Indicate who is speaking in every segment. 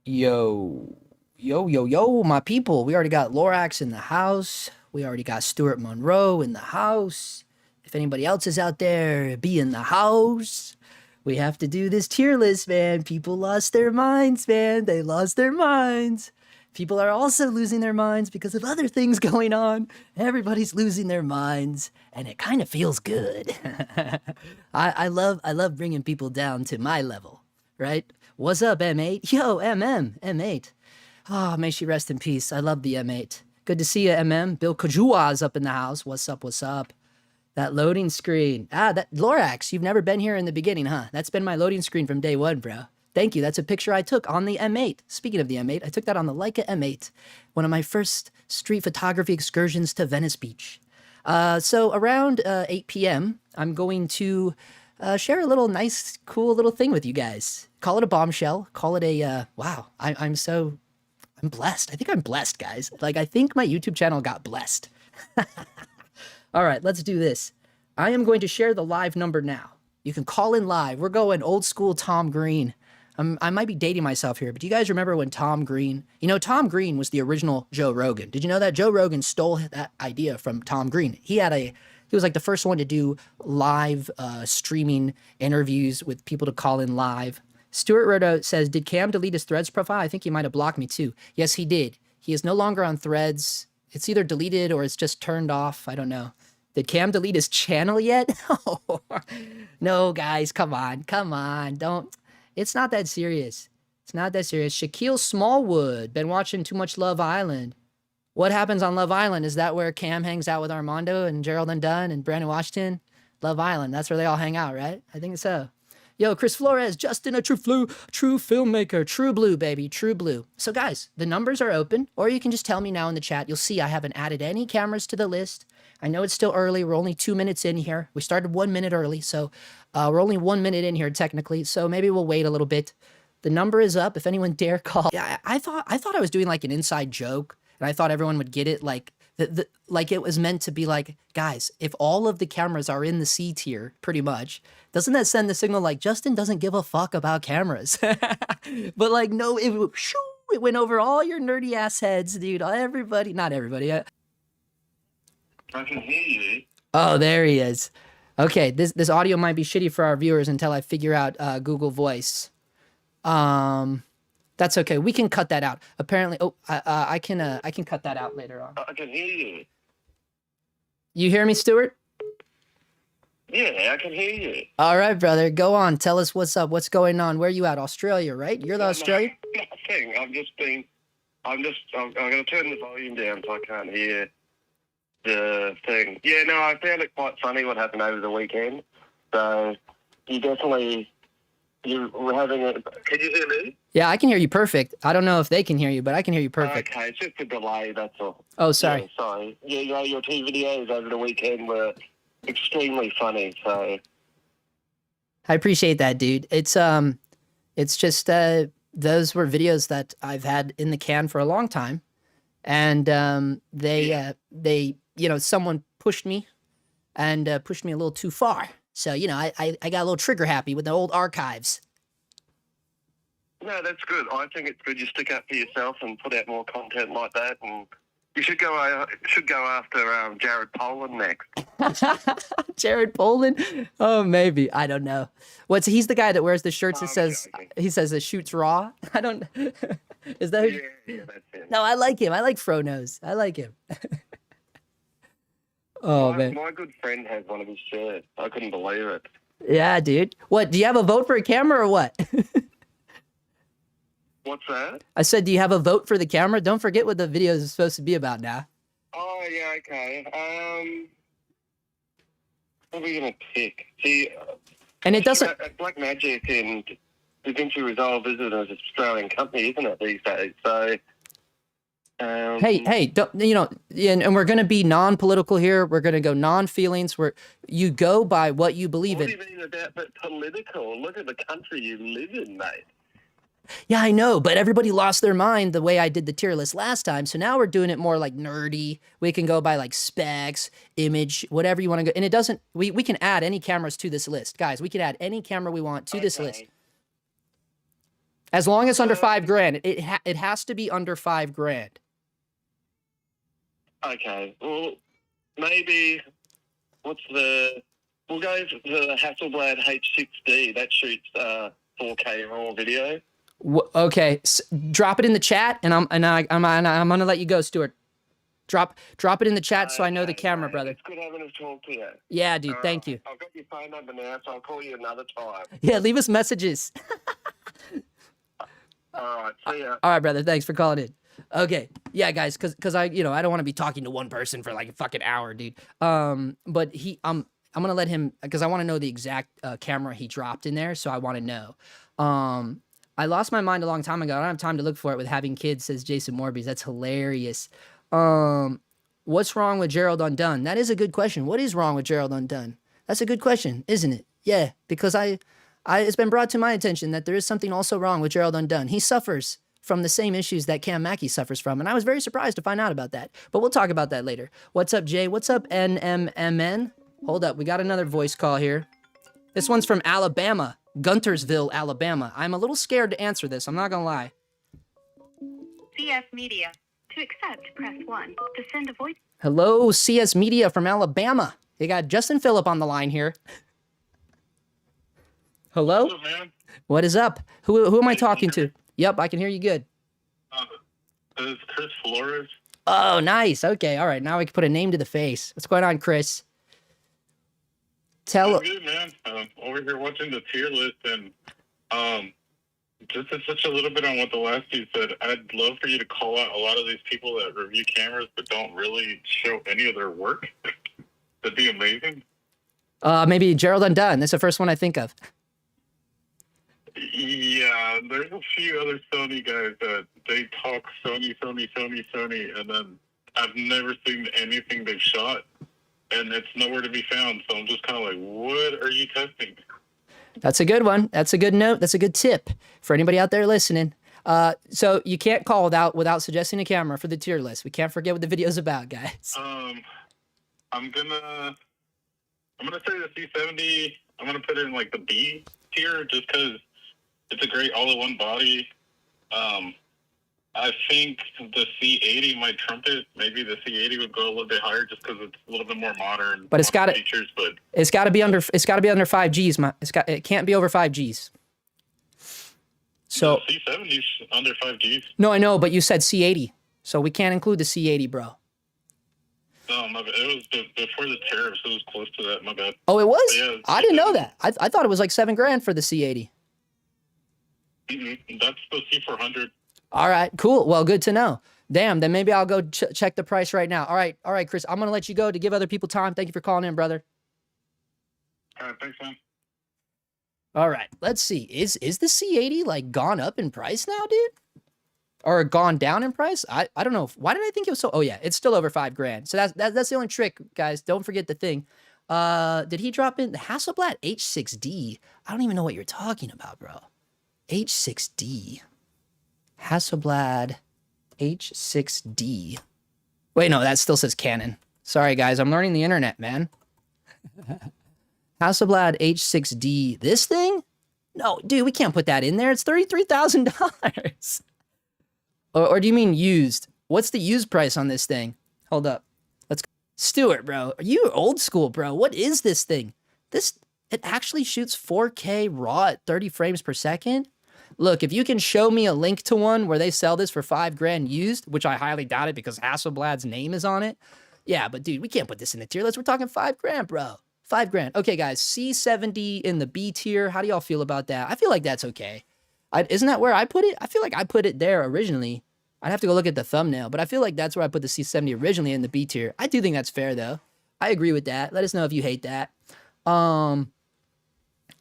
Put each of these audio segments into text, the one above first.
Speaker 1: Yo, yo, my people. We already got Lorax in the house. We already got Stuart Monroe in the house. If anybody else is out there, be in the house. We have to do this tier list, man. People lost their minds, man. They lost their minds. People are also losing their minds because of other things going on. Everybody's losing their minds, and it kind of feels good. I love bringing people down to my level, right? What's up, M8? Yo, M8. Oh, may she rest in peace. I love the M8. Good to see you, MM. Bill Kajua's up in the house. What's up? That loading screen. That Lorax, you've never been here in the beginning, huh? That's been my loading screen from day one, bro. Thank you. That's a picture I took on the M8. Speaking of the M8, I took that on the Leica M8, one of my first street photography excursions to Venice Beach. So around 8 p.m., I'm going to share a little nice, cool little thing with you guys. Call it a bombshell. Call it a, wow, I'm blessed. I think I'm blessed, guys. Like, I think my YouTube channel got blessed. All right, let's do this. I am going to share the live number now. You can call in live. We're going old school Tom Green. I might be dating myself here, but do you guys remember when Tom Green, Tom Green was the original Joe Rogan. Did you know that? Joe Rogan stole that idea from Tom Green. He was like the first one to do live streaming interviews with people to call in live. Stuart Roto says, did Cam delete his Threads profile? I think he might have blocked me too. Yes, he did. He is no longer on Threads. It's either deleted or it's just turned off. I don't know. Did Cam delete his channel yet? No, guys, come on. Don't. It's not that serious. Shaquille Smallwood, been watching too much Love Island. What happens on Love Island? Is that where Cam hangs out with Armando and Geraldine Dunn and Brandon Washington? Love Island, that's where they all hang out, right? I think so. Yo, Chris Flores, Justin, a true filmmaker, true blue, baby, true blue. So guys, the numbers are open, or you can just tell me now in the chat. You'll see I haven't added any cameras to the list. I know it's still early. We're only 2 minutes in here. We started 1 minute early, so we're only 1 minute in here technically, so maybe we'll wait a little bit. The number is up if anyone dare call. Yeah, I thought I was doing like an inside joke, and I thought everyone would get it like like it was meant to be like, guys, if all of the cameras are in the C tier, pretty much, doesn't that send the signal like Justin doesn't give a fuck about cameras? But like, no, it went over all your nerdy ass heads, dude. Everybody, not everybody.
Speaker 2: I can hear you.
Speaker 1: Oh, there he is. Okay, this audio might be shitty for our viewers until I figure out Google Voice. That's okay. We can cut that out. Apparently, I can cut that out later on.
Speaker 2: I can hear you.
Speaker 1: You hear me, Stuart?
Speaker 2: Yeah, I can hear you.
Speaker 1: All right, brother. Go on. Tell us what's up. What's going on? Where are you at? Australia, right? You're the Australian?
Speaker 2: Nothing. I'm going to turn the volume down so I can't hear the thing. Yeah, no, I found it quite funny what happened over the weekend. So you were having a... Can you hear me?
Speaker 1: Yeah, I can hear you perfect. I don't know if they can hear you, but I can hear you perfect.
Speaker 2: Okay, it's just a delay, that's all.
Speaker 1: Oh, sorry.
Speaker 2: Yeah, sorry. Yeah, your two videos over the weekend were extremely funny, so...
Speaker 1: I appreciate that, dude. It's just those were videos that I've had in the can for a long time, and they someone pushed me and pushed me a little too far. So I got a little trigger happy with the old archives.
Speaker 2: No, that's good. I think it's good you stick up for yourself and put out more content like that, and you should go after Jared Poland next.
Speaker 1: Jared Poland? Oh, maybe. I don't know. He's the guy that wears the shirts that says, he says it shoots raw? I don't, is that?
Speaker 2: Yeah, that's it.
Speaker 1: No, I like him. I like Fronos. I like him. Oh, man.
Speaker 2: My good friend has one of his shirts. I couldn't believe it.
Speaker 1: Yeah, dude. What, do you have a vote for a camera or what?
Speaker 2: What's that?
Speaker 1: I said, do you have a vote for the camera? Don't forget what the video is supposed to be about now.
Speaker 2: Oh, yeah, okay. What are we going to pick? See,
Speaker 1: and it doesn't...
Speaker 2: Black Magic and DaVinci Resolve is an Australian company, isn't it, these days? So...
Speaker 1: Hey, don't, and we're going to be non-political here. We're going to go non-feelings. You go by what you believe in.
Speaker 2: What do you mean about but political? Look at the country you live in, mate.
Speaker 1: Yeah, I know, but everybody lost their mind the way I did the tier list last time. So now we're doing it more like nerdy. We can go by like specs, image, whatever you want to go. And it doesn't, we can add any cameras to this list. Guys, we can add any camera we want to this list. As long as under $5,000, it has to be under $5,000.
Speaker 2: Okay. Well, maybe we'll go for the Hasselblad H6D. That shoots 4K raw video.
Speaker 1: Okay, drop it in the chat, and I'm gonna let you go, Stuart. Drop it in the chat so I know the camera, brother.
Speaker 2: It's good having a talk to you.
Speaker 1: Yeah, dude. Thank you.
Speaker 2: I've got your phone number now, so I'll call you another time.
Speaker 1: Yeah, leave us messages.
Speaker 2: All right. See ya.
Speaker 1: All right, brother. Thanks for calling in. Okay. Yeah, guys, because I I don't want to be talking to one person for like a fucking hour, dude. But I'm gonna let him, because I want to know the exact camera he dropped in there, so I want to know. I lost my mind a long time ago. I don't have time to look for it with having kids, says Jason Morbies. That's hilarious. What's wrong with Gerald Undone? That is a good question. What is wrong with Gerald Undone? That's a good question, isn't it? Yeah, because it's been brought to my attention that there is something also wrong with Gerald Undone. He suffers from the same issues that Cam Mackey suffers from, and I was very surprised to find out about that. But we'll talk about that later. What's up, Jay? What's up, NMMN? Hold up, we got another voice call here. This one's from Alabama, Guntersville, Alabama. I'm a little scared to answer this, I'm not gonna lie.
Speaker 3: CS Media. To accept, press 1. To send a voice...
Speaker 1: Hello, CS Media from Alabama. You got Justin Phillip on the line here. Hello?
Speaker 2: Hello, man.
Speaker 1: What is up? Who am I talking to? Yep, I can hear you good.
Speaker 2: This is Chris Flores.
Speaker 1: Oh, nice. Okay, all right. Now we can put a name to the face. What's going on, Chris?
Speaker 2: I'm good, man. Over here watching the tier list, and just to touch a little bit on what the last dude said, I'd love for you to call out a lot of these people that review cameras but don't really show any of their work. That'd be amazing.
Speaker 1: Maybe Gerald Undone. That's the first one I think of.
Speaker 2: Yeah, there's a few other Sony guys that they talk Sony, and then I've never seen anything they've shot, and it's nowhere to be found. So I'm just kind of like, what are you testing?
Speaker 1: That's a good one. That's a good note. That's a good tip for anybody out there listening. So you can't call without suggesting a camera for the tier list. We can't forget what the video's about, guys.
Speaker 2: I'm gonna say the C70. I'm gonna put it in like the B tier just because it's a great all-in-one body. I think the C80 might trump it. Maybe the C80 would go a little bit higher just because it's a little bit more modern.
Speaker 1: But it's got
Speaker 2: features. But
Speaker 1: it's got to be under 5 Gs. It can't be over 5 Gs. So
Speaker 2: the C70's under 5 Gs.
Speaker 1: No, I know, but you said C80, so we can't include the C80, bro.
Speaker 2: No, my bad. It was before the tariffs. It was close to that. My bad.
Speaker 1: Oh, it was?
Speaker 2: Yeah,
Speaker 1: I didn't know that. I thought it was like $7,000 for the C80.
Speaker 2: That's the C400.
Speaker 1: All right, cool. Well, good to know. Damn, then maybe I'll go check the price right now. All right, Chris, I'm going to let you go to give other people time. Thank you for calling in, brother.
Speaker 2: All right, thanks, man.
Speaker 1: All right, let's see. Is the C80 like gone up in price now, dude? Or gone down in price? I don't know. Why did I think it was so? Oh yeah, it's still over $5,000. So that's the only trick, guys. Don't forget the thing. Did he drop in the Hasselblad H6D? I don't even know what you're talking about, bro. H6D. Hasselblad H6D. Wait, no, that still says Canon. Sorry, guys. I'm learning the internet, man. Hasselblad H6D. This thing? No, dude, we can't put that in there. It's $33,000. Or do you mean used? What's the used price on this thing? Hold up. Let's go. Stuart, bro. Are you old school, bro? What is this thing? It actually shoots 4K raw at 30 frames per second? Look, if you can show me a link to one where they sell this for $5,000 used, which I highly doubt it because Hasselblad's name is on it. Yeah, but dude, we can't put this in the tier list. We're talking $5,000, bro. $5,000. Okay, guys, C70 in the B tier. How do y'all feel about that? I feel like that's okay. Isn't that where I put it? I feel like I put it there originally. I'd have to go look at the thumbnail, but I feel like that's where I put the C70 originally in the B tier. I do think that's fair, though. I agree with that. Let us know if you hate that. All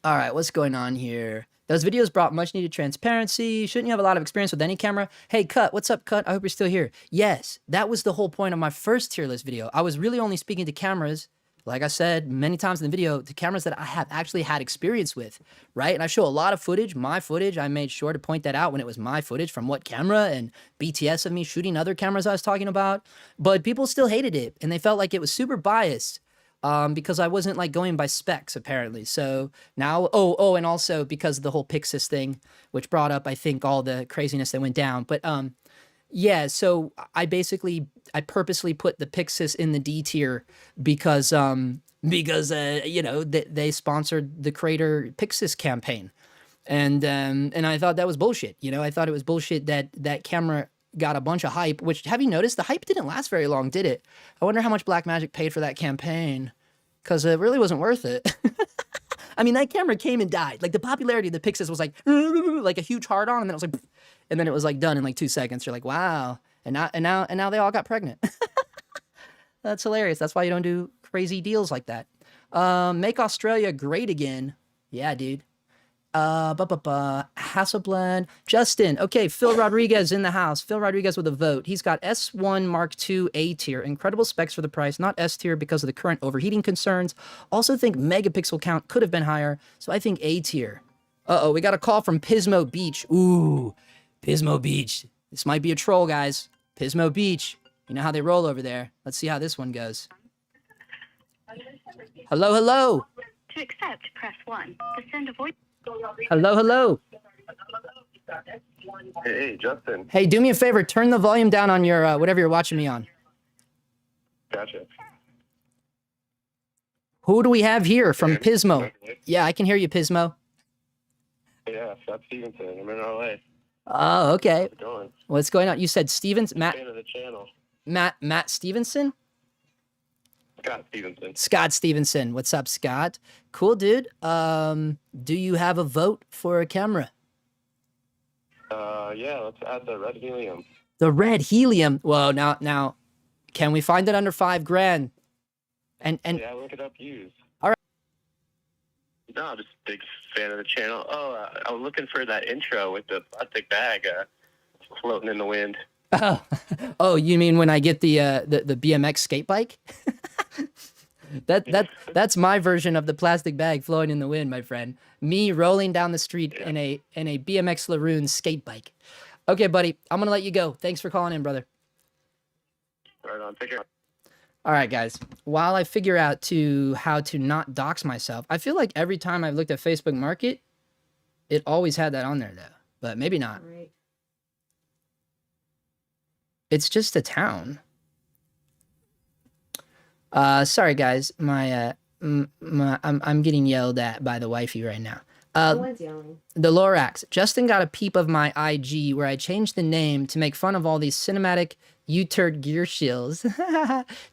Speaker 1: right, what's going on here? Those videos brought much needed transparency. Shouldn't you have a lot of experience with any camera? Hey, Cut, what's up, Cut? I hope you're still here. Yes, that was the whole point of my first tier list video. I was really only speaking to cameras, like I said many times in the video, to cameras that I have actually had experience with, right? And I show a lot of footage, my footage. I made sure to point that out when it was my footage from what camera and BTS of me shooting other cameras I was talking about. But people still hated it, and they felt like it was super biased. because I wasn't like going by specs apparently. So now, and also because of the whole Pixis thing, which brought up, I think, all the craziness that went down. But yeah, so I purposely put the Pixis in the D tier because you know, they sponsored the Creator Pixis campaign. And I thought that was bullshit. You know, I thought it was bullshit that that camera got a bunch of hype, which, have you noticed, the hype didn't last very long, did it? I wonder how much Blackmagic paid for that campaign, because it really wasn't worth it. I mean, that camera came and died. Like, the popularity of the Pixis was like a huge hard on, and then it was like, and then it was like done in like 2 seconds. You're like, wow. And now they all got pregnant. That's hilarious. That's why you don't do crazy deals like that. Make Australia great again. Yeah, dude. Hasselblad. Justin. Okay, Phil Rodriguez in the house. Phil Rodriguez with a vote. He's got S1 Mark II A tier. Incredible specs for the price. Not S tier because of the current overheating concerns. Also think megapixel count could have been higher. So I think A tier. Uh-oh, we got a call from Pismo Beach. Ooh, Pismo Beach. This might be a troll, guys. Pismo Beach. You know how they roll over there. Let's see how this one goes. Hello, hello.
Speaker 3: To accept, press 1. To send a voice...
Speaker 1: Hello, hello.
Speaker 2: Hey, Justin.
Speaker 1: Hey, do me a favor. Turn the volume down on your whatever you're watching me on.
Speaker 2: Gotcha.
Speaker 1: Who do we have here from
Speaker 2: Okay.
Speaker 1: Pismo?
Speaker 2: Okay.
Speaker 1: Yeah, I can hear you, Pismo.
Speaker 2: Yeah, Scott Stevenson. I'm in LA.
Speaker 1: Oh, okay.
Speaker 2: How's it going?
Speaker 1: What's going on? You said Stevens, Matt
Speaker 2: Fan of the channel.
Speaker 1: Stevenson?
Speaker 2: Scott Stevenson.
Speaker 1: Scott Stevenson. What's up, Scott? Cool, dude. Do you have a vote for a camera?
Speaker 2: Yeah, let's add the red helium.
Speaker 1: The red helium. Whoa, now, can we find it under $5,000? And
Speaker 2: Yeah, look it up used.
Speaker 1: All right.
Speaker 2: No, I'm just a big fan of the channel. Oh, I was looking for that intro with the plastic bag floating in the wind.
Speaker 1: oh, you mean when I get the BMX skate bike? That's my version of the plastic bag flowing in the wind, my friend. Me rolling down the street in a BMX Laroon skate bike. Okay, buddy, I'm gonna let you go. Thanks for calling in, brother.
Speaker 2: Right on, take care.
Speaker 1: All right, guys. While I figure out how to not dox myself, I feel like every time I've looked at Facebook Market, it always had that on there though, but maybe not.
Speaker 4: Right.
Speaker 1: It's just a town. Sorry guys, I'm getting yelled at by the wifey right now.
Speaker 4: No one's yelling.
Speaker 1: The Lorax. Justin got a peep of my IG where I changed the name to make fun of all these cinematic U-turd gear shills.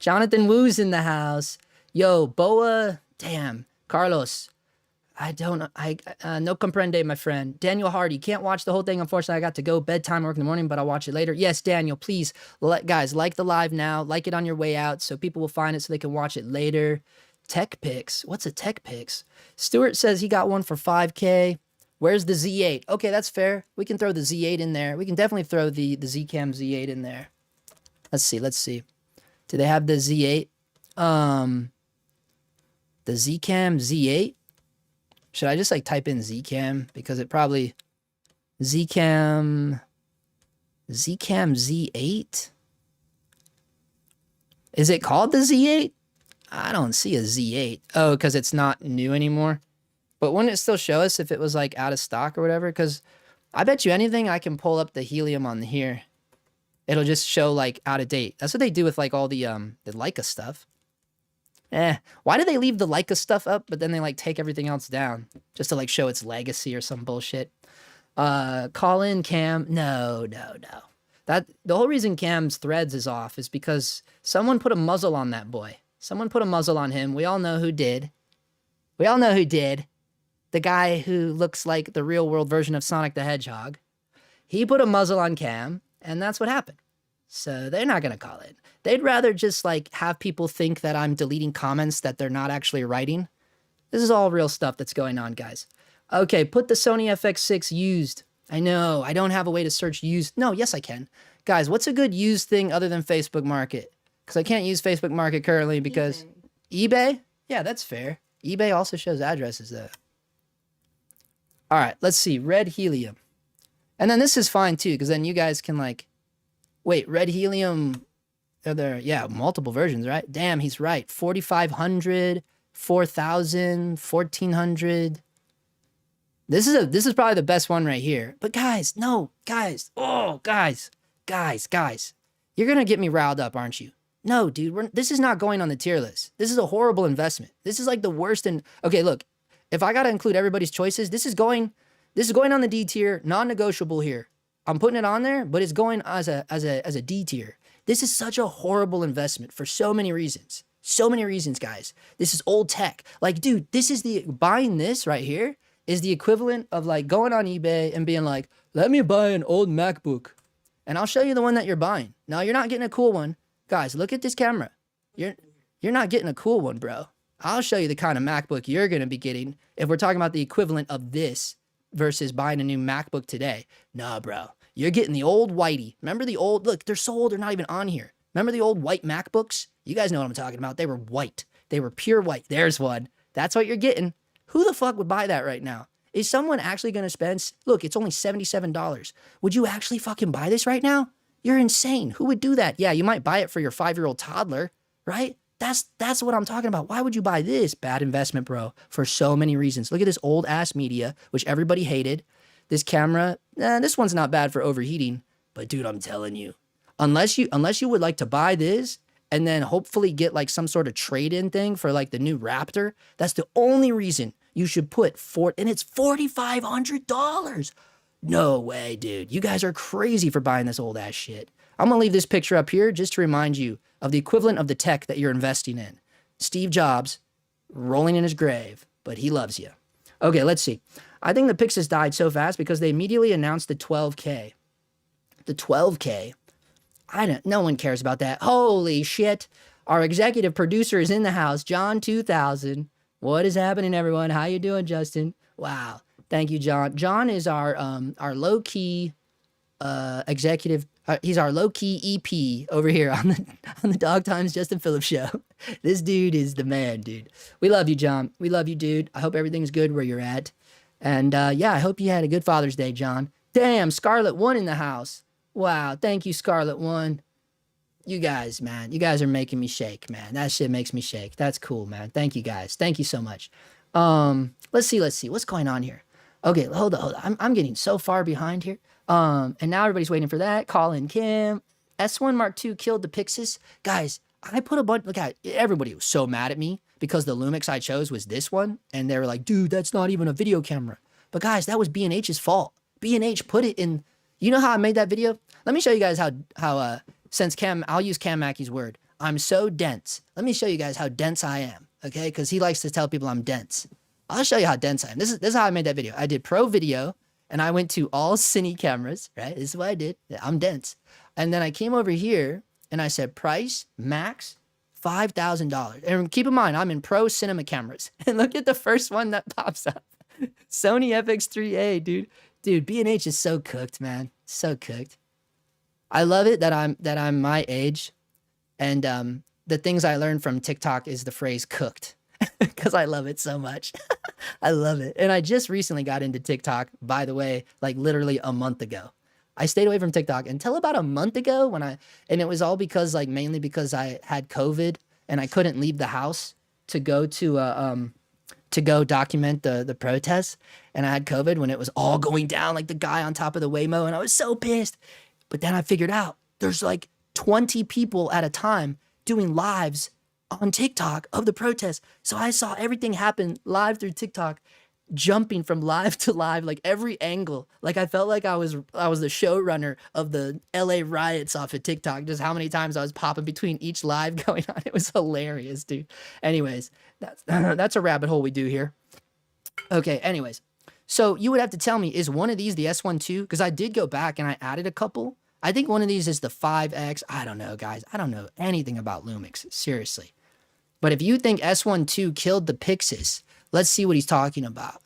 Speaker 1: Jonathan Woo's in the house. Yo, Boa. Damn. Carlos. I no comprende, my friend. Daniel Hardy. Can't watch the whole thing. Unfortunately, I got to go bedtime work in the morning, but I'll watch it later. Yes, Daniel, please. Guys, like the live now. Like it on your way out so people will find it so they can watch it later. Tech Pix. What's a Tech Pix? Stuart says he got one for 5K. Where's the Z8? Okay, that's fair. We can throw the Z8 in there. We can definitely throw the Zcam Z8 in there. Let's see. Do they have the Z8? The Zcam Z8? Should I just like type in Zcam? Because it probably... Zcam Z8? Is it called the Z8? I don't see a Z8. Oh, because it's not new anymore. But wouldn't it still show us if it was like out of stock or whatever? Because I bet you anything I can pull up the helium on here. It'll just show like out of date. That's what they do with like all the Leica stuff. Why do they leave the Leica stuff up, but then they like take everything else down just to like show its legacy or some bullshit? Call in Cam. No. The whole reason Cam's threads is off is because someone put a muzzle on that boy. Someone put a muzzle on him. We all know who did. The guy who looks like the real world version of Sonic the Hedgehog. He put a muzzle on Cam, and that's what happened. So they're not going to call it. They'd rather just like have people think that I'm deleting comments that they're not actually writing. This is all real stuff that's going on, guys. Okay, put the Sony FX6 used. I know, I don't have a way to search used. No, yes I can. Guys, what's a good used thing other than Facebook Market? Because I can't use Facebook Market currently because... eBay? Yeah, that's fair. eBay also shows addresses though. All right, let's see. Red helium. And then this is fine too, because then you guys can like... Wait, red helium... Yeah, multiple versions, right? Damn, he's right. 4,500, 4,000, 1,400. This is probably the best one right here. But guys, no, guys. Oh, guys. You're gonna get me riled up, aren't you? No, dude. This is not going on the tier list. This is a horrible investment. This is like the worst. Okay, look. If I gotta include everybody's choices, this is going on the D tier, non-negotiable here. I'm putting it on there, but it's going as a D tier. This is such a horrible investment for so many reasons. So many reasons, guys. This is old tech. Like, dude, buying this right here is the equivalent of like going on eBay and being like, let me buy an old MacBook and I'll show you the one that you're buying. No, you're not getting a cool one. Guys, look at this camera. You're not getting a cool one, bro. I'll show you the kind of MacBook you're going to be getting if we're talking about the equivalent of this versus buying a new MacBook today. Nah, bro. You're getting the old whitey. Remember the old, look, they're so old, they're not even on here. Remember the old white MacBooks? You guys know what I'm talking about. They were white. They were pure white. There's one. That's what you're getting. Who the fuck would buy that right now? Is someone actually going to spend, look, it's only $77. Would you actually fucking buy this right now? You're insane. Who would do that? Yeah, you might buy it for your 5-year-old toddler, right? That's what I'm talking about. Why would you buy this? Bad investment, bro, for so many reasons. Look at this old ass media, which everybody hated. This camera, this one's not bad for overheating, but dude, I'm telling you, unless you would like to buy this and then hopefully get like some sort of trade-in thing for like the new Raptor, that's the only reason you should put and it's $4,500. No way, dude. You guys are crazy for buying this old ass shit. I'm gonna leave this picture up here just to remind you of the equivalent of the tech that you're investing in. Steve Jobs rolling in his grave, but he loves you. Okay, let's see. I think the Pixis died so fast because they immediately announced the 12K. The 12K. No one cares about that. Holy shit. Our executive producer is in the house, John 2000. What is happening, everyone? How you doing, Justin? Wow. Thank you, John. John is our low-key executive. He's our low-key EP over here on the Dog Times Justin Phillip show. This dude is the man, dude. We love you, John. We love you, dude. I hope everything's good where you're at. And yeah, I hope you had a good Father's Day, John. Damn, Scarlet One in the house. Wow, thank you, Scarlet One. You guys, man, you guys are making me shake, man. That shit makes me shake. That's cool, man. Thank you, guys. Thank you so much. Let's see. What's going on here? Okay, hold on. I'm getting so far behind here. And now everybody's waiting for that. Colin Kim. S1 Mark II killed the Pixis. Guys, I put a bunch, look at everybody was so mad at me because the Lumix I chose was this one. And they were like, dude, that's not even a video camera. But guys, that was B&H's fault. B&H put it in, you know how I made that video? Let me show you guys how since I'll use Cam Mackey's word, I'm so dense. Let me show you guys how dense I am, okay? Because he likes to tell people I'm dense. I'll show you how dense I am. This is how I made that video. I did pro video, and I went to all cine cameras, right? This is what I did. I'm dense. And then I came over here, and I said price, max, $5,000. And keep in mind, I'm in pro cinema cameras. And look at the first one that pops up. Sony FX3A, dude. Dude, B&H is so cooked, man. So cooked. I love it that I'm my age, and the things I learned from TikTok is the phrase cooked, because I love it so much. I love it. And I just recently got into TikTok, by the way, like literally a month ago. I stayed away from TikTok until about a month ago and it was all because like mainly because I had COVID and I couldn't leave the house to go to go document the protests. And I had COVID when it was all going down, like the guy on top of the Waymo, and I was so pissed. But then I figured out there's like 20 people at a time doing lives on TikTok of the protest. So I saw everything happen live through TikTok, jumping from live to live, like every angle. Like I felt like I was the showrunner of the LA riots off of TikTok, just how many times I was popping between each live going on. It was hilarious, dude. Anyways, that's a rabbit hole we do here. Okay, anyways. So you would have to tell me, is one of these the S1 II? Because I did go back and I added a couple. I think one of these is the 5X. I don't know, guys. I don't know anything about Lumix, seriously. But if you think S1 II killed the Pixis, let's see what he's talking about.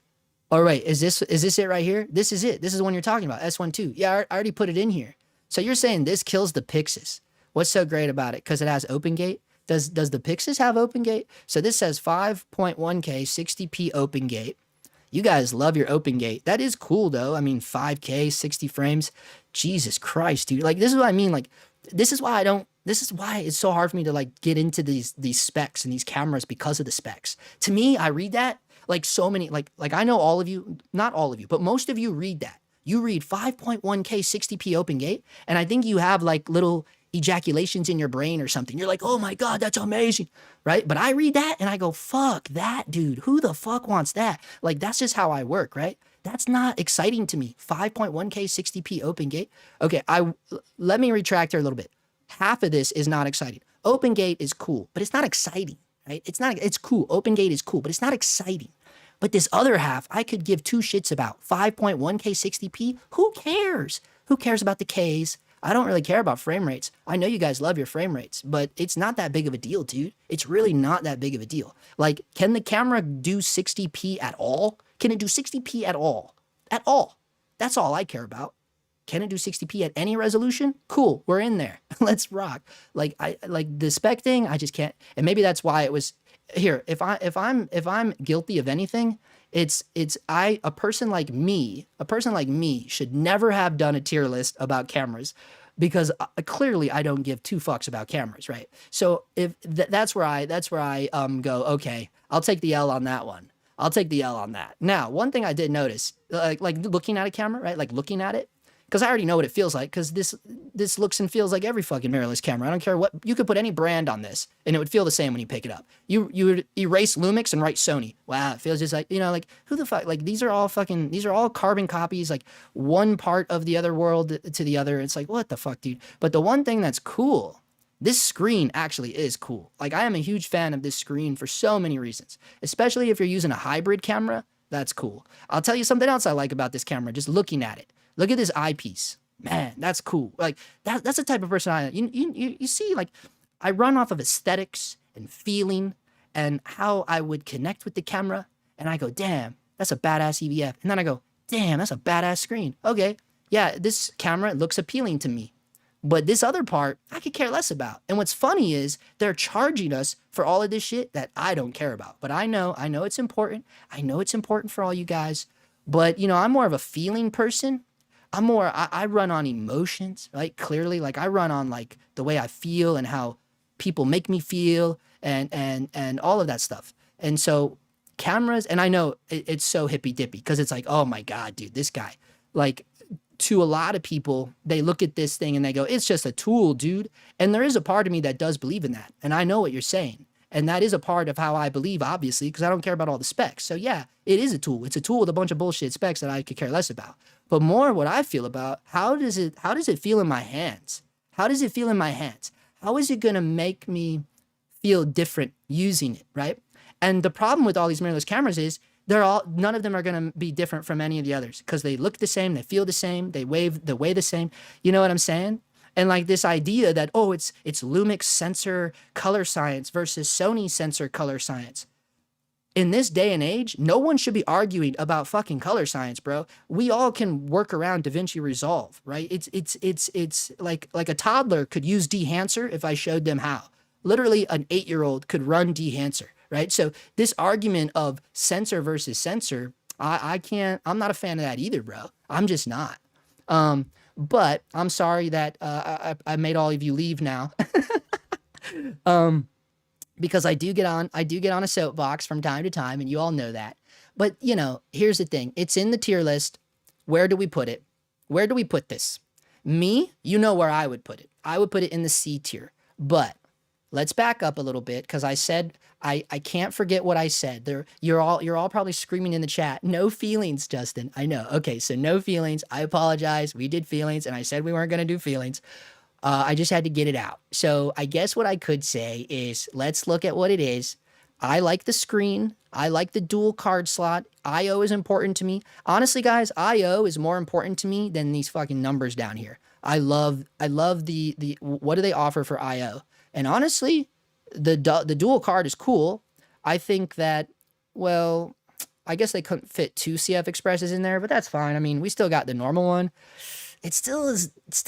Speaker 1: All right, is this it right here? This is it. This is the one you're talking about, S1 II. Yeah, I already put it in here. So you're saying this kills the Pixis. What's so great about it? Because it has OpenGate? Does the Pixis have OpenGate? So this says 5.1K 60p OpenGate. You guys love your OpenGate. That is cool, though. I mean, 5K, 60 frames. Jesus Christ, dude. Like, this is what I mean. Like, this is why I don't This is why it's so hard for me to like get into these specs and these cameras because of the specs. To me, I read that like so many, like I know all of you, not all of you, but most of you read that. You read 5.1K 60p open gate, and I think you have like little ejaculations in your brain or something. You're like, oh my God, that's amazing, right? But I read that and I go, fuck that, dude. Who the fuck wants that? Like, that's just how I work, right? That's not exciting to me. 5.1K 60p open gate. Okay, let me retract here a little bit. Half of this is not exciting. Open gate is cool, but it's not exciting, right? It's cool. Open gate is cool, but it's not exciting. But this other half, I could give two shits about. 5.1K 60p, who cares? Who cares about the Ks? I don't really care about frame rates. I know you guys love your frame rates, but it's not that big of a deal, dude. It's really not that big of a deal. Like, can the camera do 60p at all? Can it do 60p at all? At all. That's all I care about. Can it do 60p at any resolution? Cool, we're in there. Let's rock. Like the spec thing, I just can't. And maybe that's why it was here. If I'm guilty of anything, it's a person like me should never have done a tier list about cameras, because clearly I don't give two fucks about cameras, right? So if that's where I go, okay, I'll take the L on that one. I'll take the L on that. Now, one thing I did notice, like looking at a camera, right? Like looking at it, because I already know what it feels like, because this looks and feels like every fucking mirrorless camera. I don't care what, you could put any brand on this and it would feel the same when you pick it up. You would erase Lumix and write Sony. Wow, it feels just like, you know, like who the fuck, like these are all carbon copies, like one part of the other world to the other. It's like, what the fuck, dude? But the one thing that's cool, this screen actually is cool. Like, I am a huge fan of this screen for so many reasons, especially if you're using a hybrid camera. That's cool. I'll tell you something else I like about this camera, just looking at it. Look at this eyepiece. Man, that's cool. Like, that's the type of person I am. You see, like, I run off of aesthetics and feeling and how I would connect with the camera. And I go, damn, that's a badass EVF. And then I go, damn, that's a badass screen. Okay, yeah, this camera looks appealing to me. But this other part, I could care less about. And what's funny is they're charging us for all of this shit that I don't care about. But I know it's important. I know it's important for all you guys. But, you know, I'm more of a feeling person. I run on emotions, right? Clearly, like I run on like the way I feel and how people make me feel and all of that stuff. And so cameras, and I know it's so hippy dippy because it's like, oh my God, dude, this guy, like, to a lot of people, they look at this thing and they go, it's just a tool, dude. And there is a part of me that does believe in that. And I know what you're saying. And that is a part of how I believe, obviously, because I don't care about all the specs. So yeah, it is a tool. It's a tool with a bunch of bullshit specs that I could care less about. But more what I feel about, how does it feel in my hands? How does it feel in my hands? How is it going to make me feel different using it, right? And the problem with all these mirrorless cameras is none of them are going to be different from any of the others because they look the same, they feel the same, they weigh the same. You know what I'm saying? And like this idea that, oh, it's Lumix sensor color science versus Sony sensor color science. In this day and age, no one should be arguing about fucking color science, bro. We all can work around DaVinci Resolve, right? It's like a toddler could use DEHANCER if I showed them how. Literally, an 8-year-old could run DEHANCER, right? So this argument of sensor versus sensor, I'm not a fan of that either, bro. I'm just not. But I'm sorry that I made all of you leave now. Because I do get on a soapbox from time to time, and you all know that. But, you know, here's the thing. It's in the tier list. Where do we put it? Where do we put this? Me, you know where I would put it. I would put it in the C tier. But let's back up a little bit, because I said I can't forget what I said. You're all probably screaming in the chat. No feelings, Justin. I know. Okay, so no feelings. I apologize. We did feelings, and I said we weren't going to do feelings. I just had to get it out. So I guess what I could say is, let's look at what it is. I like the screen. I like the dual card slot. I/O is important to me. Honestly, guys, I/O is more important to me than these fucking numbers down here. I love the what do they offer for I/O? And honestly, the dual card is cool. I think that, well, I guess they couldn't fit 2 CF Expresses in there, but that's fine. I mean, we still got the normal one. It still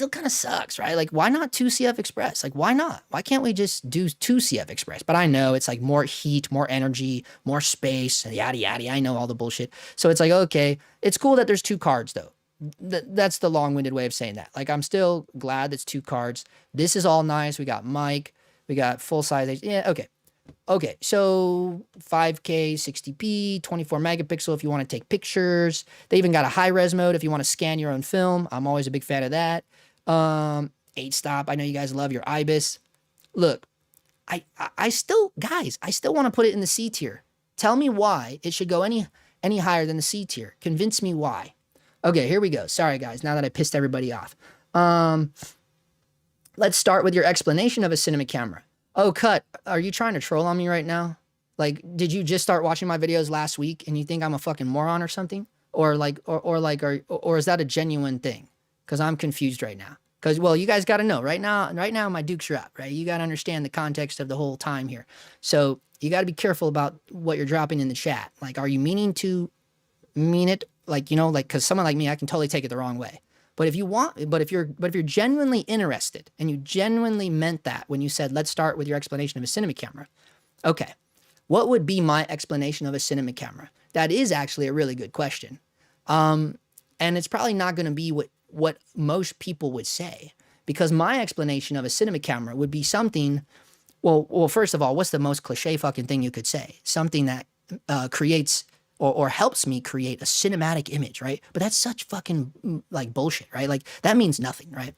Speaker 1: kind of sucks, right? Like, why not 2 CF Express? Like, why not? Why can't we just do 2 CF Express? But I know it's like more heat, more energy, more space, yada, yada. I know all the bullshit. So it's like, okay, it's cool that there's 2 cards though. that's the long-winded way of saying that. Like, I'm still glad it's 2 cards. This is all nice. We got mic. We got full-size. Yeah, okay. Okay, so 5K, 60p, 24 megapixel if you want to take pictures. They even got a high-res mode if you want to scan your own film. I'm always a big fan of that. 8-stop. I know you guys love your IBIS. Look, I still, guys, I still want to put it in the C tier. Tell me why it should go any higher than the C tier. Convince me why. Okay, here we go. Sorry, guys, now that I pissed everybody off. Let's start with your explanation of a cinema camera. Oh, Cut, are you trying to troll on me right now? Like, did you just start watching my videos last week and you think I'm a fucking moron or something? Or is that a genuine thing? Because I'm confused right now. Because, well, you guys got to know, right now my dukes are up, right? You got to understand the context of the whole time here. So you got to be careful about what you're dropping in the chat. Like, are you meaning to mean it? Like, you know, like, because someone like me, I can totally take it the wrong way. But if you're genuinely interested and you genuinely meant that when you said, let's start with your explanation of a cinema camera. Okay. What would be my explanation of a cinema camera? That is actually a really good question. And it's probably not going to be what most people would say, because my explanation of a cinema camera would be something, well, first of all, what's the most cliche fucking thing you could say? Something that creates or helps me create a cinematic image, right? But that's such fucking like bullshit, right? Like that means nothing, right?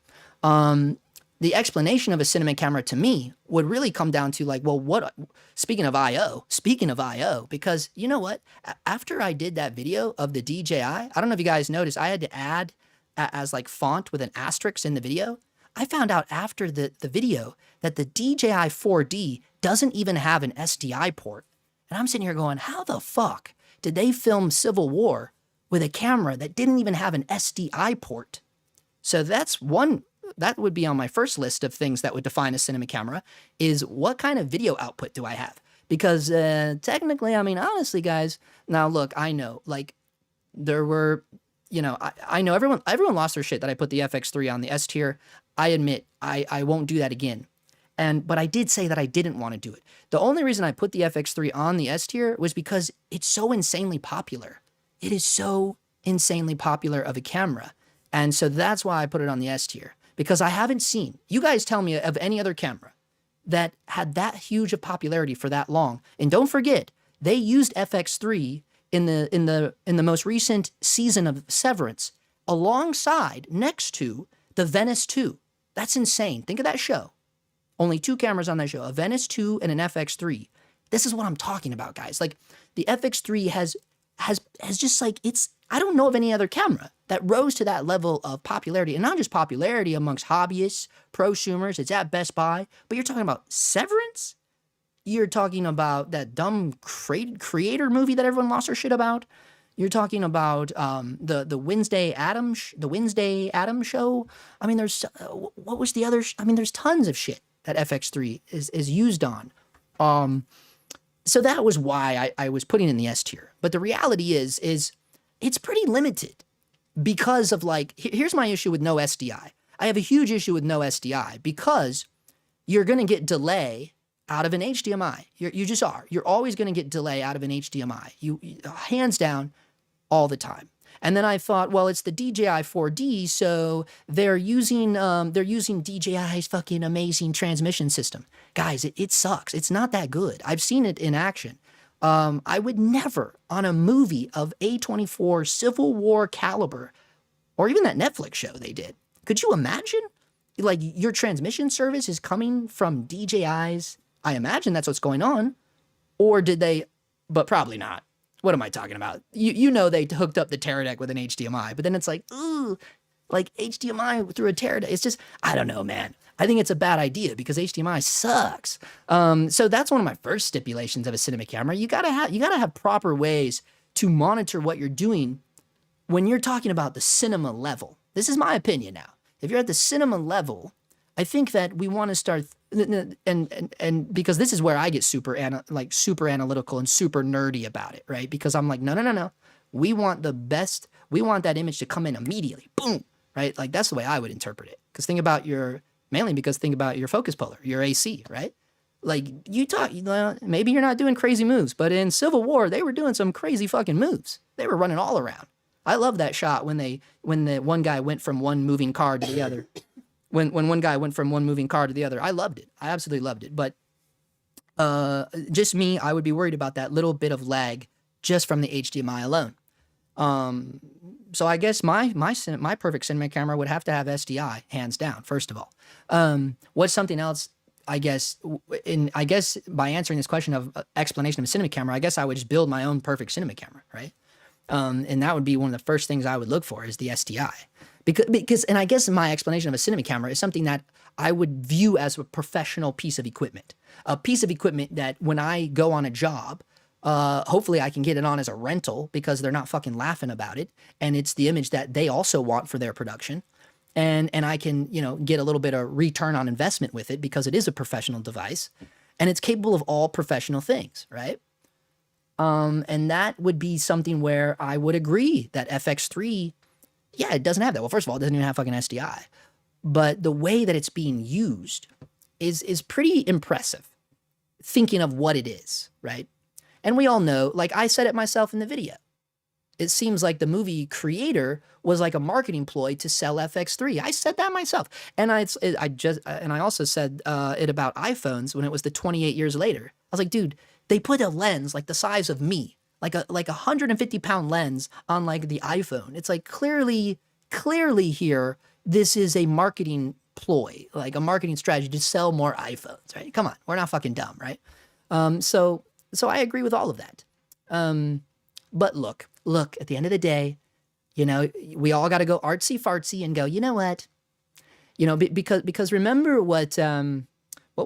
Speaker 1: The explanation of a cinema camera to me would really come down to like, well, speaking of IO, because you know what? After I did that video of the DJI, I don't know if you guys noticed, I had to add as like font with an asterisk in the video. I found out after the video that the DJI 4D doesn't even have an SDI port. And I'm sitting here going, how the fuck did they film Civil War with a camera that didn't even have an SDI port? So that's one, that would be on my first list of things that would define a cinema camera, is what kind of video output do I have? Because technically, I mean, honestly, guys, now look, I know, like, there were, you know, I know everyone lost their shit that I put the FX3 on the S tier. I admit, I won't do that again. But I did say that I didn't want to do it. The only reason I put the FX3 on the S tier was because it's so insanely popular. It is so insanely popular of a camera. And so that's why I put it on the S tier. Because I haven't seen, you guys tell me of any other camera that had that huge of popularity for that long. And don't forget, they used FX3 in the most recent season of Severance alongside, next to, the Venice 2. That's insane. Think of that show. Only 2 cameras on that show, a Venice 2 and an FX3. This is what I'm talking about, guys. Like, the FX3 has just like, I don't know of any other camera that rose to that level of popularity. And not just popularity amongst hobbyists, prosumers, it's at Best Buy, but you're talking about Severance? You're talking about that dumb creator movie that everyone lost their shit about? You're talking about the Wednesday Addams show? I mean, there's, what was the other, I mean, there's tons of shit that FX3 is used on. So that was why I was putting in the S tier. But the reality is it's pretty limited because of like, here's my issue with no SDI. I have a huge issue with no SDI because you're going to get delay out of an HDMI. You just are. You're always going to get delay out of an HDMI. You hands down all the time. And then I thought, well, it's the DJI 4D, so they're using DJI's fucking amazing transmission system. Guys, it sucks. It's not that good. I've seen it in action. I would never, on a movie of A24 Civil War caliber, or even that Netflix show they did, could you imagine? Like, your transmission service is coming from DJI's, I imagine that's what's going on. Or did they, but probably not. What am I talking about? You know they hooked up the Teradek with an HDMI, but then it's like, ooh, like HDMI through a Teradek. It's just, I don't know, man. I think it's a bad idea because HDMI sucks. So that's one of my first stipulations of a cinema camera. You gotta have proper ways to monitor what you're doing when you're talking about the cinema level. This is my opinion now. If you're at the cinema level, I think that we want to start, and because this is where I get super analytical and super nerdy about it, right? Because I'm like, no. We want the best. We want that image to come in immediately. Boom, right? Like, that's the way I would interpret it. Because think about your focus puller, your AC, right? Like, maybe you're not doing crazy moves, but in Civil War, they were doing some crazy fucking moves. They were running all around. I love that shot when the one guy went from one moving car to the other. When one guy went from one moving car to the other, I loved it. I absolutely loved it. But just me, I would be worried about that little bit of lag just from the HDMI alone. So I guess my perfect cinema camera would have to have SDI, hands down. First of all, what's something else? I guess by answering this question of explanation of a cinema camera, I guess I would just build my own perfect cinema camera, right? And that would be one of the first things I would look for is the SDI, because and I guess my explanation of a cinema camera is something that I would view as a professional piece of equipment, that when I go on a job, hopefully I can get it on as a rental because they're not fucking laughing about it. And it's the image that they also want for their production. And I can, get a little bit of return on investment with it because it is a professional device and it's capable of all professional things, right? And that would be something where I would agree that FX3, yeah, it doesn't have that. Well, first of all, it doesn't even have fucking SDI. But the way that it's being used is pretty impressive, thinking of what it is, right? And we all know, like I said it myself in the video, it seems like the movie creator was like a marketing ploy to sell FX3. I said that myself. And I also said it about iPhones when it was the 28 years later. I was like, dude, they put a lens like the size of me, like a 150-pound lens on like the iPhone. It's like clearly here, this is a marketing ploy, like a marketing strategy to sell more iPhones, right? Come on, we're not fucking dumb, right? So I agree with all of that. But look, at the end of the day, we all got to go artsy fartsy and go, you know what? Because remember what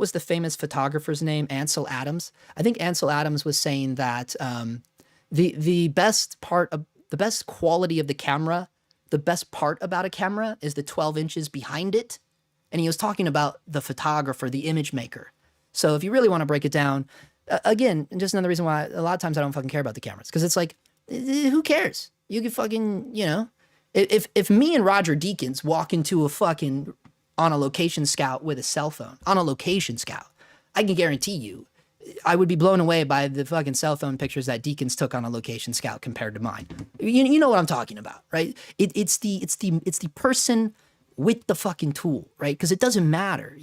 Speaker 1: was the famous photographer's name? Ansel Adams. I think Ansel Adams was saying that the best quality of the camera, the best part about a camera is the 12 inches behind it. And he was talking about the photographer, the image maker. So if you really want to break it down, again, just another reason why a lot of times I don't fucking care about the cameras, because it's like, who cares? You can fucking, if me and Roger Deakins walk into on a location scout with a cell phone, on a location scout, I can guarantee you, I would be blown away by the fucking cell phone pictures that Deakins took on a location scout compared to mine. You know what I'm talking about, right? It's the person with the fucking tool, right? Because it doesn't matter,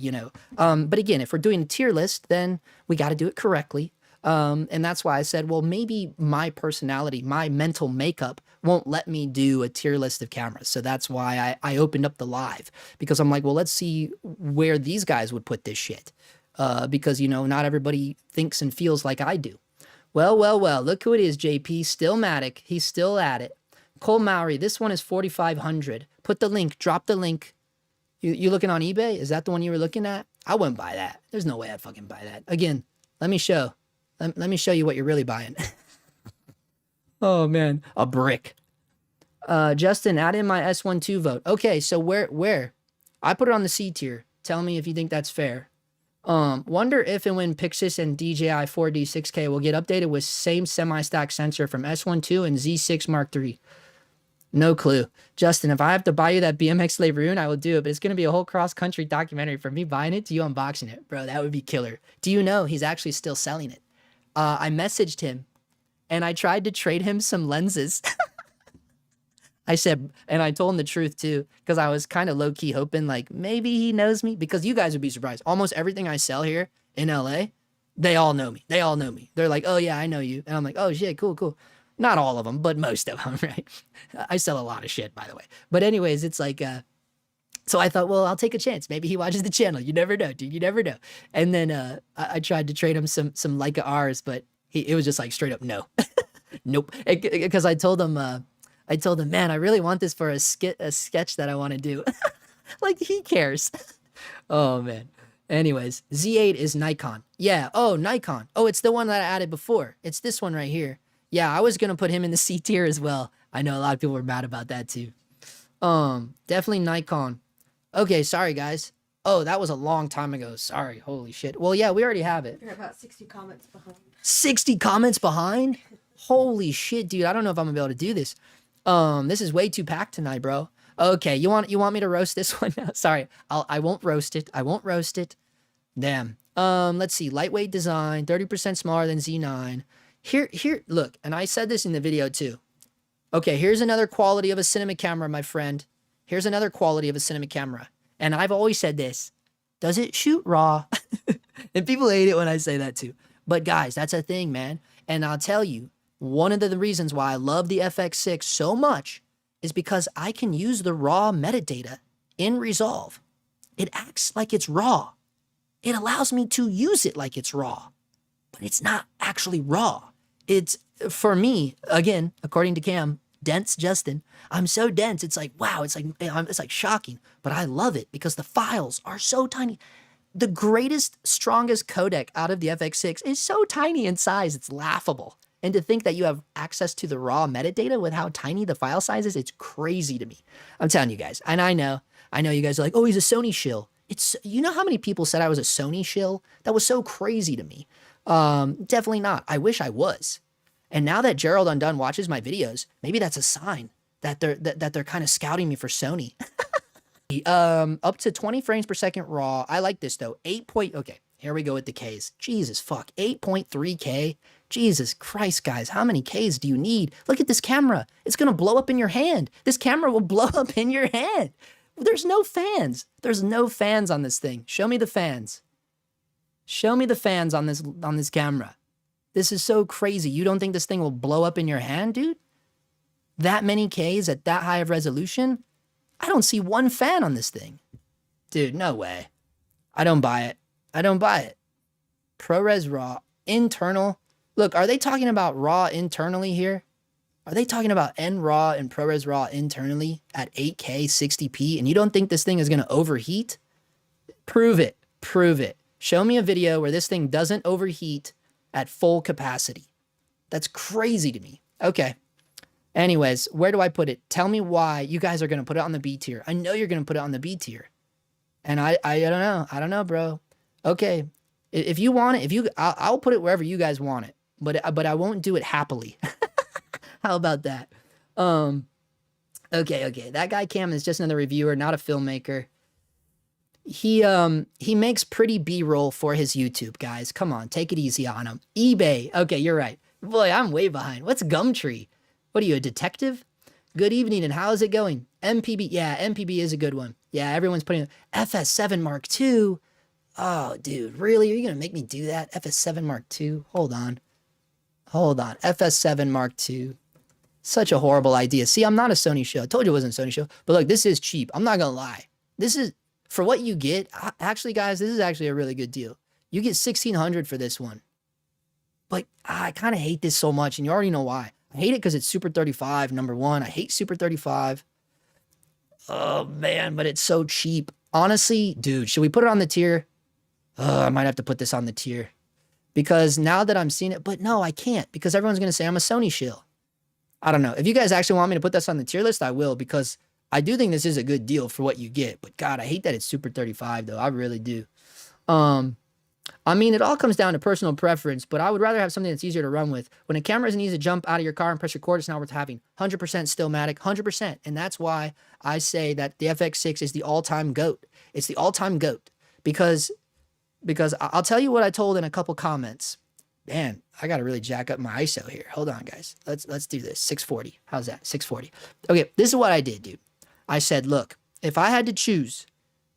Speaker 1: But again, if we're doing a tier list, then we got to do it correctly. And that's why I said, well, maybe my personality, my mental makeup won't let me do a tier list of cameras. So that's why I opened up the live, because I'm like, well, let's see where these guys would put this shit. Because, not everybody thinks and feels like I do. Well, look who it is, JP. Still Matic. He's still at it. Cole Mowry, this one is 4,500. Put the link, drop the link. You looking on eBay? Is that the one you were looking at? I wouldn't buy that. There's no way I'd fucking buy that. Again, let me show you what you're really buying. Oh man, a brick. Justin, add in my S12 vote. Okay, so where? I put it on the C tier. Tell me if you think that's fair. Wonder if and when Pixis and DJI 4D 6K will get updated with same semi-stack sensor from S12 and Z6 Mark III. No clue. Justin, if I have to buy you that BMX Slave Rune, I will do it, but it's going to be a whole cross-country documentary from me buying it to you unboxing it. Bro, that would be killer. Do you know he's actually still selling it? I messaged him and I tried to trade him some lenses. I said, and I told him the truth too, because I was kind of low-key hoping like maybe he knows me, because you guys would be surprised. Almost everything I sell here in LA, they all know me. They're like, oh yeah, I know you. And I'm like, oh shit, cool. Not all of them, but most of them, right? I sell a lot of shit, by the way. But anyways, it's like, so I thought, well, I'll take a chance. Maybe he watches the channel. You never know, dude. You never know. And then I tried to trade him some Leica R's, but it was just like straight up no. Nope. Because I told him, man, I really want this for a sketch that I want to do. Like, he cares. Oh, man. Anyways, Z8 is Nikon. Yeah. Oh, Nikon. Oh, it's the one that I added before. It's this one right here. Yeah, I was going to put him in the C tier as well. I know a lot of people were mad about that too. Definitely Nikon. Okay, sorry guys. Oh, that was a long time ago. Sorry. Holy shit. Well, yeah, we already have it.
Speaker 4: You're about 60 comments behind.
Speaker 1: 60 comments behind? Holy shit, dude. I don't know if I'm going to be able to do this. This is way too packed tonight, bro. Okay, you want me to roast this one? Sorry. I won't roast it. Damn. Let's see. Lightweight design, 30% smaller than Z9. Here, look, and I said this in the video too. Okay, here's another quality of a cinema camera, my friend. Here's another quality of a cinema camera. And I've always said this. Does it shoot raw? And people hate it when I say that too. But guys, that's a thing, man. And I'll tell you, one of the reasons why I love the FX6 so much is because I can use the raw metadata in Resolve. It acts like it's raw. It allows me to use it like it's raw, but it's not actually raw. It's, for me, again, according to Cam, dense Justin, I'm so dense. It's like, wow, it's like shocking, but I love it because the files are so tiny. The greatest, strongest codec out of the FX6 is so tiny in size, it's laughable. And to think that you have access to the raw metadata with how tiny the file size is, it's crazy to me. I'm telling you guys, and I know you guys are like, oh, he's a Sony shill. It's, you know how many people said I was a Sony shill? That was so crazy to me. Definitely not. I wish I was. And now that Gerald Undone watches my videos, maybe that's a sign that they're kind of scouting me for Sony. Up to 20 frames per second raw. I like this though. Okay, here we go with the Ks. Jesus fuck. 8.3K. Jesus Christ, guys. How many Ks do you need? Look at this camera. It's gonna blow up in your hand. This camera will blow up in your hand. There's no fans. There's no fans on this thing. Show me the fans. Show me the fans on this camera. This is so crazy. You don't think this thing will blow up in your hand, dude? That many Ks at that high of resolution? I don't see one fan on this thing. Dude, no way. I don't buy it. I don't buy it. ProRes RAW. Internal. Look, are they talking about RAW internally here? Are they talking about NRAW and ProRes RAW internally at 8K 60p and you don't think this thing is going to overheat? Prove it. Prove it. Show me a video where this thing doesn't overheat at full capacity. That's crazy to me. Okay. Anyways, where do I put it? Tell me why you guys are going to put it on the B tier. I know you're going to put it on the B tier. And I don't know. I don't know, bro. Okay. If you want it, I'll put it wherever you guys want it. But I won't do it happily. How about that? Okay. That guy Cam is just another reviewer, not a filmmaker. He makes pretty B-roll for his YouTube, guys. Come on, take it easy on him. eBay. Okay, you're right. Boy, I'm way behind. What's Gumtree? What are you, a detective? Good evening, and how is it going? MPB. Yeah, MPB is a good one. Yeah, everyone's putting FS7 Mark II. Oh, dude, really? Are you gonna make me do that? FS7 Mark II? Hold on. FS7 Mark II. Such a horrible idea. See, I'm not a Sony show. I told you it wasn't a Sony show. But look, this is cheap. I'm not gonna lie. This is, for what you get, actually, guys, this is actually a really good deal. You get $1,600 for this one. But I kind of hate this so much, and you already know why. I hate it because it's Super 35, number one. I hate Super 35. Oh, man, but it's so cheap. Honestly, dude, should we put it on the tier? I might have to put this on the tier. Because now that I'm seeing it, but no, I can't. Because everyone's going to say I'm a Sony shill. I don't know. If you guys actually want me to put this on the tier list, I will. Because I do think this is a good deal for what you get. But God, I hate that it's Super 35, though. I really do. I mean, it all comes down to personal preference, but I would rather have something that's easier to run with. When a camera isn't easy to jump out of your car and press record, it's not worth having. 100% Stillmatic, 100%. And that's why I say that the FX6 is the all-time GOAT. It's the all-time GOAT. Because I'll tell you what I told in a couple comments. Man, I got to really jack up my ISO here. Hold on, guys. Let's do this. 640. How's that? 640. Okay, this is what I did, dude. I said, look, if I had to choose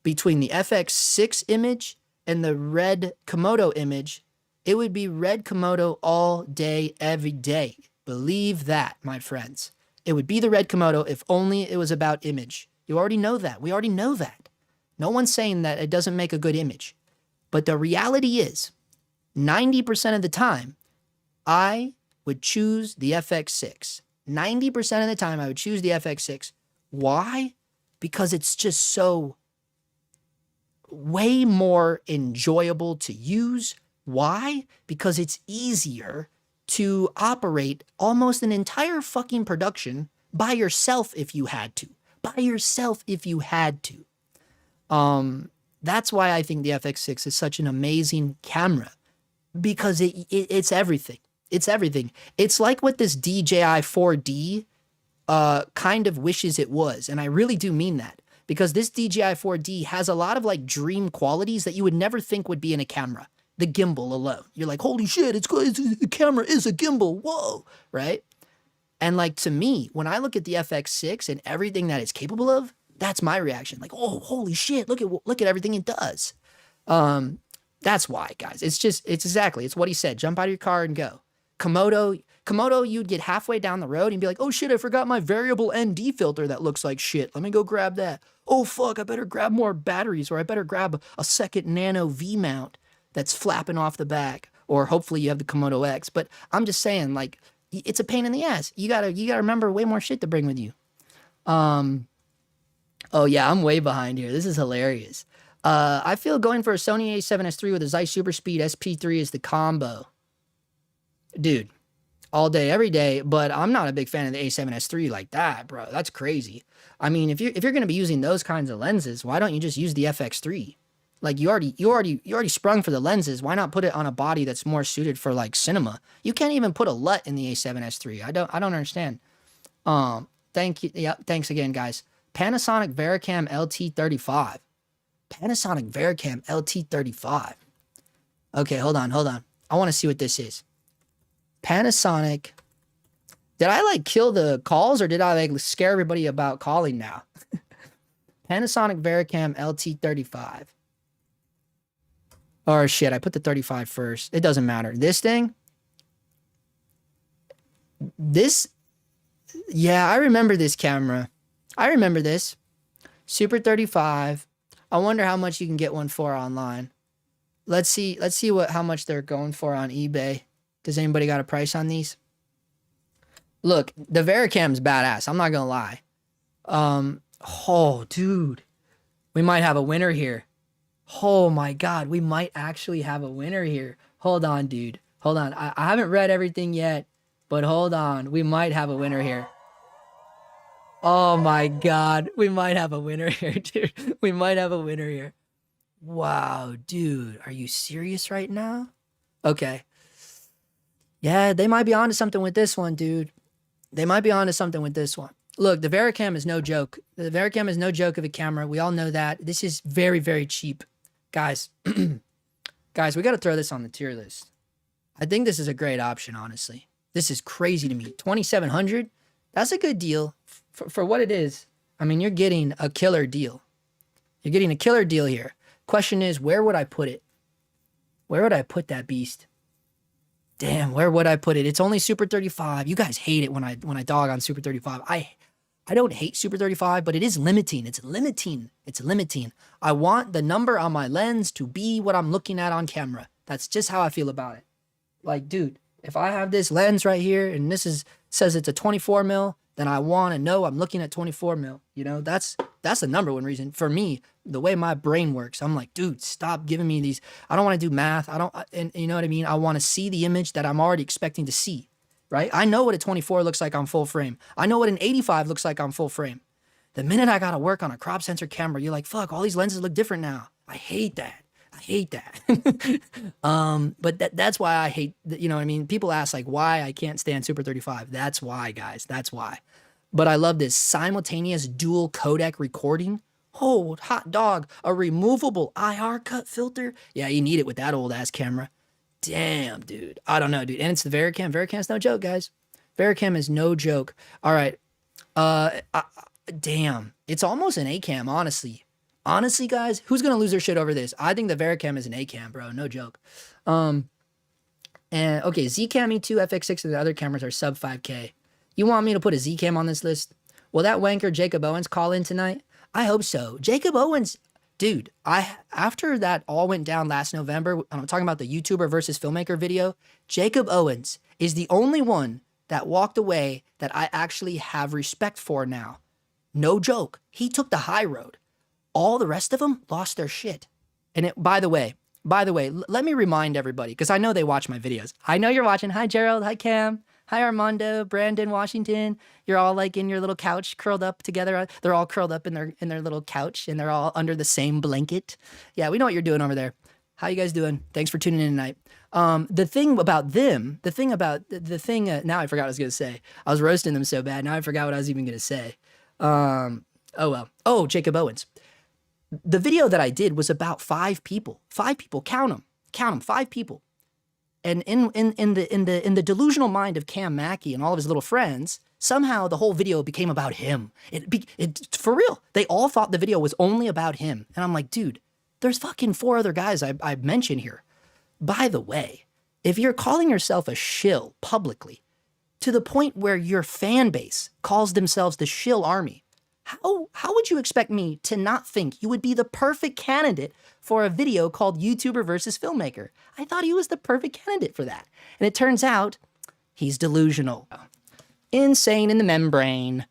Speaker 1: between the FX6 image and the red Komodo image, it would be red Komodo all day, every day. Believe that, my friends. It would be the red Komodo if only it was about image. You already know that. We already know that. No one's saying that it doesn't make a good image. But the reality is, 90% of the time, I would choose the FX6. 90% of the time, I would choose the FX6. Why? Because it's just so way more enjoyable to use. Why? Because it's easier to operate almost an entire fucking production by yourself if you had to. By yourself if you had to. That's why I think the FX6 is such an amazing camera. Because it's everything. It's everything. It's like what this DJI 4D kind of wishes it was. And I really do mean that. Because this DJI 4D has a lot of like dream qualities that you would never think would be in a camera. The gimbal alone. You're like, holy shit, it's good. The camera is a gimbal. Whoa. Right? And like, to me, when I look at the FX6 and everything that it's capable of, that's my reaction. Like, oh, holy shit, look at everything it does. That's why, guys. It's what he said. Jump out of your car and go. Komodo, you'd get halfway down the road and be like, oh shit, I forgot my variable ND filter that looks like shit. Let me go grab that. Oh fuck, I better grab more batteries, or I better grab a second nano V mount that's flapping off the back. Or hopefully you have the Komodo X. But I'm just saying, like, it's a pain in the ass. You gotta remember way more shit to bring with you. Oh yeah, I'm way behind here. This is hilarious. I feel going for a Sony a7S III with a Zeiss Super Speed SP3 is the combo. Dude, all day, every day, but I'm not a big fan of the a7S III like that, bro. That's crazy. I mean, if you're gonna be using those kinds of lenses, why don't you just use the FX3? Like, you already sprung for the lenses. Why not put it on a body that's more suited for like cinema? You can't even put a LUT in the a7S III. I don't understand. Thank you. Yeah, thanks again, guys. Panasonic VariCam LT35. Panasonic VariCam LT35. Okay, hold on. I want to see what this is. Panasonic. Did I like kill the calls, or did I like scare everybody about calling now? Panasonic VariCam LT35. Or shit, I put the 35 first. It doesn't matter. This thing. Yeah, I remember this camera. I remember this. Super 35. I wonder how much you can get one for online. Let's see how much they're going for on eBay. Does anybody got a price on these? Look, the VariCam's badass. I'm not gonna lie. Oh, dude. We might have a winner here. Oh my God, we might actually have a winner here. Hold on, dude. Hold on. I haven't read everything yet, but hold on. We might have a winner here. Oh my God. We might have a winner here, dude. We might have a winner here. Wow, dude. Are you serious right now? Okay. Yeah, they might be onto something with this one, dude. They might be onto something with this one. Look, the VariCam is no joke. The VariCam is no joke of a camera. We all know that. This is very, very cheap. Guys, guys, we got to throw this on the tier list. I think this is a great option, honestly. This is crazy to me. $2,700? That's a good deal for what it is. I mean, you're getting a killer deal. You're getting a killer deal here. Question is, where would I put it? Where would I put that beast? Damn, where would I put it? It's only Super 35. You guys hate it when I dog on Super 35. I don't hate Super 35, but it is limiting. It's limiting. It's limiting. I want the number on my lens to be what I'm looking at on camera. That's just how I feel about it. Like, dude, if I have this lens right here and says it's a 24 mil, then I want to know I'm looking at 24 mil. You know, that's the number one reason for me. The way my brain works, I'm like, dude, stop giving me these. I don't want to do math. And you know what I mean? I want to see the image that I'm already expecting to see, right? I know what a 24 looks like on full frame. I know what an 85 looks like on full frame. The minute I got to work on a crop sensor camera, you're like, fuck, all these lenses look different now. I hate that. But that's why I hate, you know what I mean? People ask like why I can't stand Super 35. That's why, guys. That's why. But I love this simultaneous dual codec recording. Oh, hot dog. A removable IR cut filter. Yeah, you need it with that old ass camera. Damn, dude. I don't know, dude. And it's the VariCam. VariCam's no joke, guys. VariCam is no joke. All right. Damn. It's almost an A-cam, honestly. Honestly, guys, who's going to lose their shit over this? I think the VariCam is an A-cam, bro. No joke. And okay, Zcam E2, FX6, and the other cameras are sub 5K. You want me to put a Zcam on this list? Will that wanker Jacob Owens call in tonight? I hope so. Jacob Owens, dude, after that all went down last November, I'm talking about the YouTuber versus filmmaker video, Jacob Owens is the only one that walked away that I actually have respect for now. No joke. He took the high road. All the rest of them lost their shit. And by the way, let me remind everybody, because I know they watch my videos. I know you're watching. Hi, Gerald. Hi, Cam. Hi, Armando, Brandon, Washington. You're all like in your little couch curled up together. They're all curled up in their little couch and they're all under the same blanket. Yeah, we know what you're doing over there. How you guys doing? Thanks for tuning in tonight. The thing about them, now I forgot what I was going to say. I was roasting them so bad. Now I forgot what I was even going to say. Oh, well. Oh, Jacob Owens. The video that I did was about 5 people. 5 people. Count them. 5 people. And in the delusional mind of Cam Mackey and all of his little friends, Somehow the whole video became about him. For real. They all thought the video was only about him. And I'm like, dude, there's fucking 4 other guys I mentioned here. By the way, if you're calling yourself a shill publicly, to the point where your fan base calls themselves the shill army, how would you expect me to not think you would be the perfect candidate for a video called YouTuber versus Filmmaker? I thought he was the perfect candidate for that. And it turns out he's delusional. Insane in the membrane.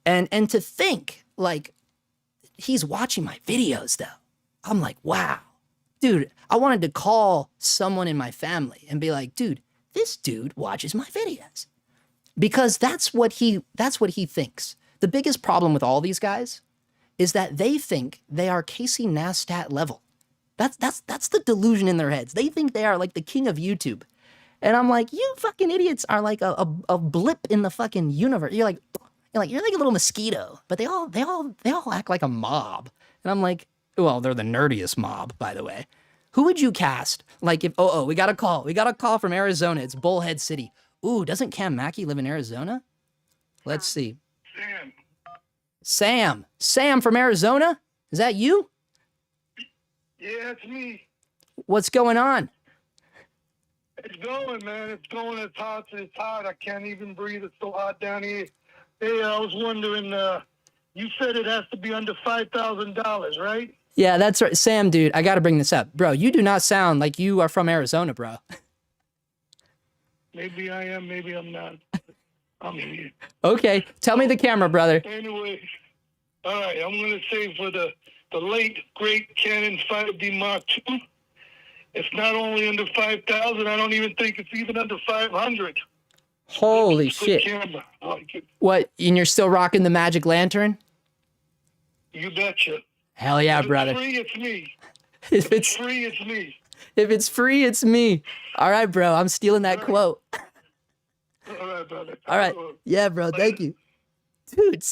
Speaker 1: And to think, like, he's watching my videos, though. I'm like, wow. Dude, I wanted to call someone in my family and be like, dude, this dude watches my videos. Because that's what he thinks. The biggest problem with all these guys is that they think they are Casey Neistat level. That's the delusion in their heads. They think they are like the king of YouTube. And I'm like, you fucking idiots are like a blip in the fucking universe. You're like a little mosquito, but they all act like a mob. And I'm like, well, they're the nerdiest mob, by the way. Who would you cast? Like if we got a call. We got a call from Arizona. It's Bullhead City. Ooh, doesn't Cam Mackey live in Arizona? Let's see. Sam from Arizona? Is that you?
Speaker 5: Yeah, it's me.
Speaker 1: What's going on?
Speaker 5: It's going, man. It's going. It's hot. It's hot. I can't even breathe. It's so hot down here. Hey, I was wondering, you said it has to be under $5,000, right?
Speaker 1: Yeah, that's right. Sam, dude, I got to bring this up. Bro, you do not sound like you are from Arizona, bro.
Speaker 5: Maybe I am. Maybe I'm not. I'm here.
Speaker 1: Okay, tell me the camera, brother.
Speaker 5: Anyway, all right. I'm going to say for the late, great Canon 5D Mark II, it's not only under 5,000. I don't even think it's even under 500.
Speaker 1: Holy
Speaker 5: It's a
Speaker 1: shit.
Speaker 5: good camera. I like it.
Speaker 1: What, and you're still rocking the Magic Lantern?
Speaker 5: You betcha.
Speaker 1: Hell yeah,
Speaker 5: If
Speaker 1: brother.
Speaker 5: it's free, it's me.
Speaker 1: If it's
Speaker 5: Free, it's me.
Speaker 1: if it's free, it's me. All right, bro, I'm stealing that quote.
Speaker 5: All right, brother.
Speaker 1: All right. Yeah, bro, thank you. Dude,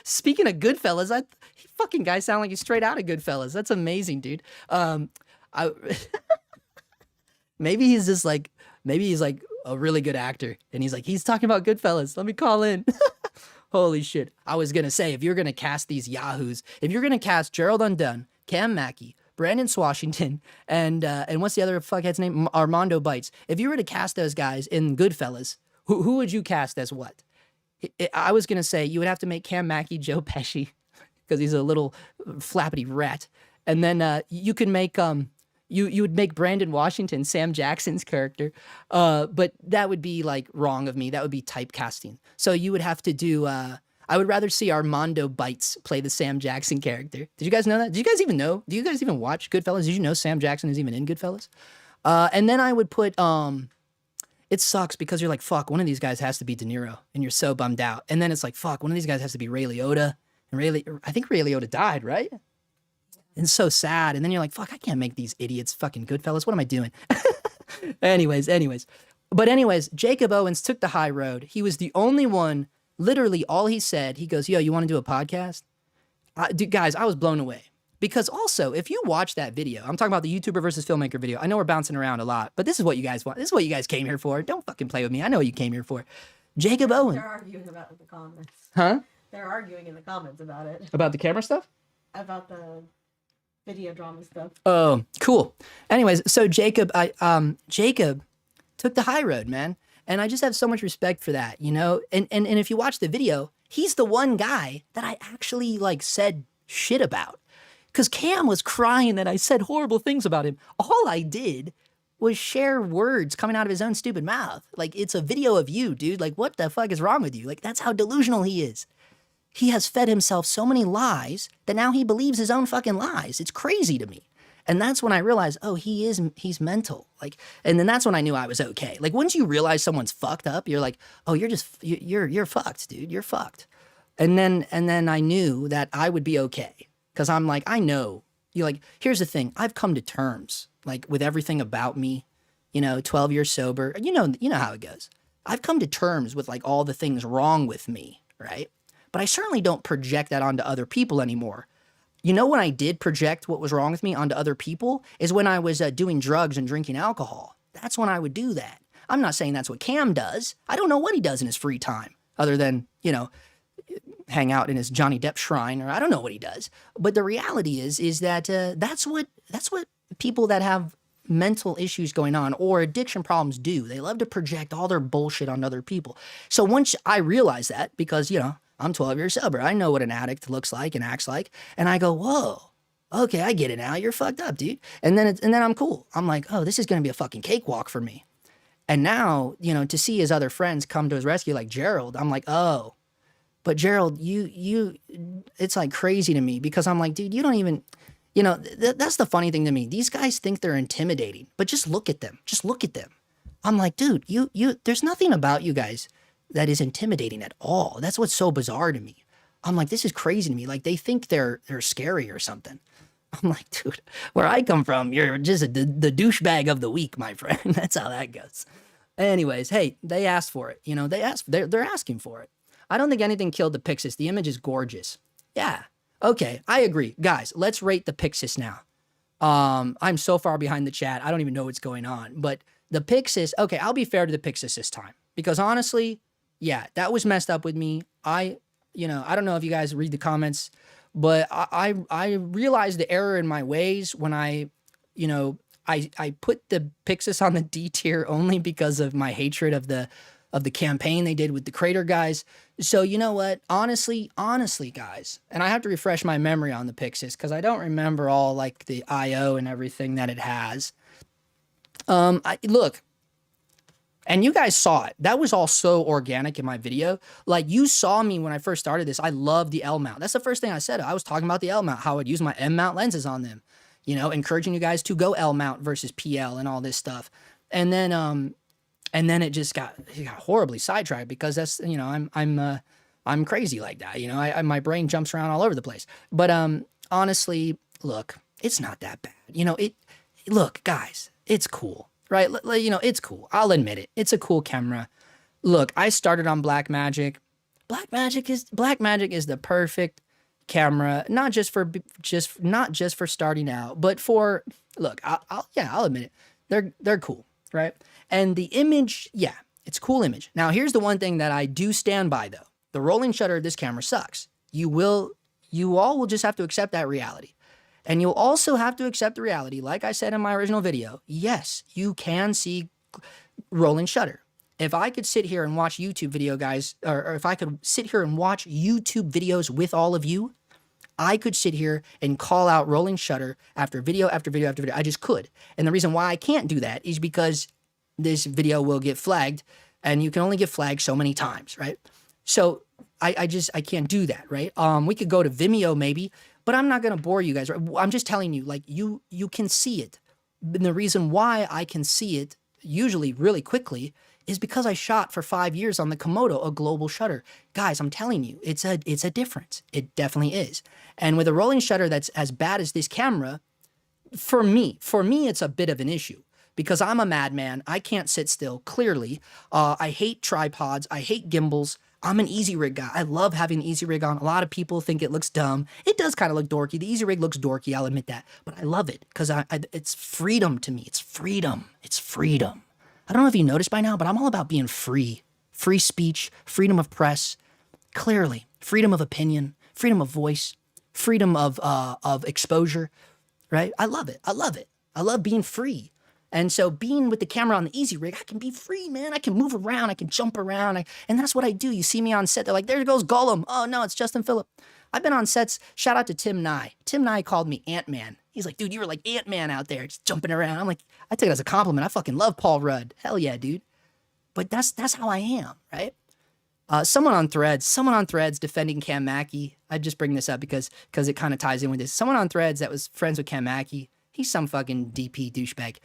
Speaker 1: speaking of Goodfellas, he fucking guy sound like he's straight out of Goodfellas. That's amazing, dude. Maybe he's like a really good actor, and he's talking about Goodfellas. Let me call in. Holy shit. I was gonna say, if you're gonna cast these yahoos, if you're gonna cast Gerald Undone, Cam Mackey, Brandon Swashington, and what's the other fuckhead's name? Armando Bites. If you were to cast those guys in Goodfellas, who would you cast as what? I was gonna say you would have to make Cam Mackey Joe Pesci because he's a little flappity rat, and then you could make you would make Brandon Washington Sam Jackson's character, but that would be like wrong of me. That would be typecasting. So you would have to do. I would rather see Armando Bites play the Sam Jackson character. Did you guys know that? Did you guys even know? Do you guys even watch Goodfellas? Did you know Sam Jackson is even in Goodfellas? And then I would put. It sucks because you're like, fuck, one of these guys has to be De Niro, and you're so bummed out. And then it's like, fuck, one of these guys has to be Ray Liotta, and I think Ray Liotta died, right? And it's so sad. And then you're like, fuck, I can't make these idiots fucking Goodfellas. What am I doing? Anyways. But anyways, Jacob Owens took the high road. He was the only one, literally all he said, he goes, yo, you want to do a podcast? Dude, guys, I was blown away. Because also, if you watch that video, I'm talking about the YouTuber versus filmmaker video. I know we're bouncing around a lot, but this is what you guys want. This is what you guys came here for. Don't fucking play with me. I know what you came here for. Jacob Owens.
Speaker 4: They're arguing about it in the comments.
Speaker 1: Huh?
Speaker 4: They're arguing in the comments about it.
Speaker 1: About the camera stuff?
Speaker 4: About the video drama stuff.
Speaker 1: Oh, cool. Anyways, so Jacob took the high road, man. And I just have so much respect for that, you know? And if you watch the video, he's the one guy that I actually like said shit about. Because Cam was crying that I said horrible things about him. All I did was share words coming out of his own stupid mouth. Like, it's a video of you, dude. Like, what the fuck is wrong with you? Like, that's how delusional he is. He has fed himself so many lies that now he believes his own fucking lies. It's crazy to me. And that's when I realized, oh, he's mental. Like, and then that's when I knew I was okay. Like, once you realize someone's fucked up, you're like, oh, you're fucked, dude. You're fucked. And then I knew that I would be okay. Because I'm like, I know. You're like, here's the thing. I've come to terms, like, with everything about me, 12 years sober. You know how it goes. I've come to terms with, like, all the things wrong with me, right? But I certainly don't project that onto other people anymore. You know when I did project what was wrong with me onto other people is when I was doing drugs and drinking alcohol. That's when I would do that. I'm not saying that's what Cam does. I don't know what he does in his free time. other than, you know, hang out in his Johnny Depp shrine, or I don't know what he does. But the reality is that that's what people that have mental issues going on or addiction problems do. They love to project all their bullshit on other people. So once I realized that, because, you know, I'm 12 years sober, I know what an addict looks like and acts like, and I go, whoa, okay, I get it now. You're fucked up, dude. And then I'm cool. I'm like, oh, this is gonna be a fucking cakewalk for me. And now, you know, to see his other friends come to his rescue, like Gerald, I'm like, oh. But Gerald, it's like crazy to me, because I'm like, dude, you don't even, you know, that's the funny thing to me. These guys think they're intimidating, but just look at them. Just look at them. I'm like, dude, there's nothing about you guys that is intimidating at all. That's what's so bizarre to me. I'm like, this is crazy to me. Like, they think they're scary or something. I'm like, dude, where I come from, you're just the douchebag of the week, my friend. That's how that goes. Anyways, hey, they asked for it. You know, they're asking for it. I don't think anything killed the Pixis. The image is gorgeous. Yeah. Okay, I agree. Guys, let's rate the Pixis now. I'm so far behind the chat. I don't even know what's going on. But the Pixis, okay, I'll be fair to the Pixis this time. Because honestly, yeah, that was messed up with me. I don't know if you guys read the comments, but I realized the error in my ways when I put the Pixis on the D tier only because of my hatred of the campaign they did with the Crater guys. So you know what? Honestly, guys, and I have to refresh my memory on the Pixis because I don't remember all like the IO and everything that it has. Look, and you guys saw it. That was all so organic in my video. Like, you saw me when I first started this. I love the L mount. That's the first thing I said. I was talking about the L mount, how I'd use my M mount lenses on them. You know, encouraging you guys to go L mount versus PL and all this stuff. And then it just got horribly sidetracked because that's, you know, I'm crazy like that. You know, my brain jumps around all over the place. But honestly, look, it's not that bad. You know, look, guys, it's cool. Right? You know, it's cool. I'll admit it. It's a cool camera. Look, I started on Blackmagic. Blackmagic is the perfect camera, not just for starting out, but for, look, I'll admit it. They're cool, right? And the image, yeah, it's a cool image. Now, here's the one thing that I do stand by though. The rolling shutter of this camera sucks. You all will just have to accept that reality. And you'll also have to accept the reality, like I said in my original video, yes, you can see rolling shutter. If I could sit here and watch YouTube video, guys, or if I could sit here and watch YouTube videos with all of you, I could sit here and call out rolling shutter after video after video after video. I just could. And the reason why I can't do that is because this video will get flagged, and you can only get flagged so many times, right? So I can't do that, right? We could go to Vimeo maybe, but I'm not going to bore you guys. I'm just telling you, like, you can see it. And the reason why I can see it usually really quickly is because I shot for 5 years on the Komodo, a global shutter. Guys, I'm telling you, it's a difference. It definitely is. And with a rolling shutter that's as bad as this camera, for me, it's a bit of an issue. Because I'm a madman. I can't sit still, clearly. I hate tripods. I hate gimbals. I'm an easy rig guy. I love having the easy rig on. A lot of people think it looks dumb. It does kind of look dorky. The easy rig looks dorky, I'll admit that. But I love it because it's freedom to me. It's freedom. It's freedom. I don't know if you noticed by now, but I'm all about being free. Free speech, freedom of press, clearly. Freedom of opinion, freedom of voice, freedom of exposure, right? I love it. I love it. I love being free. And so being with the camera on the easy rig, I can be free, man. I can move around. I can jump around. And that's what I do. You see me on set. They're like, there goes Gollum. Oh, no, it's Justin Phillip. I've been on sets. Shout out to Tim Nye. Tim Nye called me Ant-Man. He's like, dude, you were like Ant-Man out there just jumping around. I'm like, I take it as a compliment. I fucking love Paul Rudd. Hell yeah, dude. But that's how I am, right? Someone on Threads defending Cam Mackey. I just bring this up because it kind of ties in with this. Someone on Threads that was friends with Cam Mackey. He's some fucking DP douchebag.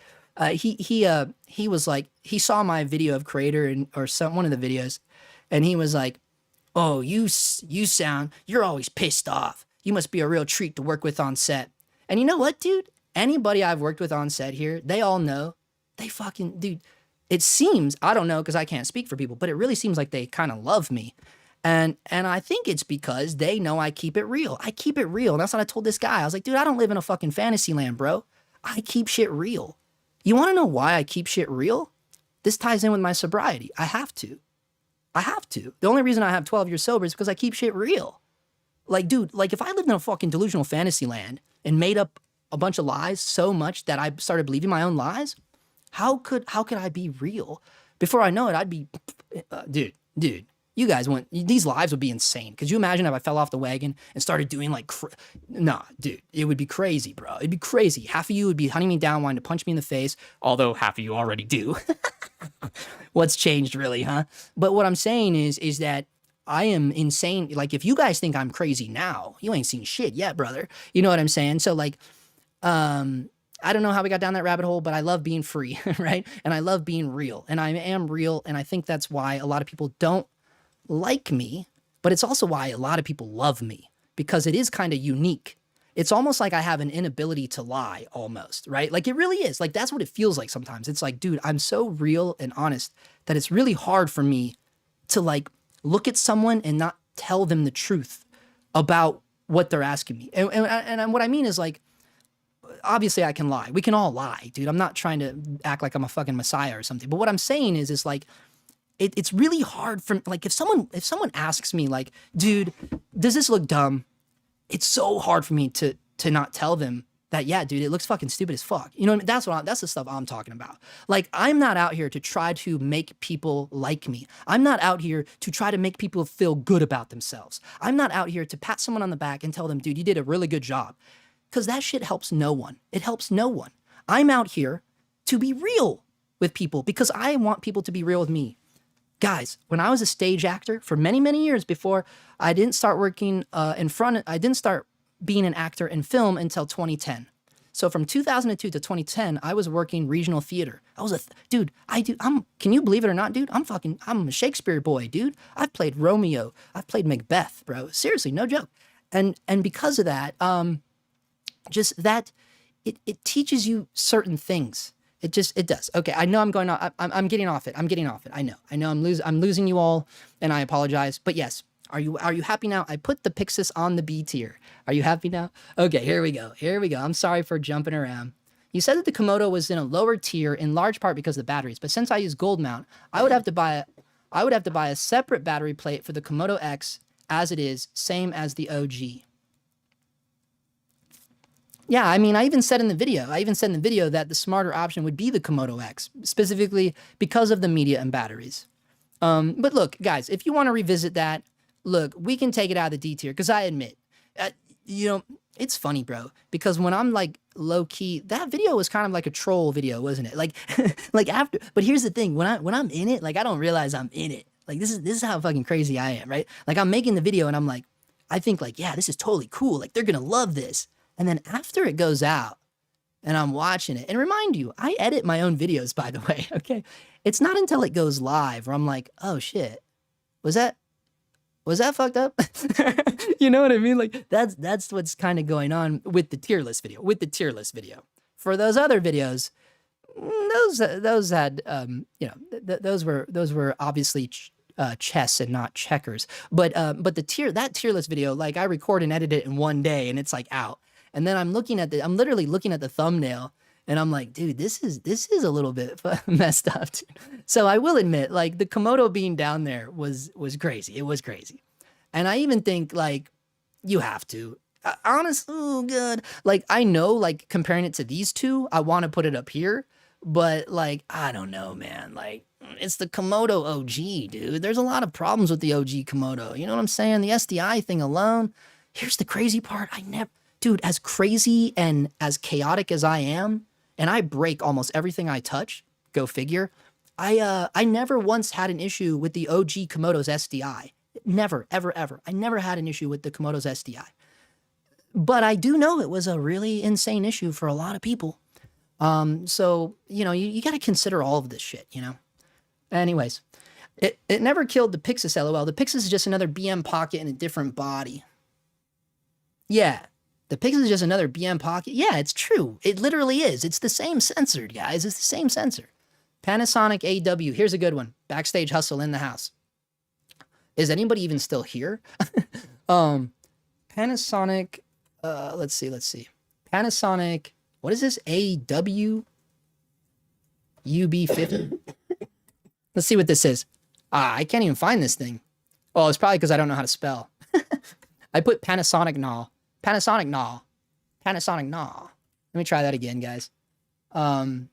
Speaker 1: He was like, he saw my video of Creator or one of the videos, and he was like, oh, you're always pissed off. You must be a real treat to work with on set. And you know what, dude? Anybody I've worked with on set here, they all know, dude, it seems, I don't know because I can't speak for people, but it really seems like they kind of love me. And I think it's because they know I keep it real. I keep it real. And that's what I told this guy. I was like, dude, I don't live in a fucking fantasy land, bro. I keep shit real. You want to know why I keep shit real? This ties in with my sobriety. I have to. I have to. The only reason I have 12 years sober is because I keep shit real. Like, dude, like if I lived in a fucking delusional fantasy land and made up a bunch of lies so much that I started believing my own lies, how could I be real? Before I know it, I'd be, dude, you guys these lives would be insane. Could you imagine if I fell off the wagon and started doing like, nah, dude, it would be crazy, bro. It'd be crazy. Half of you would be hunting me down, wanting to punch me in the face, although half of you already do. What's changed really, huh? But what I'm saying is that I am insane. Like, if you guys think I'm crazy now, you ain't seen shit yet, brother. You know what I'm saying? So like, I don't know how we got down that rabbit hole, but I love being free, right? And I love being real, and I am real. And I think that's why a lot of people don't like me, but it's also why a lot of people love me, because it is kind of unique. It's almost like I have an inability to lie almost, right? Like it really is. Like that's what it feels like sometimes. It's like, dude, I'm so real and honest that it's really hard for me to like look at someone and not tell them the truth about what they're asking me. And what I mean is like, obviously I can lie. We can all lie, dude. I'm not trying to act like I'm a fucking messiah or something. But what I'm saying is like, it's really hard for, like, if someone asks me like, dude, does this look dumb? It's so hard for me to not tell them that, yeah, dude, it looks fucking stupid as fuck. You know what I mean? That's the stuff I'm talking about. Like, I'm not out here to try to make people like me. I'm not out here to try to make people feel good about themselves. I'm not out here to pat someone on the back and tell them, dude, you did a really good job. Because that shit helps no one. It helps no one. I'm out here to be real with people because I want people to be real with me. Guys, when I was a stage actor for many, many years before I didn't start working I didn't start being an actor in film until 2010. So from 2002 to 2010, I was working regional theater. I was can you believe it or not, dude? I'm a Shakespeare boy, dude. I've played Romeo. I've played Macbeth, bro. Seriously, no joke. And because of that, just that it teaches you certain things. It does. Okay, I know I'm going on. I'm getting off it. I know I'm losing you all, and I apologize. But yes, are you happy now? I put the Pixis on the B tier. Are you happy now? Okay, here we go. I'm sorry for jumping around. You said that the Komodo was in a lower tier in large part because of the batteries, but since I use gold mount, I would have to buy a separate battery plate for the Komodo X as it is, same as the OG. Yeah, I mean, I even said in the video that the smarter option would be the Komodo X, specifically because of the media and batteries. But look, guys, if you want to revisit that, look, we can take it out of the D tier, because I admit, it's funny, bro, because when I'm like low key, that video was kind of like a troll video, wasn't it? Like, but here's the thing, when I'm in it, like, I don't realize I'm in it. Like, this is how fucking crazy I am, right? Like, I'm making the video and I'm like, I think like, yeah, this is totally cool. Like, they're gonna love this. And then after it goes out and I'm watching it, and remind you, I edit my own videos, by the way, okay? It's not until it goes live where I'm like, oh shit, was that fucked up? You know what I mean? Like, that's what's kind of going on with the tier list video. For those other videos, those had, those were obviously chess and not checkers. But that tier list video, like, I record and edit it in one day and it's like out. And then I'm literally looking at the thumbnail and I'm like, dude, this is a little bit messed up, dude. So I will admit, like, the Komodo being down there was crazy. It was crazy. And I even think, like, you have to. Honestly, oh, good. Like, I know, like, comparing it to these two, I want to put it up here. But, like, I don't know, man. Like, it's the Komodo OG, dude. There's a lot of problems with the OG Komodo. You know what I'm saying? The SDI thing alone. Here's the crazy part. Dude, as crazy and as chaotic as I am, and I break almost everything I touch, go figure, I never once had an issue with the OG Komodo's SDI. Never, ever, ever. I never had an issue with the Komodo's SDI. But I do know it was a really insane issue for a lot of people. So, you got to consider all of this shit, Anyways, it never killed the Pixis, LOL. The Pixis is just another BM pocket in a different body. Yeah, the Pixis is just another BM pocket. Yeah, it's true. It literally is. It's the same sensor, guys. It's the same sensor. Panasonic AW. Here's a good one. Backstage Hustle in the house. Is anybody even still here? Panasonic, let's see. Panasonic, what is this? AW UB50? Let's see what this is. I can't even find this thing. Oh, it's probably because I don't know how to spell. I put Panasonic Naw. Panasonic Naw. Panasonic Naw. Let me try that again, guys. NW.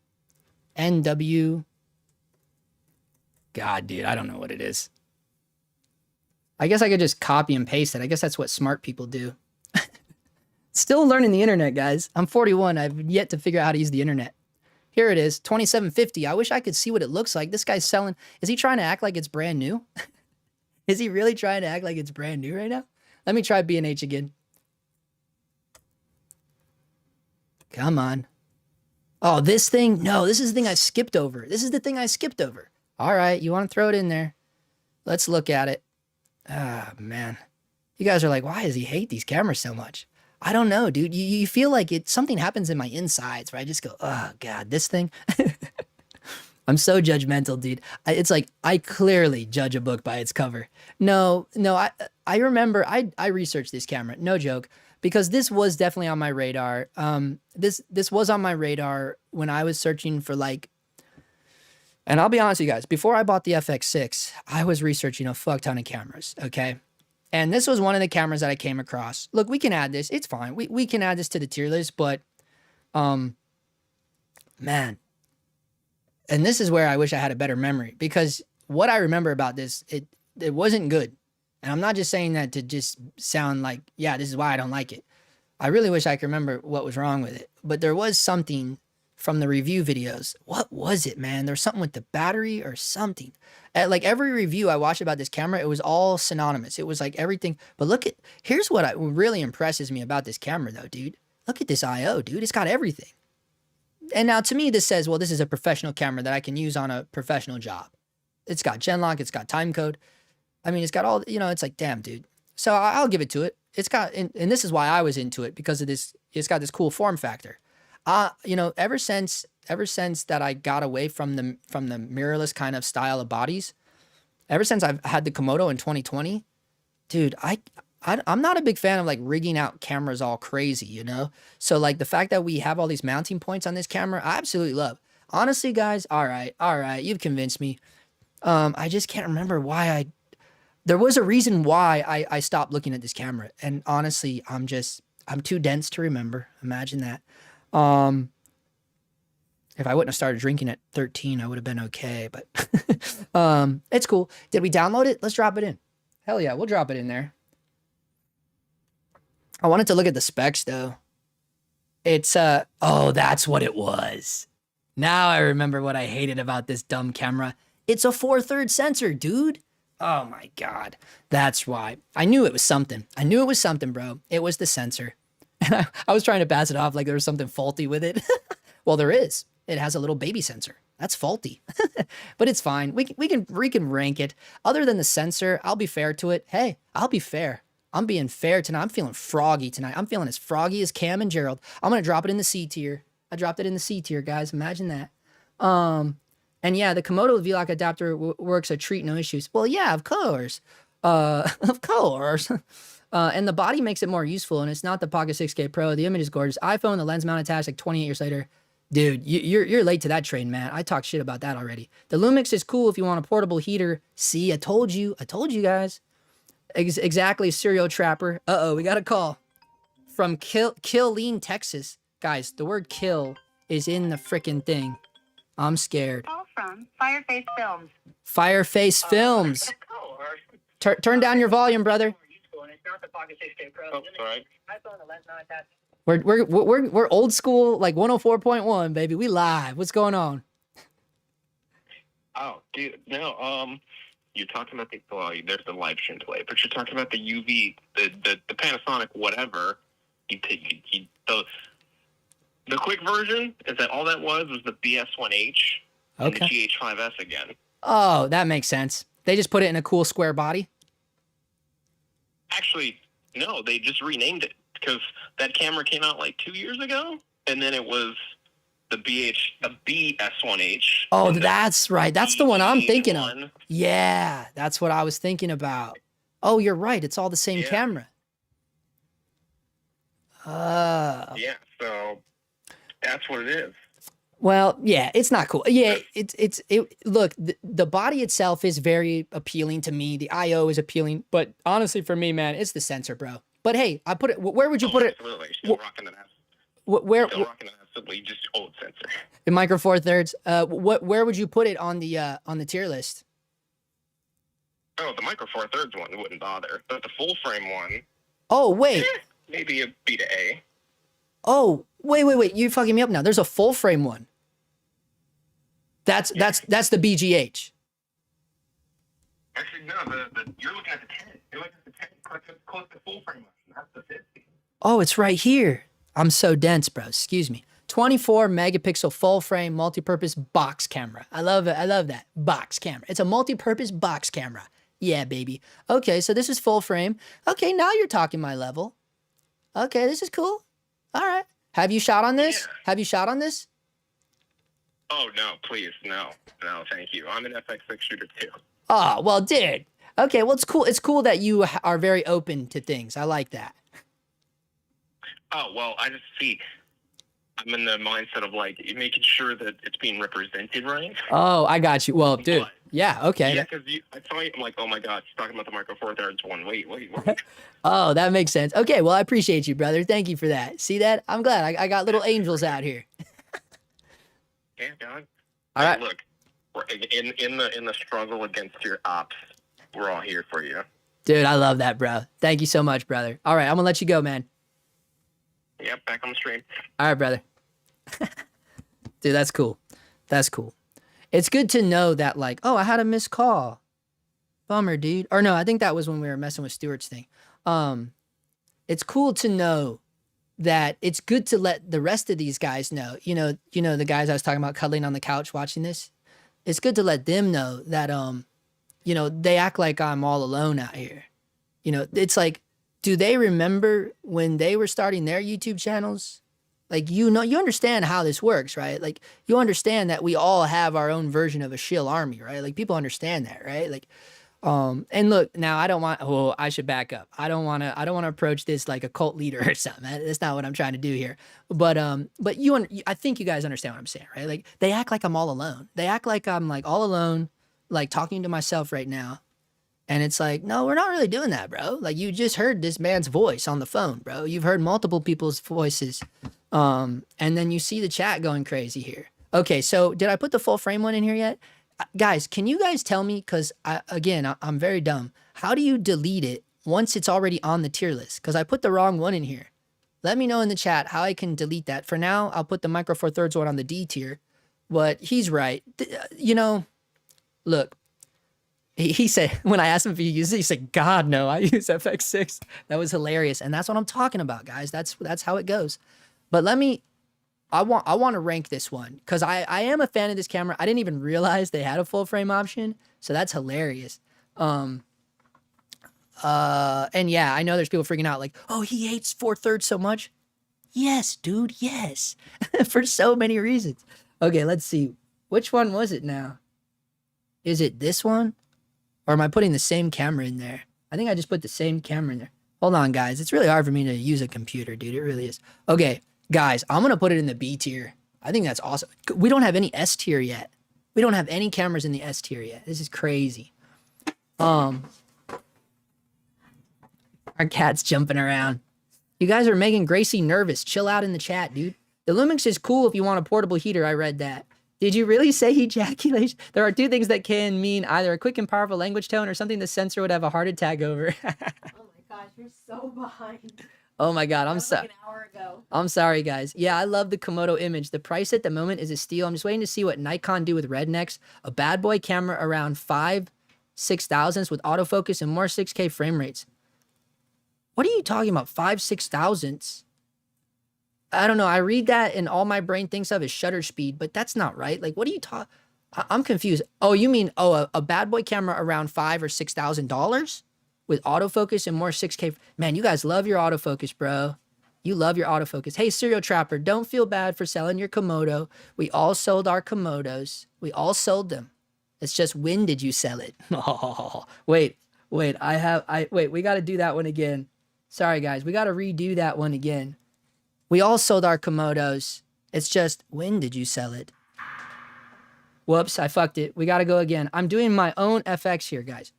Speaker 1: God, dude, I don't know what it is. I guess I could just copy and paste it. I guess that's what smart people do. Still learning the internet, guys. I'm 41. I've yet to figure out how to use the internet. Here it is, 2750. I wish I could see what it looks like. This guy's selling. Is he trying to act like it's brand new? Is he really trying to act like it's brand new right now? Let me try B&H again. Come on. Oh, this thing? No, this is the thing I skipped over. This is the thing I skipped over. All right, you want to throw it in there? Let's look at it. Ah, man. You guys are like, why does he hate these cameras so much? I don't know, dude. You feel like something happens in my insides where I just go, oh, God, this thing. I'm so judgmental, dude. It's like I clearly judge a book by its cover. No, I remember I researched this camera, no joke, because this was definitely on my radar. This was on my radar when I was searching for like, and I'll be honest with you guys, before I bought the FX6, I was researching a fuck ton of cameras, okay? And this was one of the cameras that I came across. Look, we can add this. It's fine. We can add this to the tier list, but, man. And this is where I wish I had a better memory, because what I remember about this, it wasn't good. And I'm not just saying that to just sound like, yeah, this is why I don't like it. I really wish I could remember what was wrong with it. But there was something from the review videos. What was it, man? There was something with the battery or something. Like every review I watched about this camera, it was all synonymous. It was like everything. But look here's what really impresses me about this camera though, dude. Look at this I/O, dude. It's got everything. And now to me, this says, well, this is a professional camera that I can use on a professional job. It's got Genlock. It's got time code. I mean, it's got all, it's like, damn, dude. So I'll give it to it. It's got, and this is why I was into it, because of this, it's got this cool form factor. Ever since that I got away from the mirrorless kind of style of bodies, ever since I've had the Komodo in 2020, dude, I'm not a big fan of like rigging out cameras all crazy, So like the fact that we have all these mounting points on this camera, I absolutely love. Honestly, guys, all right, you've convinced me. I just can't remember why there was a reason why I stopped looking at this camera. And honestly, I'm too dense to remember. Imagine that. If I wouldn't have started drinking at 13, I would have been okay, but it's cool. Did we download it? Let's drop it in. Hell yeah, we'll drop it in there. I wanted to look at the specs though. It's, oh, that's what it was. Now I remember what I hated about this dumb camera. It's a 4/3 sensor, dude. Oh my God. That's why. I knew it was something. I knew it was something, bro. It was the sensor. And I was trying to pass it off like there was something faulty with it. Well, there is. It has a little baby sensor. That's faulty. But it's fine. We can rank it. Other than the sensor, I'll be fair to it. Hey, I'll be fair. I'm being fair tonight. I'm feeling froggy tonight. I'm feeling as froggy as Cam and Gerald. I'm going to drop it in the C tier. I dropped it in the C tier, guys. Imagine that. And yeah, the Komodo V-Lock adapter works a treat, no issues. Well, yeah, of course. Of course. And the body makes it more useful, and it's not the Pocket 6K Pro. The image is gorgeous. iPhone, the lens mount attached like 28 years later. Dude, you're late to that train, man. I talked shit about that already. The Lumix is cool if you want a portable heater. See, I told you guys. Exactly, Serial Trapper. Uh-oh, we got a call from Killeen, Texas. Guys, the word kill is in the frickin' thing. I'm scared.
Speaker 3: Call from Fireface Films.
Speaker 1: Fireface Films. Turn down your volume, brother.
Speaker 2: Oh, sorry.
Speaker 1: We're old school, like 104.1, baby. We live. What's going on?
Speaker 2: Oh, dude, no, you're talking about there's the live stream delay, but you're talking about the UV, the Panasonic whatever. The quick version is that all that was the BS1H and the GH5S again.
Speaker 1: Oh, that makes sense. They just put it in a cool square body.
Speaker 2: Actually, no, they just renamed it because that camera came out like 2 years ago, and then it was the BS1H.
Speaker 1: Oh, that's right. That's the one I'm thinking of. Yeah, that's what I was thinking about. Oh, you're right. It's all the same camera.
Speaker 2: Yeah, so that's what it is.
Speaker 1: Well, yeah, it's not cool. Yeah, look, the body itself is very appealing to me. The IO is appealing, but honestly for me, man, it's the sensor, bro. But hey, I put it, where would you put it?
Speaker 2: Absolutely. Still rocking the
Speaker 1: Where,
Speaker 2: Still rocking an absolutely just old sensor.
Speaker 1: in Micro Four Thirds, where would you put it on the tier list?
Speaker 2: Oh, the Micro Four Thirds one wouldn't bother, but the full frame one,
Speaker 1: Oh, wait.
Speaker 2: maybe a B to A.
Speaker 1: Oh, wait. You fucking me up now. There's a full frame one. That's the BGH.
Speaker 2: Actually, no. You're looking at the 10. You're looking at the 10. Close to full frame option. That's the 50.
Speaker 1: Oh, it's right here. I'm so dense, bro. Excuse me. 24 megapixel full frame multi-purpose box camera. I love it. I love that box camera. It's a multi-purpose box camera. Yeah, baby. Okay, so this is full frame. Okay, now you're talking my level. Okay, this is cool. All right. Have you shot on this?
Speaker 2: Yeah.
Speaker 1: Have you shot on this?
Speaker 2: Oh, no, please. No, thank you. I'm an FX6 shooter, too.
Speaker 1: Oh, well, dude. Okay, well, it's cool. It's cool that you are very open to things. I like that.
Speaker 2: Oh, well, I just see. I'm in the mindset of, like, making sure that it's being represented right.
Speaker 1: Oh, I got you. Well, dude.
Speaker 2: But,
Speaker 1: Yeah, okay.
Speaker 2: yeah, because I saw you, I'm like, oh, my God, she's talking about the Micro Four Thirds one. Wait.
Speaker 1: Oh, that makes sense. Okay, well, I appreciate you, brother. Thank you for that. See that? I'm glad. I got little angels out here.
Speaker 2: Yeah, God.
Speaker 1: All right.
Speaker 2: Look, we're in the struggle against your ops, we're all here for you.
Speaker 1: Dude, I love that, bro. Thank you so much, brother. All right, I'm going to let you go, man.
Speaker 2: Yep, back on the stream.
Speaker 1: All right, brother. Dude, that's cool. That's cool. It's good to know that, like, oh, I had a missed call. Bummer, dude. Or no, I think that was when we were messing with Stuart's thing. It's cool to know that it's good to let the rest of these guys know. You know, the guys I was talking about cuddling on the couch watching this. It's good to let them know that, they act like I'm all alone out here. You know, it's like, do they remember when they were starting their YouTube channels? Like, you understand how this works, right? Like, you understand that we all have our own version of a shill army, right? Like, people understand that, right? Like, and look, now I should back up. I don't want to approach this like a cult leader or something. That's not what I'm trying to do here. But I think you guys understand what I'm saying, right? Like, they act like I'm all alone. They act like I'm like all alone, like talking to myself right now. And it's like, no, we're not really doing that, bro. Like, you just heard this man's voice on the phone, bro. You've heard multiple people's voices. And then you see the chat going crazy here. Okay, so did I put the full frame one in here yet? Guys, can you guys tell me, because I'm very dumb. How do you delete it once it's already on the tier list? Because I put the wrong one in here. Let me know in the chat how I can delete that. For now, I'll put the Micro Four Thirds one on the D tier. But he's right. Look. He said, when I asked him if he used it, he said, God, no, I use FX6. That was hilarious. And that's what I'm talking about, guys. That's how it goes. But I want to rank this one because I am a fan of this camera. I didn't even realize they had a full frame option. So that's hilarious. And yeah, I know there's people freaking out like, oh, he hates 4/3 so much. Yes, dude, yes. For so many reasons. Okay, let's see. Which one was it now? Is it this one? Or am I putting the same camera in there? I think I just put the same camera in there. Hold on, guys. It's really hard for me to use a computer, dude. It really is. Okay, guys, I'm going to put it in the B tier. I think that's awesome. We don't have any S tier yet. We don't have any cameras in the S tier yet. This is crazy. Our cat's jumping around. You guys are making Gracie nervous. Chill out in the chat, dude. The Lumix is cool if you want a portable heater. I read that. Did you really say ejaculation? There are two things that can mean either a quick and powerful language tone or something the sensor would have a heart attack over.
Speaker 4: Oh my gosh, you're so behind.
Speaker 1: Oh my God, I'm sorry.
Speaker 4: Like an hour ago.
Speaker 1: I'm sorry, guys. Yeah, I love the Komodo image. The price at the moment is a steal. I'm just waiting to see what Nikon do with Rednecks. A bad boy camera around 5,000-6,000s with autofocus and more 6K frame rates. What are you talking about? 5,000-6,000s? I don't know. I read that and all my brain thinks of is shutter speed, but that's not right. Like, what are you talking? I'm confused. Oh, you mean, a bad boy camera around $5,000 or $6,000 with autofocus and more 6K. Man, you guys love your autofocus, bro. You love your autofocus. Hey, Serial Trapper, don't feel bad for selling your Komodo. We all sold our Komodos. We all sold them. It's just, when did you sell it? Oh, wait, we got to do that one again. Sorry, guys. We got to redo that one again. We all sold our Komodos. It's just, when did you sell it? Whoops, I fucked it. We gotta go again. I'm doing my own FX here, guys.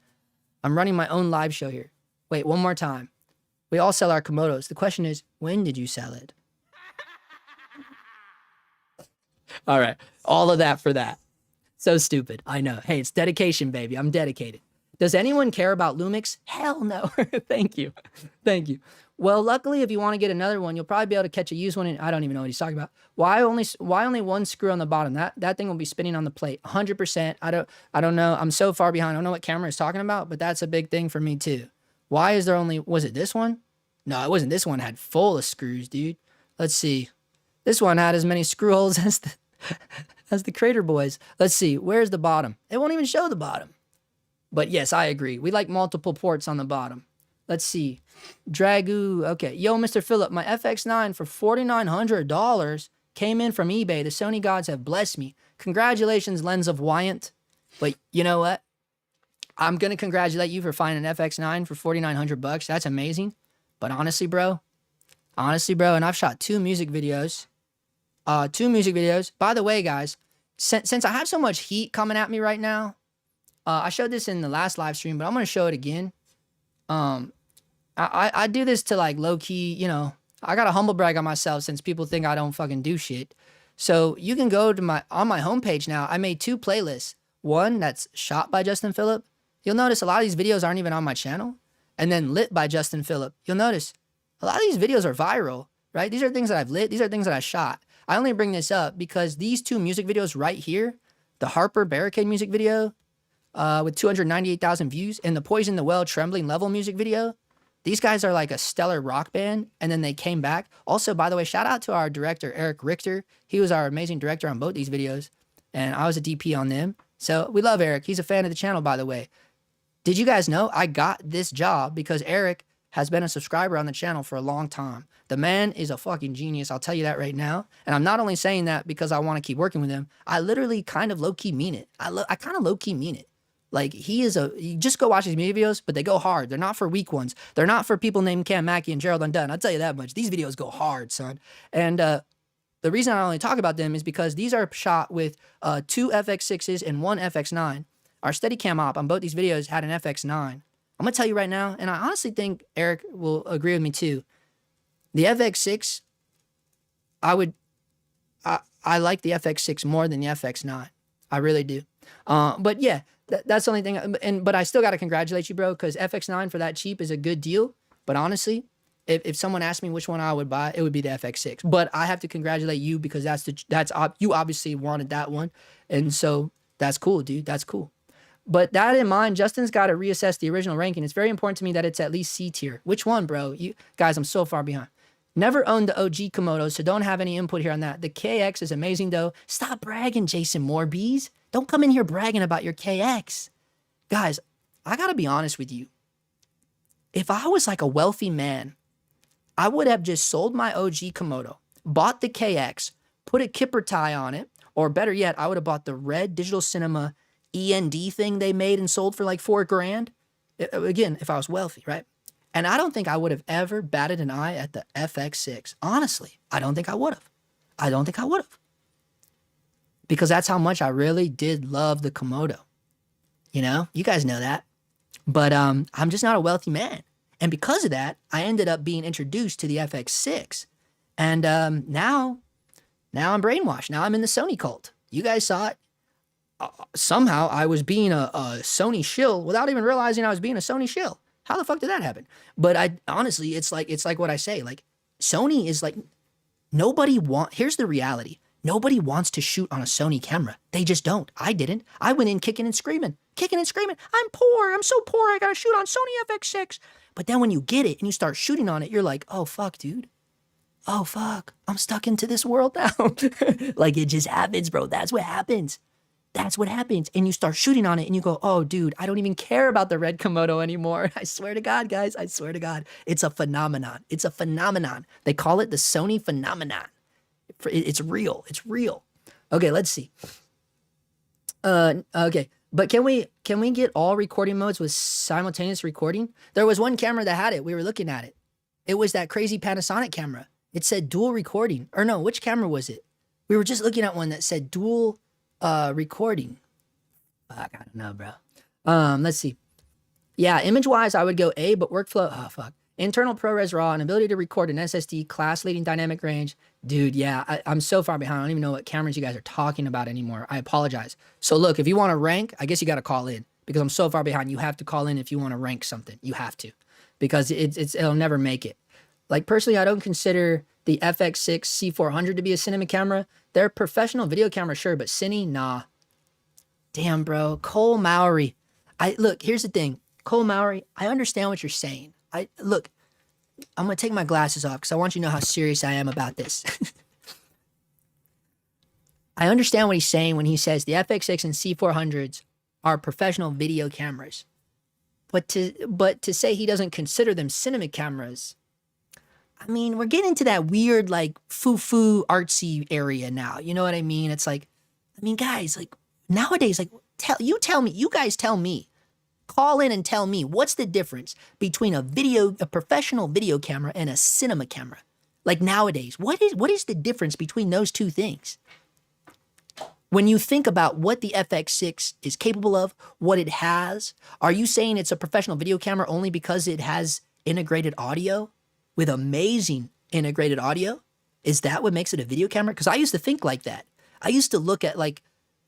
Speaker 1: I'm running my own live show here. Wait, one more time. We all sell our Komodos. The question is, when did you sell it? All right, all of that for that. So stupid, I know. Hey, it's dedication, baby. I'm dedicated. Does anyone care about Lumix? Hell no. Thank you. Thank you. Well, luckily, if you want to get another one, you'll probably be able to catch a used one. And I don't even know what he's talking about. Why only one screw on the bottom? That thing will be spinning on the plate. 100%. I don't know. I'm so far behind. I don't know what camera is talking about, but that's a big thing for me too. Why is there only, was it this one? No, it wasn't. This one had full of screws, dude. Let's see. This one had as many screw holes as the Crater Boys. Let's see. Where's the bottom? It won't even show the bottom. But yes, I agree. We like multiple ports on the bottom. Let's see. Dragoo. Okay. Yo, Mr. Phillip, my FX9 for $4,900 came in from eBay. The Sony gods have blessed me. Congratulations, Lens of Wyant. But you know what? I'm going to congratulate you for finding an FX9 for $4,900. That's amazing. But honestly, bro, and I've shot two music videos. By the way, guys, since I have so much heat coming at me right now, I showed this in the last live stream, but I'm going to show it again. I do this to like low key, you know, I got to humble brag on myself since people think I don't fucking do shit. So you can go to on my homepage now. I made two playlists. One that's shot by Justin Phillip. You'll notice a lot of these videos aren't even on my channel. And then lit by Justin Phillip. You'll notice a lot of these videos are viral, right? These are things that I've lit. These are things that I shot. I only bring this up because these two music videos right here, the Harper Barricade music video with 298,000 views and the Poison the Well Trembling Level music video, these guys are like a stellar rock band, and then they came back. Also, by the way, shout out to our director, Eric Richter. He was our amazing director on both these videos, and I was a DP on them. So we love Eric. He's a fan of the channel, by the way. Did you guys know I got this job because Eric has been a subscriber on the channel for a long time. The man is a fucking genius. I'll tell you that right now. And I'm not only saying that because I want to keep working with him. I literally kind of low-key mean it. I kind of low-key mean it. Like, you just go watch these music videos, but they go hard. They're not for weak ones. They're not for people named Cam Mackey and Gerald Undone. I'll tell you that much. These videos go hard, son. And the reason I only talk about them is because these are shot with two FX6s and one FX9. Our Steadicam op on both these videos had an FX9. I'm going to tell you right now, and I honestly think Eric will agree with me too. The FX6, I like the FX6 more than the FX9. I really do. But yeah, that's the only thing. But I still got to congratulate you, bro, because FX9 for that cheap is a good deal. But honestly, if someone asked me which one I would buy, it would be the FX6. But I have to congratulate you because you obviously wanted that one. And so that's cool, dude. That's cool. But that in mind, Justin's got to reassess the original ranking. It's very important to me that it's at least C tier. Which one, bro? You guys, I'm so far behind. Never owned the OG Komodo, so don't have any input here on that. The KX is amazing, though. Stop bragging, Jason Morbies. Don't come in here bragging about your KX. Guys, I got to be honest with you. If I was like a wealthy man, I would have just sold my OG Komodo, bought the KX, put a kipper tie on it, or better yet, I would have bought the red digital cinema END thing they made and sold for like $4,000. Again, if I was wealthy, right? And I don't think I would have ever batted an eye at the FX6. Honestly, I don't think I would have. Because that's how much I really did love the Komodo. You know, you guys know that. But I'm just not a wealthy man. And because of that, I ended up being introduced to the FX6. And now I'm brainwashed. Now I'm in the Sony cult. You guys saw it. Somehow I was being a Sony shill without even realizing I was being a Sony shill. How the fuck did that happen? But I honestly, it's like what I say. Like, Sony is like, here's the reality. Nobody wants to shoot on a Sony camera. They just don't. I didn't. I went in kicking and screaming. I'm poor. I'm so poor. I gotta shoot on Sony FX6. But then when you get it and you start shooting on it, you're like, oh fuck, dude. Oh fuck. I'm stuck into this world now. Like, it just happens, bro. That's what happens. And you start shooting on it and you go, oh, dude, I don't even care about the red Komodo anymore. I swear to God, guys. I swear to God. It's a phenomenon. They call it the Sony phenomenon. It's real. Okay, let's see. Okay. But can we get all recording modes with simultaneous recording? There was one camera that had it. We were looking at it. It was that crazy Panasonic camera. It said dual recording. Or no, which camera was it? We were just looking at one that said dual recording. Fuck, I don't know, bro. Let's see. Yeah, image-wise, I would go A, but workflow, oh, fuck. Internal ProRes RAW and ability to record an SSD, class-leading dynamic range. Dude, yeah, I'm so far behind. I don't even know what cameras you guys are talking about anymore. I apologize. So look, if you want to rank, I guess you got to call in because I'm so far behind. You have to call in if you want to rank something. You have to because it'll never make it. Like, personally, I don't consider the FX6 C400 to be a cinema camera. They're a professional video camera, sure, but Cine, nah. Damn, bro. Cole Mowry. Look, here's the thing. Cole Mowry, I understand what you're saying. Look, I'm going to take my glasses off because I want you to know how serious I am about this. I understand what he's saying when he says the FX6 and C400s are professional video cameras. But to say he doesn't consider them cinema cameras, I mean, we're getting into that weird, like, foo-foo artsy area now. You know what I mean? It's like, I mean, guys, like, nowadays, like, you guys tell me. Call in and tell me what's the difference between a professional video camera and a cinema camera. Like nowadays, what is the difference between those two things? When you think about what the FX6 is capable of, what it has, are you saying it's a professional video camera only because it has integrated audio with amazing integrated audio? Is that what makes it a video camera? Because I used to think like that. I used to look at like,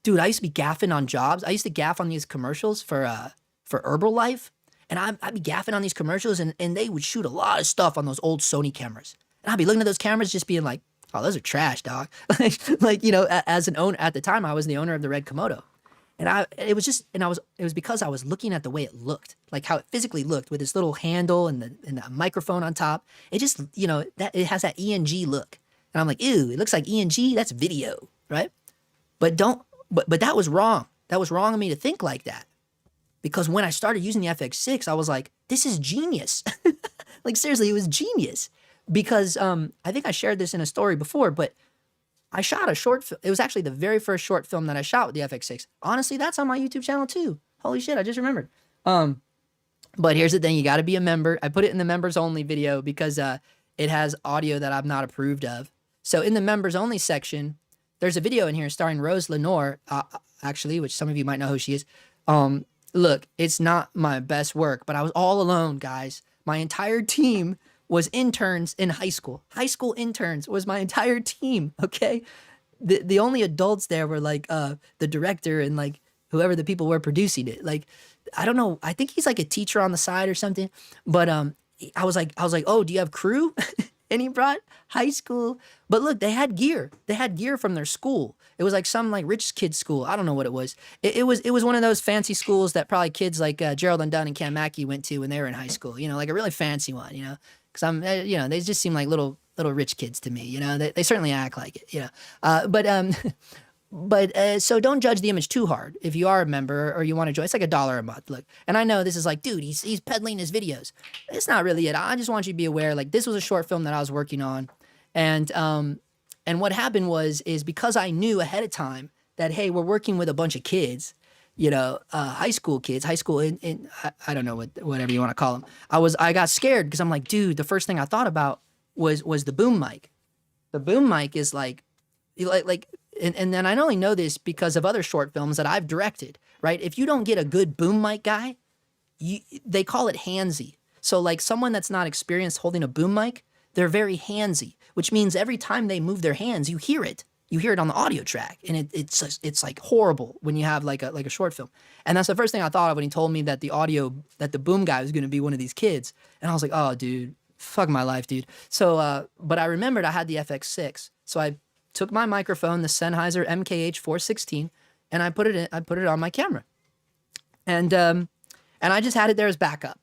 Speaker 1: dude, I used to be gaffing on jobs. I used to gaff on these commercials for Herbalife, and I'd be gaffing on these commercials, and they would shoot a lot of stuff on those old Sony cameras. And I'd be looking at those cameras just being like, oh, those are trash, dog. like, you know, as an owner, at the time, I was the owner of the red Komodo. And it was because I was looking at the way it looked, like how it physically looked with this little handle and the microphone on top. It just, you know, it has that ENG look. And I'm like, ew, it looks like ENG, that's video, right? But that was wrong. That was wrong of me to think like that. Because when I started using the FX6, I was like, this is genius. Like, seriously, it was genius. Because I think I shared this in a story before, but I shot a short film. It was actually the very first short film that I shot with the FX6. Honestly, that's on my YouTube channel too. Holy shit, I just remembered. But here's the thing, you gotta be a member. I put it in the members only video because it has audio that I'm not approved of. So in the members only section, there's a video in here starring Rose Lenore, actually, which some of you might know who she is. Look, it's not my best work, but I was all alone, guys. My entire team was interns in high school. High school interns was my entire team, okay? The only adults there were like the director and like whoever the people were producing it. Like, I don't know, I think he's like a teacher on the side or something. But I was like, oh, do you have crew? And he brought high school. But look, they had gear. They had gear from their school. It was like some like rich kid school. I don't know what it was. It was one of those fancy schools that probably kids like Gerald and Dunn and Cam Mackey went to when they were in high school. You know, like a really fancy one. You know, because you know, they just seem like little rich kids to me. You know, they certainly act like it. You know, But so don't judge the image too hard if you are a member or you want to join. It's like $1 a month. Look, and I know this is like, dude, he's peddling his videos. It's not really it. I just want you to be aware. Like, this was a short film that I was working on, and what happened is because I knew ahead of time that, hey, we're working with a bunch of kids, you know, high school kids, high school in I don't know whatever you want to call them. I got scared because I'm like, dude, the first thing I thought about was the boom mic. The boom mic is like. And then I only know this because of other short films that I've directed, right? If you don't get a good boom mic guy, they call it handsy. So like someone that's not experienced holding a boom mic, they're very handsy, which means every time they move their hands, you hear it. You hear it on the audio track, and it's like horrible when you have like a short film. And that's the first thing I thought of when he told me that the boom guy was going to be one of these kids. And I was like, oh, dude, fuck my life, dude. So, but I remembered I had the FX6, so I took my microphone, the Sennheiser MKH 416, and I put it on my camera. And I just had it there as backup.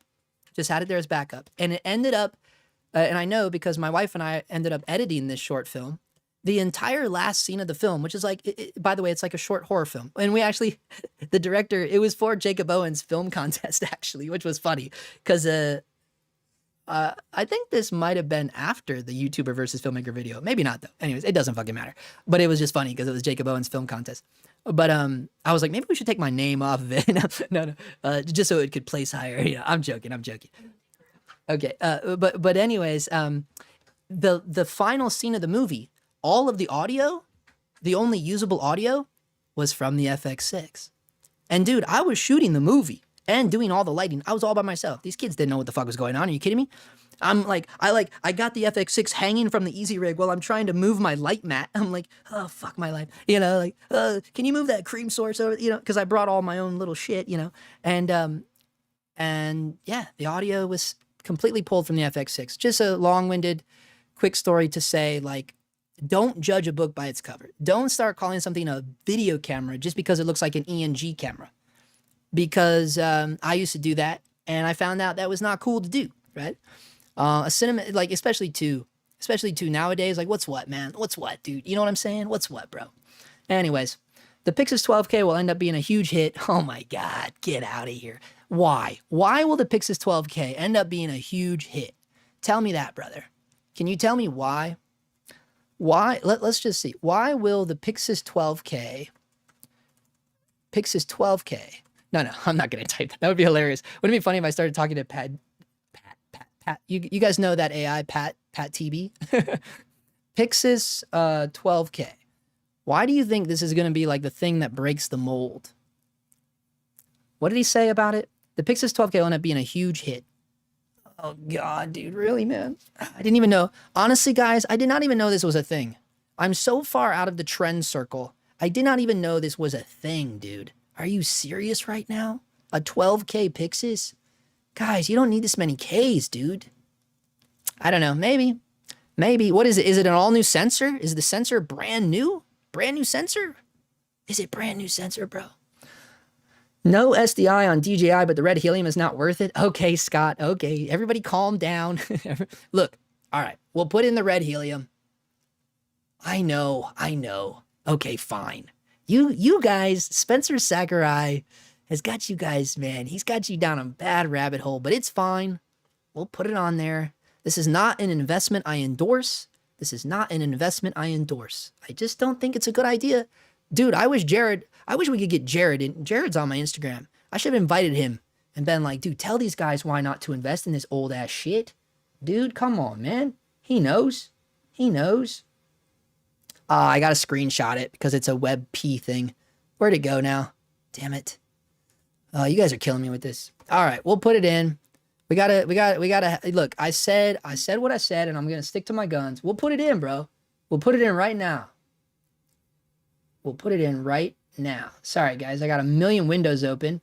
Speaker 1: And it ended up, and I know because my wife and I ended up editing this short film, the entire last scene of the film, which is like, by the way, it's like a short horror film. And we actually, the director, it was for Jacob Owen's film contest, actually, which was funny because I think this might have been after the YouTuber versus filmmaker video. Maybe not, though. Anyways, it doesn't fucking matter. But it was just funny because it was Jacob Owen's film contest. But I was like, maybe we should take my name off of it. No, just so it could place higher. You know, I'm joking. Okay, but anyways, the final scene of the movie, all of the audio the only usable audio was from the FX6. And dude, I was shooting the movie and doing all the lighting. I was all by myself. These kids didn't know what the fuck was going on. Are you kidding me? I got the FX6 hanging from the Easy Rig while I'm trying to move my light mat. I'm like, oh, fuck my life. You know, like, can you move that cream source over? You know, because I brought all my own little shit, you know. And yeah, the audio was completely pulled from the FX6. Just a long-winded, quick story to say, like, don't judge a book by its cover. Don't start calling something a video camera just because it looks like an ENG camera. Because I used to do that, and I found out that was not cool to do, right? A cinema, like, especially to nowadays, like, what's what, man? What's what, dude? You know what I'm saying? What's what, bro? Anyways, the Pixis 12K will end up being a huge hit. Oh my God, get out of here. Why? Why will the Pixis 12K end up being a huge hit? Tell me that, brother. Can you tell me why? Why? Let's just see. Why will the Pixis 12K? No, I'm not going to type that. That would be hilarious. Wouldn't it be funny if I started talking to Pat? You guys know that AI, Pat TB? Pixis 12K. Why do you think this is going to be like the thing that breaks the mold? What did he say about it? The Pixis 12K will end up being a huge hit. Oh, God, dude. Really, man? I didn't even know. Honestly, guys, I did not even know this was a thing. I'm so far out of the trend circle. I did not even know this was a thing, dude. Are you serious right now? A 12K Pixis? Guys, you don't need this many Ks, dude. I don't know. Maybe. What is it? Is it an all-new sensor? Is the sensor brand new? Brand new sensor? Is it brand new sensor, bro? No SDI on DJI, but the red helium is not worth it. Okay, Scott. Okay, everybody calm down. Look, all right, we'll put in the red helium. I know. Okay, fine. You guys, Spencer Sakurai has got you guys, man. He's got you down a bad rabbit hole, but it's fine. We'll put it on there. This is not an investment I endorse. I just don't think it's a good idea. Dude, I wish we could get Jared in. Jared's on my Instagram. I should have invited him and been like, dude, tell these guys why not to invest in this old ass shit. Dude, come on, man. He knows. I gotta screenshot it because it's a WebP thing. Where'd it go now? Damn it. You guys are killing me with this. All right, we'll put it in. We gotta, look, I said what I said, and I'm gonna stick to my guns. We'll put it in, bro. We'll put it in right now. Sorry, guys, I got a million windows open.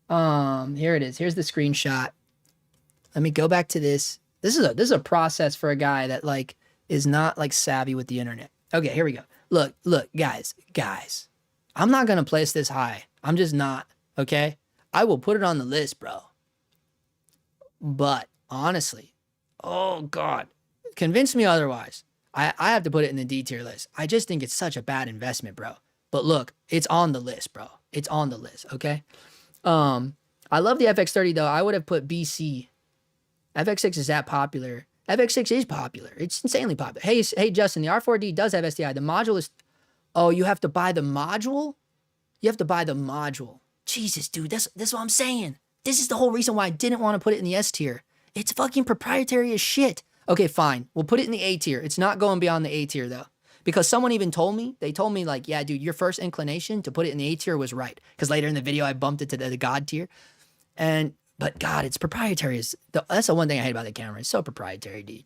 Speaker 1: Here it is. Here's the screenshot. Let me go back to this. This is a process for a guy that, like, is not, like, savvy with the internet. Okay, here we go. Look, guys. I'm not gonna place this high. I'm just not, okay? I will put it on the list, bro. But, honestly, oh, God, convince me otherwise. I have to put it in the D tier list. I just think it's such a bad investment, bro. But look, it's on the list, bro. It's on the list, okay? I love the FX30, though. I would have put BC. FX6 is that popular. FX6 is popular. It's insanely popular. Hey, Justin, the R4D does have SDI. The module is... Oh, you have to buy the module? You have to buy the module. Jesus, dude, that's what I'm saying. This is the whole reason why I didn't want to put it in the S tier. It's fucking proprietary as shit. Okay, fine. We'll put it in the A tier. It's not going beyond the A tier, though. Because someone even told me, like, yeah, dude, your first inclination to put it in the A tier was right. Because later in the video, I bumped it to the God tier. But God, it's proprietary. That's the one thing I hate about the camera. It's so proprietary, dude.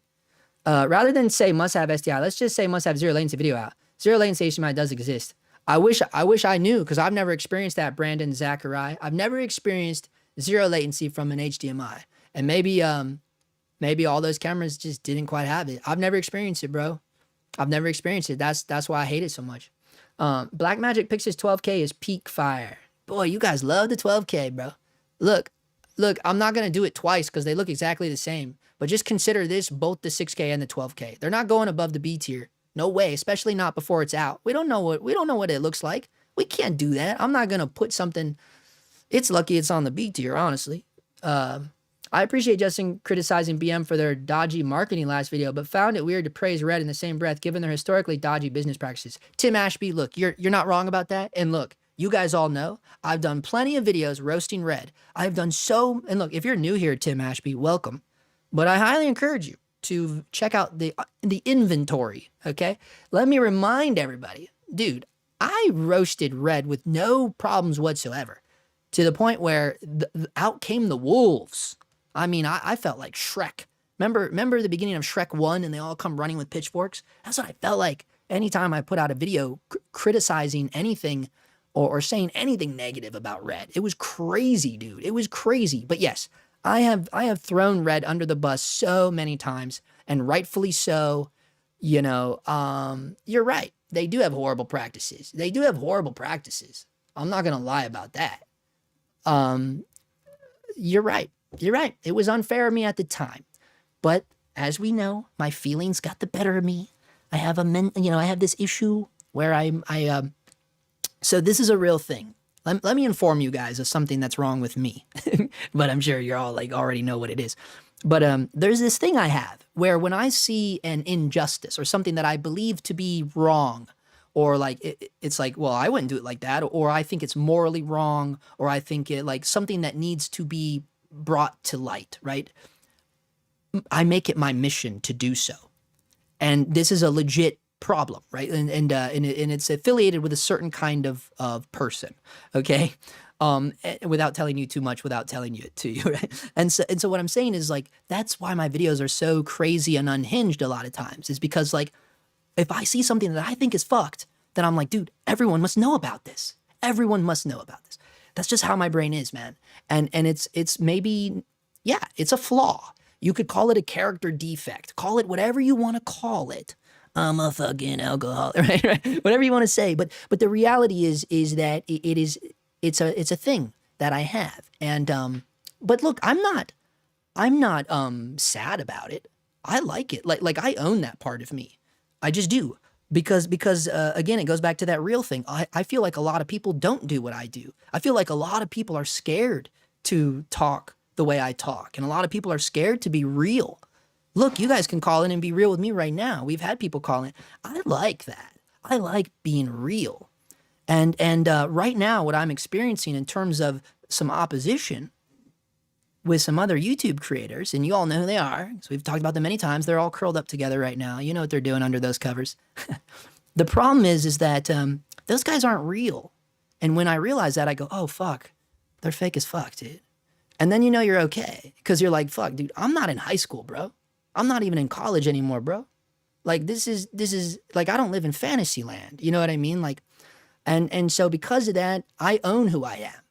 Speaker 1: Rather than say must have SDI, let's just say must have zero latency video out. Zero latency HDMI does exist. I wish I knew, because I've never experienced that, Brandon Zachariah. I've never experienced zero latency from an HDMI. And maybe all those cameras just didn't quite have it. I've never experienced it, bro. I've never experienced it. That's why I hate it so much. Blackmagic Pixis 12K is peak fire. Boy, you guys love the 12K, bro. Look, I'm not going to do it twice because they look exactly the same. But just consider this, both the 6K and the 12K. They're not going above the B tier. No way, especially not before it's out. We don't know what it looks like. We can't do that. I'm not going to put something... It's lucky it's on the B tier, honestly. I appreciate Justin criticizing BM for their dodgy marketing last video, but found it weird to praise Red in the same breath, given their historically dodgy business practices. Tim Ashby, look, you're not wrong about that. And look, you guys all know, I've done plenty of videos roasting Red. I've done so, and look, if you're new here, Tim Ashby, welcome. But I highly encourage you to check out the inventory, okay? Let me remind everybody dude, I roasted red with no problems whatsoever, to the point where out came the wolves. I mean, I felt like Shrek. Remember the beginning of Shrek 1 and they all come running with pitchforks? That's what I felt like anytime I put out a video criticizing anything or saying anything negative about red. It was crazy, dude. It was crazy. But yes, I have thrown red under the bus so many times, and rightfully so. You know, you're right. They do have horrible practices. They do have horrible practices. I'm not going to lie about that. You're right. You're right. It was unfair of me at the time. But as we know, my feelings got the better of me. I have I have this issue where so this is a real thing. Let me inform you guys of something that's wrong with me. But I'm sure you're all like already know what it is. But there's this thing I have where when I see an injustice or something that I believe to be wrong, or like it's like, well, I wouldn't do it like that, or I think it's morally wrong, or I think it like something that needs to be brought to light, right? I make it my mission to do so. And this is a legit problem, right? And it's affiliated with a certain kind of person, okay? Without telling you too much, without telling you it to you, right? And so what I'm saying is like, that's why my videos are so crazy and unhinged a lot of times, is because like, if I see something that I think is fucked, then I'm like, dude, everyone must know about this. Everyone must know about this. That's just how my brain is, man. And it's maybe, yeah, it's a flaw. You could call it a character defect. Call it whatever you want to call it. I'm a fucking alcoholic, right? Whatever you want to say. But the reality is that it's a thing that I have. And but look, I'm not sad about it. I like it. Like I own that part of me. I just do. Because again, it goes back to that real thing. I feel like a lot of people don't do what I do. I feel like a lot of people are scared to talk the way I talk. And a lot of people are scared to be real. Look, you guys can call in and be real with me right now. We've had people call in. I like that. I like being real. And right now, what I'm experiencing in terms of some opposition with some other YouTube creators, and you all know who they are, because we've talked about them many times. They're all curled up together right now. You know what they're doing under those covers. The problem is that those guys aren't real. And when I realize that, I go, oh, fuck. They're fake as fuck, dude. And then you know you're okay, because you're like, fuck, dude, I'm not in high school, bro. I'm not even in college anymore, bro. Like, this is like, I don't live in fantasy land. You know what I mean? Like, and so because of that, I own who I am.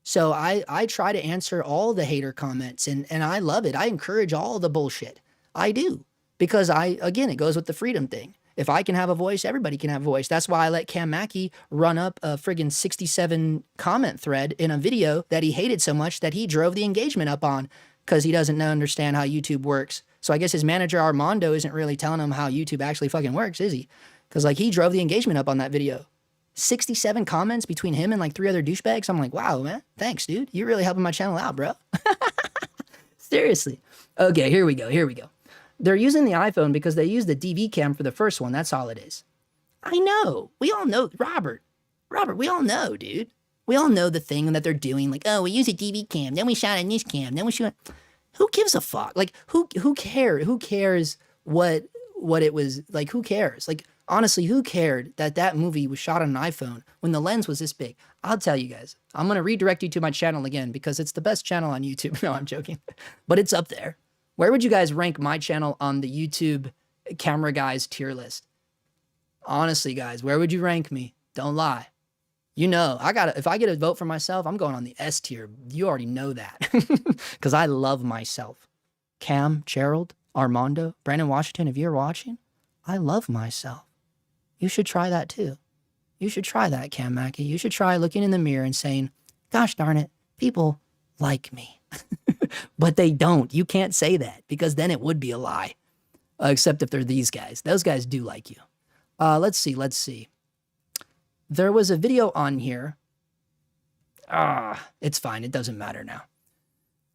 Speaker 1: So I try to answer all the hater comments, and I love it. I encourage all the bullshit. I do. Because again, it goes with the freedom thing. If I can have a voice, everybody can have a voice. That's why I let Cam Mackey run up a friggin' 67 comment thread in a video that he hated so much that he drove the engagement up on, because he doesn't understand how YouTube works. So I guess his manager Armando isn't really telling him how YouTube actually fucking works, is he? Because like he drove the engagement up on that video. 67 comments between him and like 3 other douchebags. I'm like, wow, man, thanks, dude. You're really helping my channel out, bro. Seriously. Okay, here we go. They're using the iPhone because they used the DV cam for the first one. That's all it is. I know. We all know. Robert, we all know, dude. We all know the thing that they're doing. Like, oh, we use a DV cam, then we shot on this cam, then we shot. Who gives a fuck? Like, who cares? Who cares what it was? Like, who cares? Like, honestly, who cared that movie was shot on an iPhone when the lens was this big? I'll tell you guys. I'm going to redirect you to my channel again because it's the best channel on YouTube. No, I'm joking. But it's up there. Where would you guys rank my channel on the YouTube camera guys tier list? Honestly, guys, where would you rank me? Don't lie. You know, if I get a vote for myself, I'm going on the S tier. You already know that. Because I love myself. Cam, Gerald, Armando, Brandon Washington, if you're watching, I love myself. You should try that too. You should try that, Cam Mackey. You should try looking in the mirror and saying, gosh darn it, people like me. But they don't. You can't say that because then it would be a lie. Except if they're these guys. Those guys do like you. Let's see. There was a video on here. It's fine. It doesn't matter now.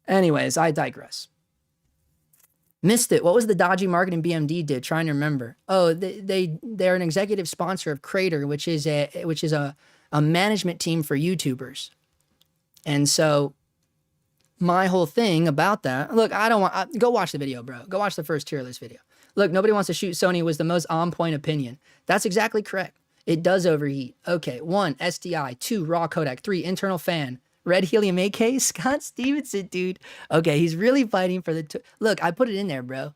Speaker 1: Anyways, I digress. Missed it. What was the dodgy marketing BMD did? Trying to remember. Oh, they're an executive sponsor of Crater, which is a management team for YouTubers. And so my whole thing about that, look, go watch the video, bro. Go watch the first tier list video. Look, nobody wants to shoot Sony was the most on point opinion. That's exactly correct. It does overheat. Okay, 1, SDI, 2, raw codec, 3, internal fan, red helium AK, Scott Stevenson, dude. Okay, he's really fighting for the, look, I put it in there, bro.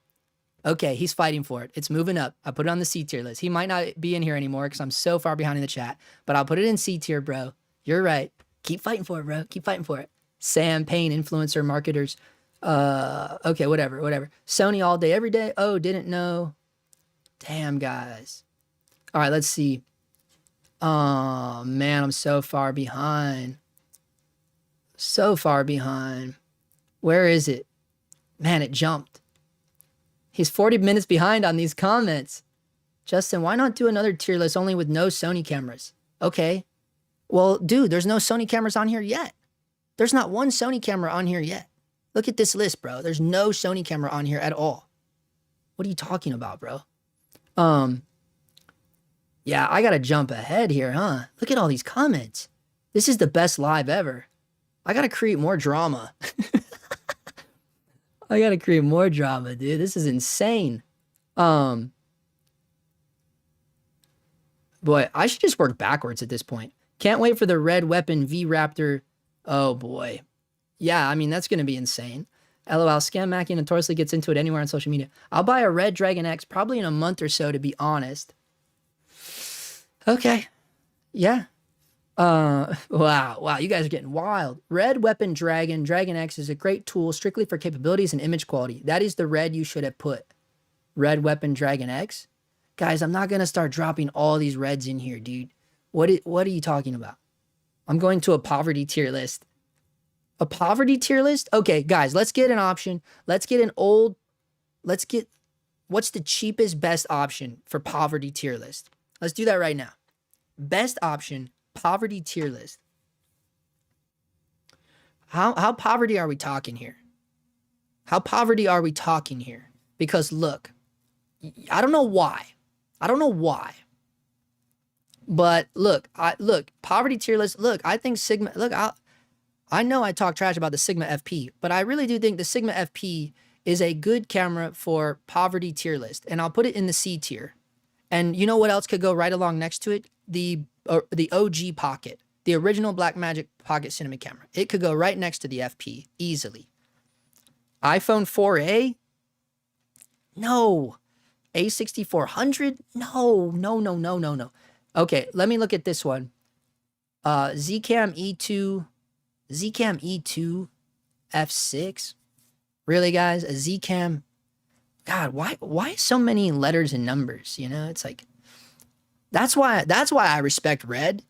Speaker 1: Okay, he's fighting for it. It's moving up. I put it on the C tier list. He might not be in here anymore because I'm so far behind in the chat, but I'll put it in C tier, bro. You're right. Keep fighting for it, bro. Keep fighting for it. Sam Payne, influencer, marketers. Okay, whatever. Sony all day, every day. Oh, didn't know. Damn, guys. All right, let's see. Oh, man, I'm so far behind. So far behind. Where is it? Man, it jumped. He's 40 minutes behind on these comments. Justin, why not do another tier list only with no Sony cameras? Okay. Well, dude, there's no Sony cameras on here yet. There's not one Sony camera on here yet. Look at this list, bro. There's no Sony camera on here at all. What are you talking about, bro? Yeah, I gotta jump ahead here, huh? Look at all these comments. This is the best live ever. I gotta create more drama. I gotta create more drama, dude. This is insane. Boy, I should just work backwards at this point. Can't wait for the Red Weapon V Raptor. Oh boy. Yeah, I mean, that's gonna be insane. LOL, Scam Mackie notoriously gets into it anywhere on social media. I'll buy a Red Dragon X probably in a month or so, to be honest. Okay. Yeah. Wow, you guys are getting wild. Red Weapon Dragon X is a great tool strictly for capabilities and image quality. That is the red you should have put. Red Weapon Dragon X. Guys, I'm not going to start dropping all these reds in here, dude. What are you talking about? I'm going to a poverty tier list. A poverty tier list? Okay, guys, let's get an option. Let's get what's the cheapest best option for poverty tier list? Let's do that right now. Best option, poverty tier list. How poverty are we talking here? How poverty are we talking here? Because look, I don't know why. But look, poverty tier list. Look, I think Sigma. Look, I know I talk trash about the Sigma FP, but I really do think the Sigma FP is a good camera for poverty tier list, and I'll put it in the C tier. And you know what else could go right along next to it? The OG Pocket, the original Blackmagic Pocket Cinema camera. It could go right next to the FP easily. iPhone 4A? No. A6400? No. Okay, let me look at this one. Zcam E2 F6. Really, guys? A Zcam. God, why so many letters and numbers? You know, it's like that's why I respect Red.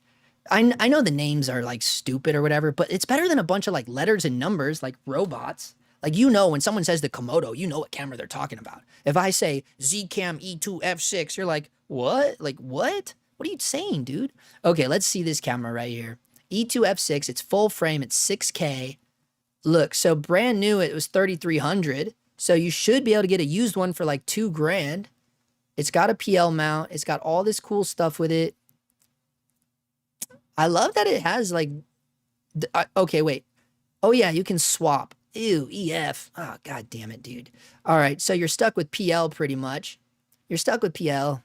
Speaker 1: I know the names are like stupid or whatever, but it's better than a bunch of like letters and numbers like robots. Like, you know, when someone says the Komodo, you know what camera they're talking about. If I say Zcam E2 F6, you're like, what? Like, what? What are you saying, dude? Okay, let's see this camera right here. E2 F6, it's full frame, it's 6K. Look, so brand new, it was 3,300. So you should be able to get a used one for like $2,000. It's got a PL mount. It's got all this cool stuff with it. I love that it has like, okay, wait. Oh yeah, you can swap. Ew, EF. Oh, God damn it, dude. All right, so you're stuck with PL pretty much. You're stuck with PL.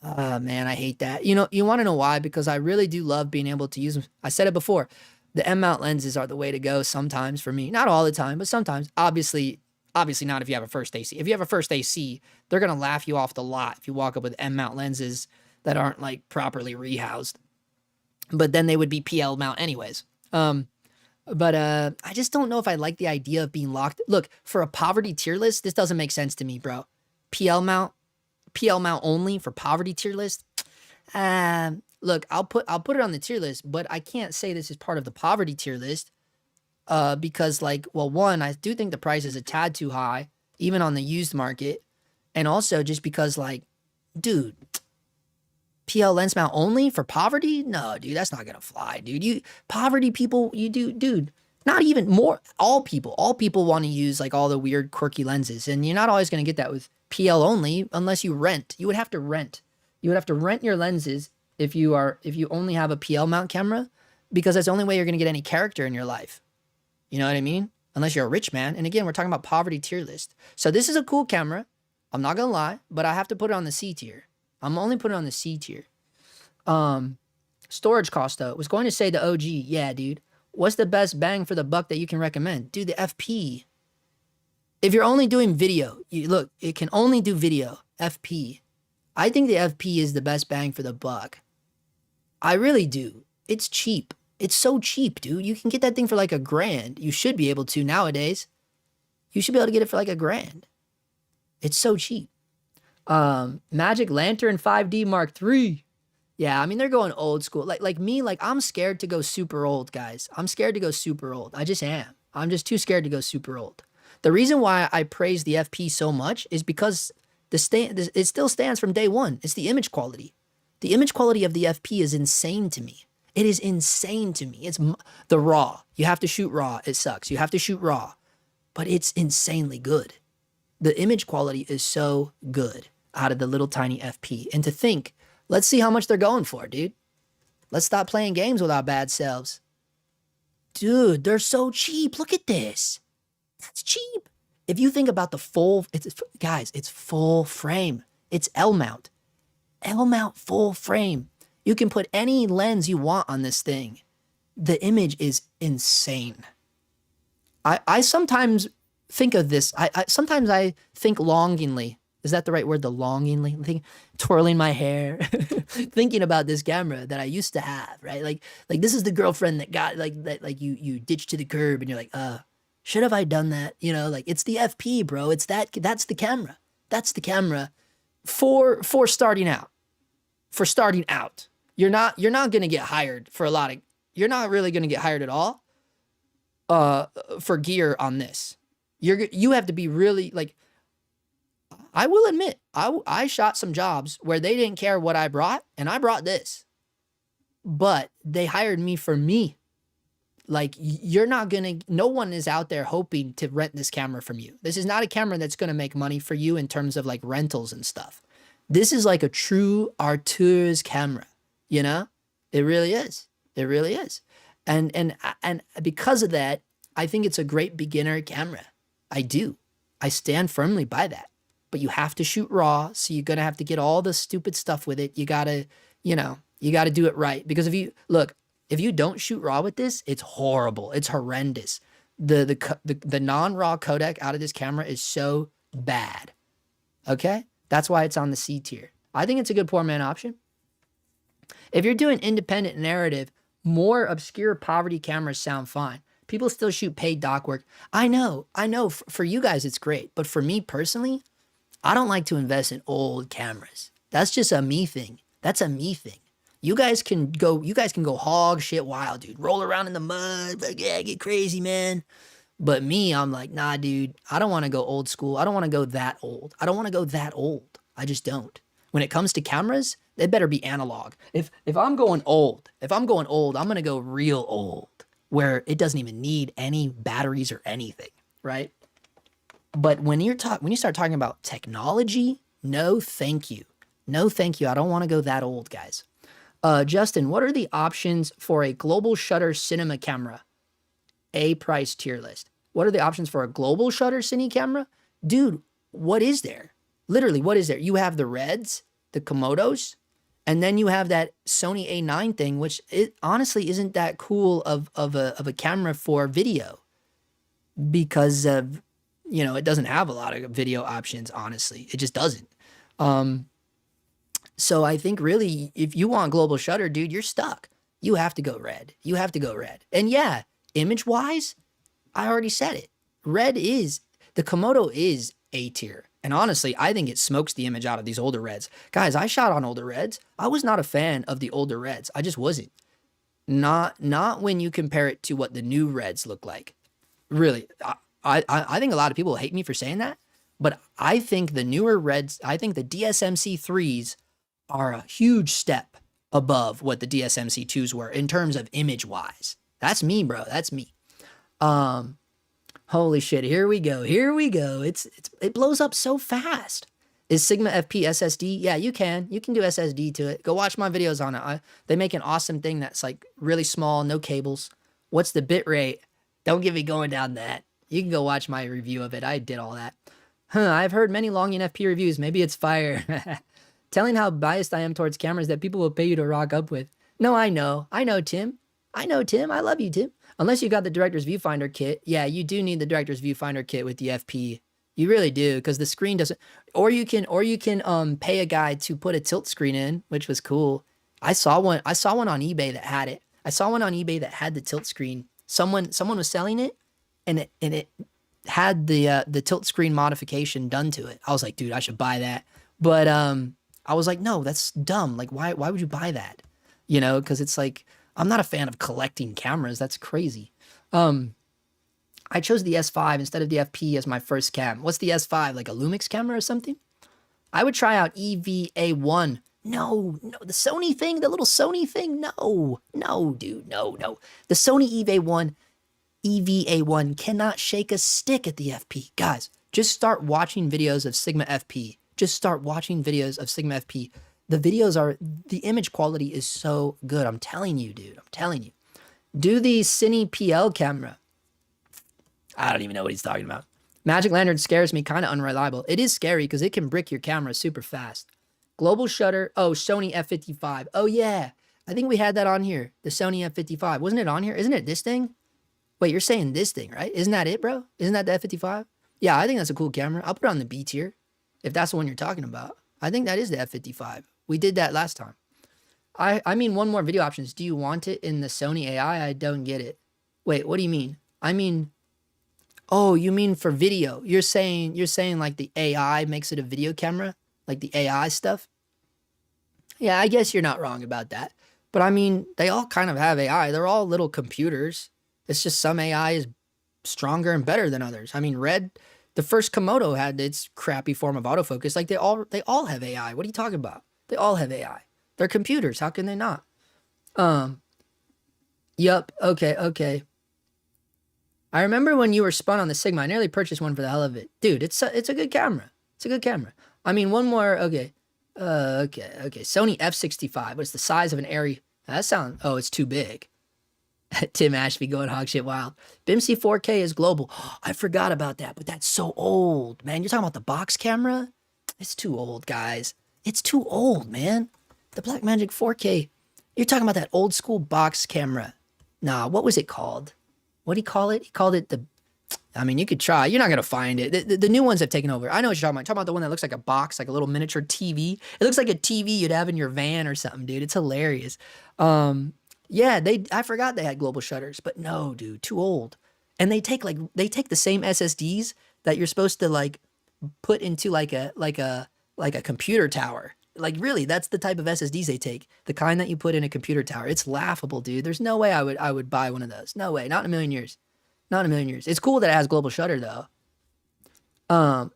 Speaker 1: Oh, man, I hate that. You know, you want to know why? Because I really do love being able to use them. I said it before. The M-mount lenses are the way to go sometimes for me. Not all the time, but sometimes. Obviously not if you have a first AC. If you have a first AC, they're going to laugh you off the lot if you walk up with M-mount lenses that aren't, like, properly rehoused. But then they would be PL mount anyways. But I just don't know if I like the idea of being locked. Look, for a poverty tier list, this doesn't make sense to me, bro. PL mount only for poverty tier list. Look, I'll put it on the tier list, but I can't say this is part of the poverty tier list. Because like, well, one, I do think the price is a tad too high, even on the used market. And also just because like, dude, PL lens mount only for poverty? No, dude, that's not gonna fly, dude. Poverty people, dude, not even more, all people want to use like all the weird quirky lenses, and you're not always gonna get that with PL only unless you rent. You would have to rent your lenses if you only have a PL mount camera, because that's the only way you're gonna get any character in your life. You know what I mean? Unless you're a rich man. And again, we're talking about poverty tier list. So this is a cool camera. I'm not gonna lie, but I have to put it on the C tier. I'm only putting it on the C tier. Storage cost though. Was going to say the OG. Yeah, dude. What's the best bang for the buck that you can recommend? Dude, the FP. If you're only doing video, look, it can only do video. FP. I think the FP is the best bang for the buck. I really do. It's cheap. It's so cheap, dude. You can get that thing for like $1,000. You should be able to nowadays. You should be able to get it for like $1,000. It's so cheap. Magic Lantern 5D Mark III. Yeah, I mean, they're going old school. Like me, like I'm scared to go super old, guys. I'm scared to go super old. I just am. I'm just too scared to go super old. The reason why I praise the FP so much is because it still stands from day one. It's the image quality. The image quality of the FP is insane to me. It is insane to me. It's the RAW. You have to shoot RAW. It sucks. You have to shoot RAW. But it's insanely good. The image quality is so good out of the little tiny FP. And to think, let's see how much they're going for, dude. Let's stop playing games with our bad selves. Dude, they're so cheap. Look at this. That's cheap. If you think about the full, guys, it's full frame. It's L mount. L mount full frame. You can put any lens you want on this thing. The image is insane. I sometimes think of this. Sometimes I think longingly. Is that the right word? The longingly? Twirling my hair, thinking about this camera that I used to have, right? Like this is the girlfriend that got like you ditched to the curb and you're like, should have I done that? You know, like it's the FP, bro. It's that's the camera. That's the camera for starting out. For starting out. You're not gonna get hired for you're not really gonna get hired at all for gear on this. You have to be really like, I will admit, I shot some jobs where they didn't care what I brought, and I brought this. But they hired me for me. Like, no one is out there hoping to rent this camera from you. This is not a camera that's going to make money for you in terms of like rentals and stuff. This is like a true arteur's camera, you know? It really is. It really is. And because of that, I think it's a great beginner camera. I do. I stand firmly by that. But you have to shoot RAW, so you're going to have to get all the stupid stuff with it. You got to, you got to do it right. Because if you don't shoot RAW with this, it's horrible. It's horrendous. The non-RAW codec out of this camera is so bad. Okay? That's why it's on the C tier. I think it's a good poor man option. If you're doing independent narrative, more obscure poverty cameras sound fine. People still shoot paid doc work. I know. For you guys, it's great. But for me personally, I don't like to invest in old cameras. That's just a me thing. That's a me thing. You guys can go hog shit wild, dude. Roll around in the mud, like, yeah, get crazy, man. But me, I'm like, nah, dude, I don't want to go old school. I don't want to go that old. I just don't. When it comes to cameras, they better be analog. If I'm going old, I'm going to go real old, where it doesn't even need any batteries or anything, right? But when you start talking about technology, no thank you. No thank you. I don't want to go that old, guys. Justin, what are the options for a global shutter cinema camera? A price tier list. What are the options for a global shutter cine camera? Dude, what is there? Literally, what is there? You have the Reds, the Komodos, and then you have that Sony A9 thing, which it honestly isn't that cool of a camera for video, because of, it doesn't have a lot of video options, honestly. It just doesn't. So I think really, if you want global shutter, dude, you're stuck. You have to go Red. And yeah, image-wise, I already said it. The Komodo is A tier. And honestly, I think it smokes the image out of these older Reds. Guys, I shot on older Reds. I was not a fan of the older Reds. I just wasn't. Not when you compare it to what the new Reds look like. Really, I think a lot of people hate me for saying that, but I think the newer Reds, I think the DSMC 3s are a huge step above what the DSMC 2s were in terms of image-wise. That's me, bro. That's me. Holy shit, here we go. It blows up so fast. Is Sigma FP SSD? Yeah, you can do SSD to it. Go watch my videos on it. They make an awesome thing that's like really small, no cables. What's the bit rate? Don't get me going down that. You can go watch my review of it. I did all that. I've heard many Longin FP reviews. Maybe it's fire. telling how biased I am towards cameras that people will pay you to rock up with. No, I know, Tim. I know, Tim. I love you, Tim. Unless you got the director's viewfinder kit. Yeah, you do need the director's viewfinder kit with the FP. You really do, because the screen doesn't. Or you can pay a guy to put a tilt screen in, which was cool. I saw one on eBay that had it. I saw one on eBay that had the tilt screen. Someone was selling it, and it had the tilt screen modification done to it. I was like, dude, I should buy that. But I was like, no, that's dumb. Like, why would you buy that? You know, because it's like, I'm not a fan of collecting cameras. That's crazy. I chose the S5 instead of the FP as my first cam. What's the S5? Like a Lumix camera or something? I would try out EVA1. No, the Sony thing, the little Sony thing. No, dude, no. The Sony EVA1 cannot shake a stick at the FP. Guys, just start watching videos of Sigma FP. Just start watching videos of Sigma FP. The image quality is so good. I'm telling you, dude. I'm telling you. Do the Cine PL camera. I don't even know what he's talking about. Magic Lantern scares me, kind of unreliable. It is scary because it can brick your camera super fast. Global shutter. Oh, Sony F55. Oh, yeah. I think we had that on here. The Sony F55. Wasn't it on here? Isn't it this thing? Wait, you're saying this thing, right? Isn't that it, bro? Isn't that the F55? Yeah, I think that's a cool camera. I'll put it on the B tier if that's the one you're talking about. I think that is the F55. We did that last time. I mean, one more video options. Do you want it in the Sony AI? I don't get it. Wait, what do you mean? I mean, oh, you mean for video? You're saying like the AI makes it a video camera, like the AI stuff? Yeah, I guess you're not wrong about that. But I mean, they all kind of have AI. They're all little computers. It's just some AI is stronger and better than others. I mean, the first Komodo had its crappy form of autofocus. Like they all have AI. What are you talking about? They all have AI. They're computers. How can they not? Yup. Okay. I remember when you were spun on the Sigma. I nearly purchased one for the hell of it. Dude, it's a good camera. It's a good camera. I mean, one more. Okay. Sony F65. What's the size of an Airy? Oh, it's too big. Tim Ashby going hog shit wild. BIMC 4K is global. I forgot about that, but that's so old, man. You're talking about the box camera? It's too old, guys. It's too old, man. The Blackmagic 4K. You're talking about that old school box camera. Nah, what was it called? What did he call it? He called it I mean, you could try. You're not going to find it. The new ones have taken over. I know what you're talking about. You're talking about the one that looks like a box, like a little miniature TV. It looks like a TV you'd have in your van or something, dude. It's hilarious. Yeah, I forgot they had global shutters, but no, dude, too old. And they take the same SSDs that you're supposed to like put into like a computer tower. Like really, that's the type of SSDs they take. The kind that you put in a computer tower. It's laughable, dude. There's no way I would buy one of those. No way. Not in a million years. Not in a million years. It's cool that it has global shutter though.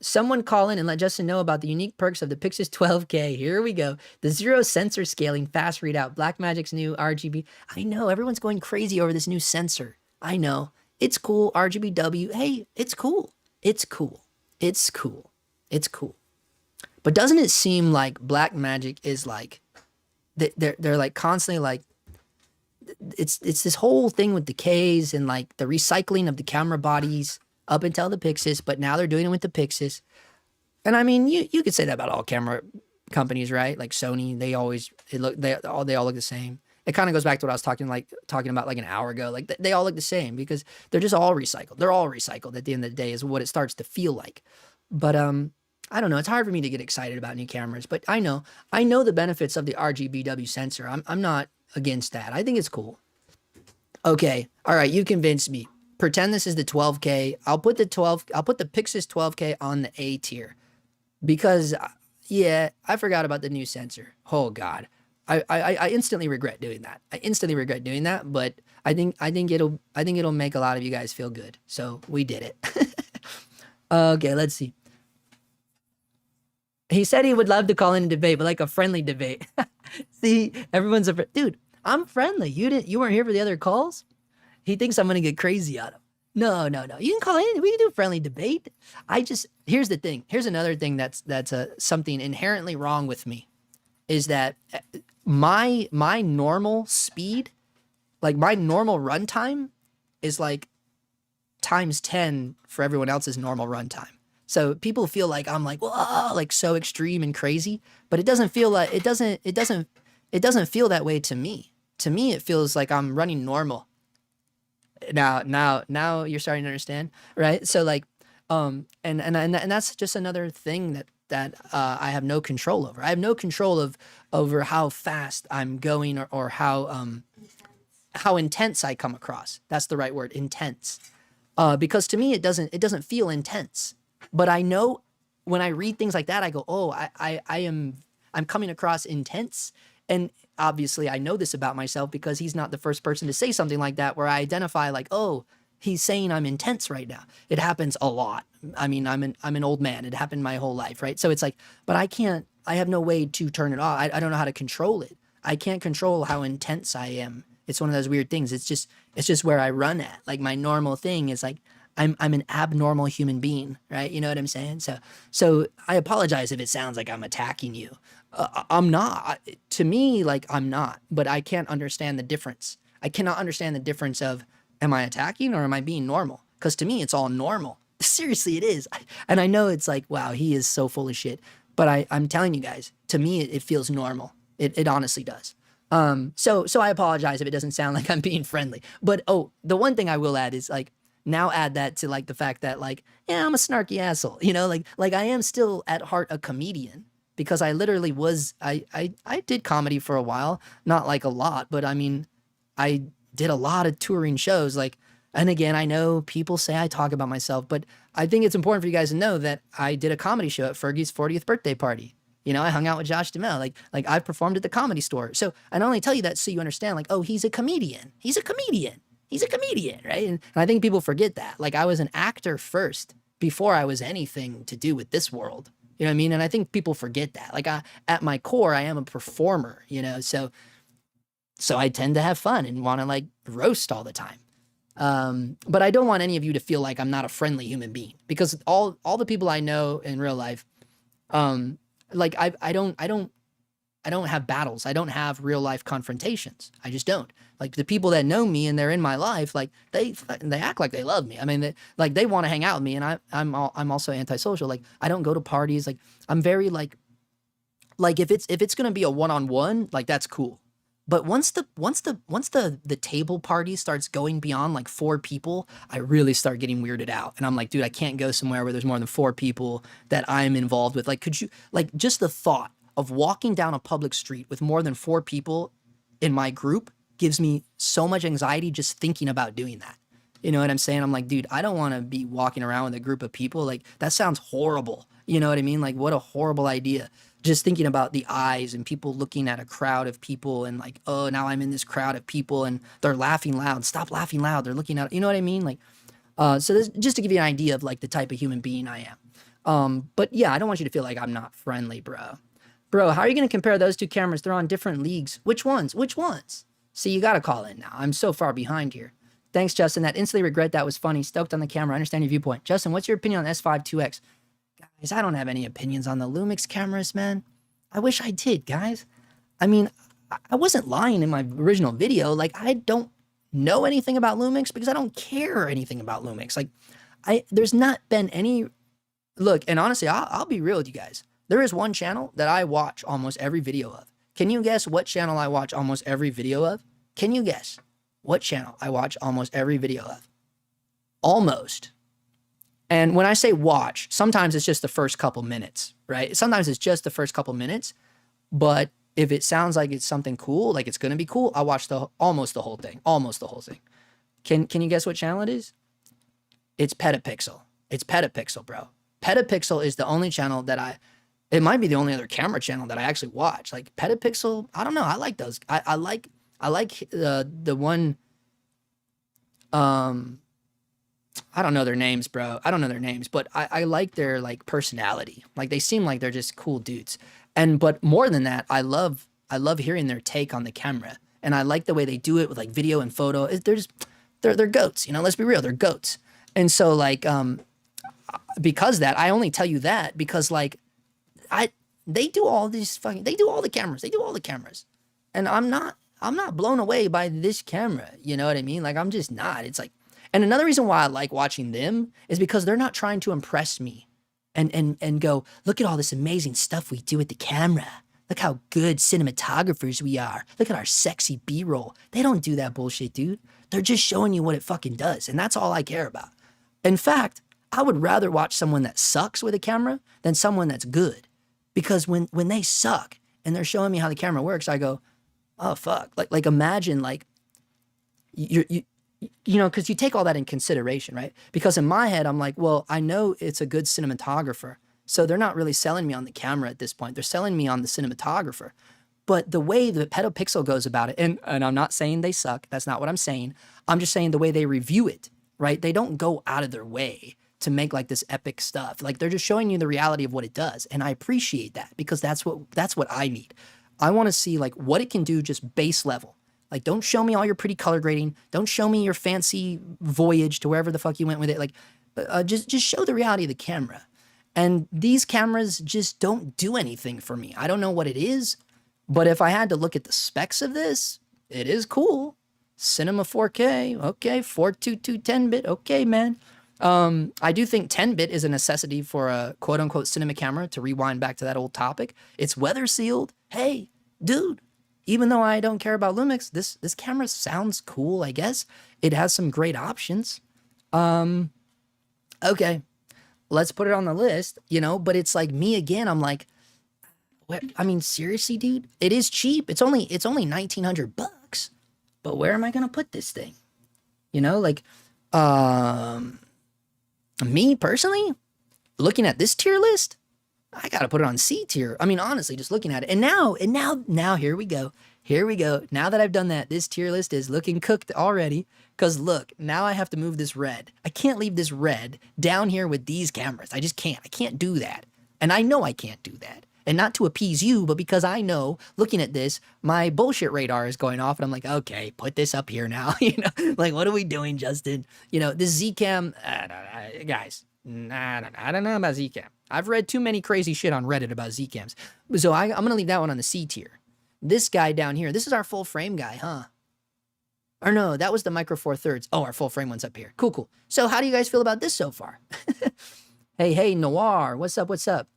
Speaker 1: Someone call in and let Justin know about the unique perks of the Pixis 12K. Here we go. The zero sensor scaling, fast readout, Blackmagic's new RGB. I know, everyone's going crazy over this new sensor. I know. It's cool, RGBW. Hey, it's cool. It's cool. It's cool. It's cool. But doesn't it seem like Blackmagic is like, they're like constantly like, it's this whole thing with the Ks and like the recycling of the camera bodies up until the Pixis, but now they're doing it with the Pixis. And I mean, you could say that about all camera companies, right? Like Sony, they all look the same. It kind of goes back to what I was talking about like an hour ago. Like they all look the same because they're just all recycled. They're all recycled at the end of the day is what it starts to feel like. But I don't know. It's hard for me to get excited about new cameras, but I know the benefits of the RGBW sensor. I'm not against that. I think it's cool. Okay. All right. You convinced me. Pretend this is the 12K. I'll put the Pixis 12K on the A tier because yeah, I forgot about the new sensor. Oh God. I instantly regret doing that. But I think it'll make a lot of you guys feel good. So we did it. Okay, let's see. He said he would love to call in a debate, but like a friendly debate. See, everyone's dude, I'm friendly. You weren't here for the other calls? He thinks I'm gonna get crazy on him. No. You can call in. We can do a friendly debate. Here's the thing. Here's another thing that's something inherently wrong with me, is that my normal speed, like my normal runtime, is like times 10 for everyone else's normal runtime. So people feel like I'm like, whoa, like so extreme and crazy, but it doesn't feel like, it doesn't feel that way to me. To me, it feels like I'm running normal. Now you're starting to understand, right? So like, and that's just another thing that I have no control over. I have no control over how fast I'm going or how intense I come across. That's the right word, intense. Because to me it doesn't feel intense. But I know when I read things like that, I go, oh, I'm coming across intense. And obviously I know this about myself because he's not the first person to say something like that where I identify like, oh, he's saying I'm intense right now. It happens a lot. I mean, I'm an old man. It happened my whole life, right? So it's like, but I have no way to turn it off. I don't know how to control it. I can't control how intense I am. It's one of those weird things. It's just where I run at. Like my normal thing is like, I'm an abnormal human being, right? You know what I'm saying? So I apologize if it sounds like I'm attacking you. I'm not. To me, like I'm not, but I can't understand the difference. I cannot understand the difference of, am I attacking or am I being normal? Because to me, it's all normal. Seriously, it is. And I know it's like, wow, he is so full of shit. But I'm telling you guys, to me, it feels normal. It honestly does. So I apologize if it doesn't sound like I'm being friendly. But the one thing I will add is like, now add that to like the fact that like, yeah, I'm a snarky asshole, you know, like I am still at heart a comedian because I literally was, I did comedy for a while, not like a lot, but I mean, I did a lot of touring shows. Like, and again, I know people say I talk about myself, but I think it's important for you guys to know that I did a comedy show at Fergie's 40th birthday party. You know, I hung out with Josh Duhamel. Like I've performed at the Comedy Store. So I only tell you that so you understand, like, oh, he's a comedian. He's a comedian. He's a comedian, right? And I think people forget that. Like I was an actor first before I was anything to do with this world. You know what I mean? And I think people forget that. Like at my core, I am a performer, you know? So I tend to have fun and want to like roast all the time. But I don't want any of you to feel like I'm not a friendly human being because all the people I know in real life, like I don't have battles. I don't have real life confrontations. I just don't. Like the people that know me and they're in my life, like they act like they love me. I mean, they want to hang out with me, and I'm also antisocial. Like I don't go to parties. Like I'm very like if it's gonna be a one-on-one, like that's cool. But once the table party starts going beyond like 4 people, I really start getting weirded out. And I'm like, dude, I can't go somewhere where there's more than 4 people that I'm involved with. Like, could you, like, just the thought of walking down a public street with more than 4 people in my group gives me so much anxiety just thinking about doing that. You know what I'm saying? I'm like, dude, I don't want to be walking around with a group of people. Like, that sounds horrible. You know what I mean? Like, what a horrible idea. Just thinking about the eyes and people looking at a crowd of people and like, oh, now I'm in this crowd of people and they're laughing loud. Stop laughing loud. They're looking at, you know what I mean? Like, so this, just to give you an idea of like the type of human being I am. But yeah, I don't want you to feel like I'm not friendly, bro. Bro, how are you going to compare those 2 cameras? They're on different leagues. Which ones? Which ones? See, you got to call in now. I'm so far behind here. Thanks, Justin. That instantly regret. That was funny. Stoked on the camera. I understand your viewpoint. Justin, what's your opinion on S5 2X? Guys, I don't have any opinions on the Lumix cameras, man. I wish I did, guys. I mean, I wasn't lying in my original video. Like, I don't know anything about Lumix because I don't care anything about Lumix. Like, there's not been any... Look, and honestly, I'll be real with you guys. There is one channel that I watch almost every video of. Can you guess what channel I watch almost every video of? Can you guess what channel I watch almost every video of? Almost. And when I say watch, sometimes it's just the first couple minutes, right? Sometimes it's just the first couple minutes, but if it sounds like it's something cool, like it's going to be cool, I watch almost the whole thing. Can you guess what channel it is? It's Petapixel. It's Petapixel, bro. Petapixel is the only channel that it might be the only other camera channel that I actually watch. Like Petapixel, I don't know. I like those. I like the one, I don't know their names, bro. I don't know their names, but I like their like personality. Like they seem like they're just cool dudes. But more than that, I love hearing their take on the camera. And I like the way they do it with like video and photo. They're goats, you know, let's be real. They're goats. And so like, because that, I only tell you that because like, they do all the cameras. And I'm not blown away by this camera. You know what I mean? Like, I'm just not. It's like, and another reason why I like watching them is because they're not trying to impress me. and go, look at all this amazing stuff we do with the camera. Look how good cinematographers we are. Look at our sexy B-roll. They don't do that bullshit, dude. They're just showing you what it fucking does. And that's all I care about. In fact, I would rather watch someone that sucks with a camera than someone that's good. Because when they suck and they're showing me how the camera works, I go, oh, fuck. Like imagine, like, you know, because you take all that in consideration, right? Because in my head, I'm like, well, I know it's a good cinematographer. So they're not really selling me on the camera at this point. They're selling me on the cinematographer. But the way the Petapixel goes about it, and I'm not saying they suck. That's not what I'm saying. I'm just saying the way they review it, right? They don't go out of their way to make like this epic stuff. Like they're just showing you the reality of what it does. And I appreciate that because that's what I need. I want to see like what it can do just base level. Like don't show me all your pretty color grading. Don't show me your fancy voyage to wherever the fuck you went with it. Like just show the reality of the camera. And these cameras just don't do anything for me. I don't know what it is, but if I had to look at the specs of this, it is cool. Cinema 4K, okay, 422 10-bit, okay, man. I do think 10-bit is a necessity for a quote-unquote cinema camera, to rewind back to that old topic. It's weather sealed. Hey, dude, even though I don't care about Lumix, this camera sounds cool, I guess. It has some great options. Okay. Let's put it on the list, you know, but it's like me again. I'm like, what? I mean, seriously, dude, it is cheap. It's only $1,900, but where am I going to put this thing? You know, like, me personally, looking at this tier list, I got to put it on C tier. I mean, honestly, just looking at it. And now here we go. Here we go. Now that I've done that, this tier list is looking cooked already. Because look, now I have to move this red. I can't leave this red down here with these cameras. I just can't. I can't do that. And I know I can't do that. And not to appease you, but because I know, looking at this, my bullshit radar is going off. And I'm like, okay, put this up here now. You know, like, what are we doing, Justin? You know, this Z-Cam, guys, I don't know about Z-Cam. I've read too many crazy shit on Reddit about Z-Cams. So I'm going to leave that one on the C tier. This guy down here, this is our full frame guy, huh? Or no, that was the Micro Four Thirds. Oh, our full frame one's up here. Cool, cool. So how do you guys feel about this so far? Hey, Noir, what's up? What's up?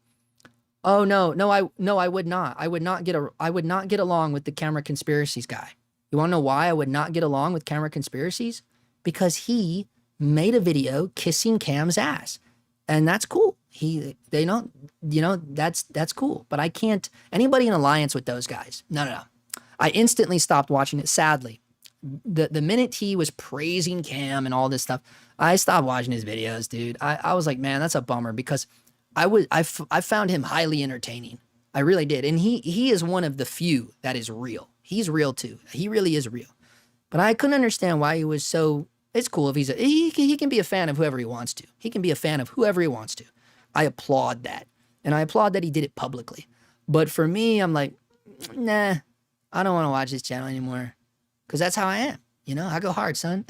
Speaker 1: Oh no, I would not. I would not get along with the camera conspiracies guy. You want to know why I would not get along with camera conspiracies? Because he made a video kissing Cam's ass, and that's cool. They don't, you know, that's cool. But I can't. Anybody in alliance with those guys? No. I instantly stopped watching it. Sadly. The minute he was praising Cam and all this stuff, I stopped watching his videos, dude. I was like, man, that's a bummer because I found him highly entertaining. I really did. And he is one of the few that is real. He's real too. He really is real. But I couldn't understand why he was so, it's cool if he can be a fan of whoever he wants to. He can be a fan of whoever he wants to. I applaud that. And I applaud that he did it publicly. But for me, I'm like, nah, I don't want to watch his channel anymore. Because that's how I am. You know, I go hard, son.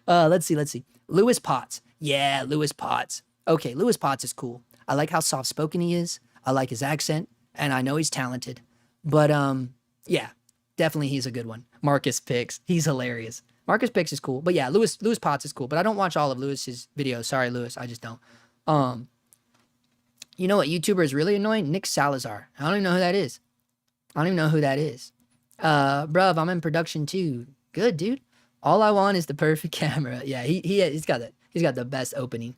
Speaker 1: Let's see. Lewis Potts. Yeah, Lewis Potts. Okay, Lewis Potts is cool. I like how soft-spoken he is. I like his accent. And I know he's talented. But, yeah, definitely he's a good one. Marcus Pix. He's hilarious. Marcus Pix is cool. But yeah, Lewis Potts is cool. But I don't watch all of Lewis's videos. Sorry, Lewis. I just don't. You know what YouTuber is really annoying? Nick Salazar. I don't even know who that is. Bruv, I'm in production too. Good, dude. All I want is the perfect camera. Yeah, he's got the best opening.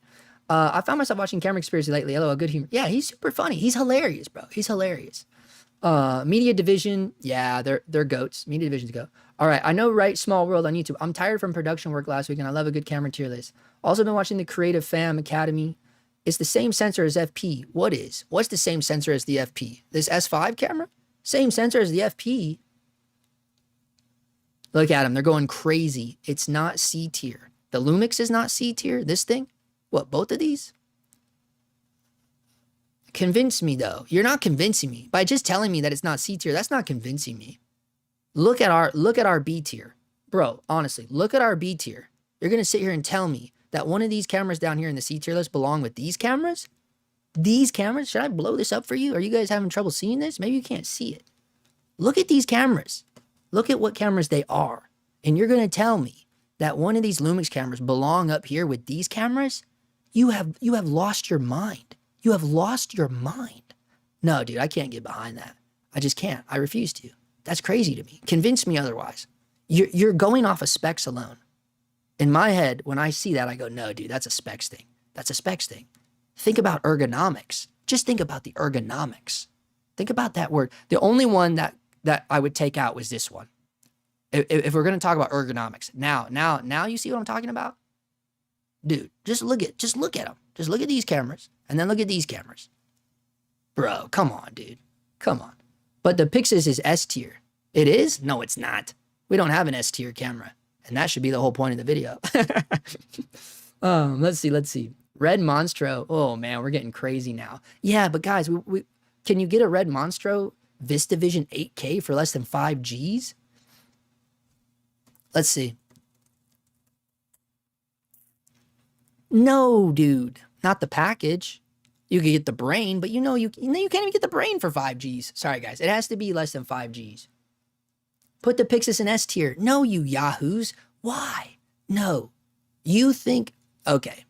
Speaker 1: I found myself watching Camera Conspiracy lately. Hello, good humor. Yeah, he's super funny. He's hilarious, bro. He's hilarious. Media Division. Yeah, they're goats. Media Division's go. All right, I know, right? Small World on YouTube. I'm tired from production work last week, and I love a good camera tier list. Also been watching the Creative Fam Academy. It's the same sensor as FP. What's the same sensor as the FP? This S5 camera? Same sensor as the FP. Look at them. They're going crazy. It's not C tier. The Lumix is not C tier. This thing? What, both of these? Convince me, though. You're not convincing me. By just telling me that it's not C tier, that's not convincing me. Look at our B tier. Bro, honestly, look at our B tier. You're going to sit here and tell me that one of these cameras down here in the C tier list belong with these cameras? These cameras? Should I blow this up for you? Are you guys having trouble seeing this? Maybe you can't see it. Look at these cameras. Look at what cameras they are. And you're going to tell me that one of these Lumix cameras belong up here with these cameras? You have lost your mind. You have lost your mind. No, dude, I can't get behind that. I just can't. I refuse to. That's crazy to me. Convince me otherwise. You're going off of specs alone. In my head, when I see that, I go, no, dude, that's a specs thing. That's a specs thing. Think about ergonomics. Just think about the ergonomics. Think about that word. The only one that I would take out was this one. If we're going to talk about ergonomics. Now you see what I'm talking about? Dude, just look at them. Just look at these cameras and then look at these cameras. Bro, come on, dude. Come on. But the Pixis is S tier. It is? No, it's not. We don't have an S tier camera. And that should be the whole point of the video. Let's see. Red Monstro. Oh man, we're getting crazy now. Yeah, but guys, we can you get a Red Monstro VistaVision 8K for less than 5 G's? Let's see. No, dude, not the package. You could get the brain, but you can't even get the brain for 5 G's. Sorry, guys. It has to be less than 5 G's. Put the Pixis in S tier. No, you yahoos. Why? No. You think, okay,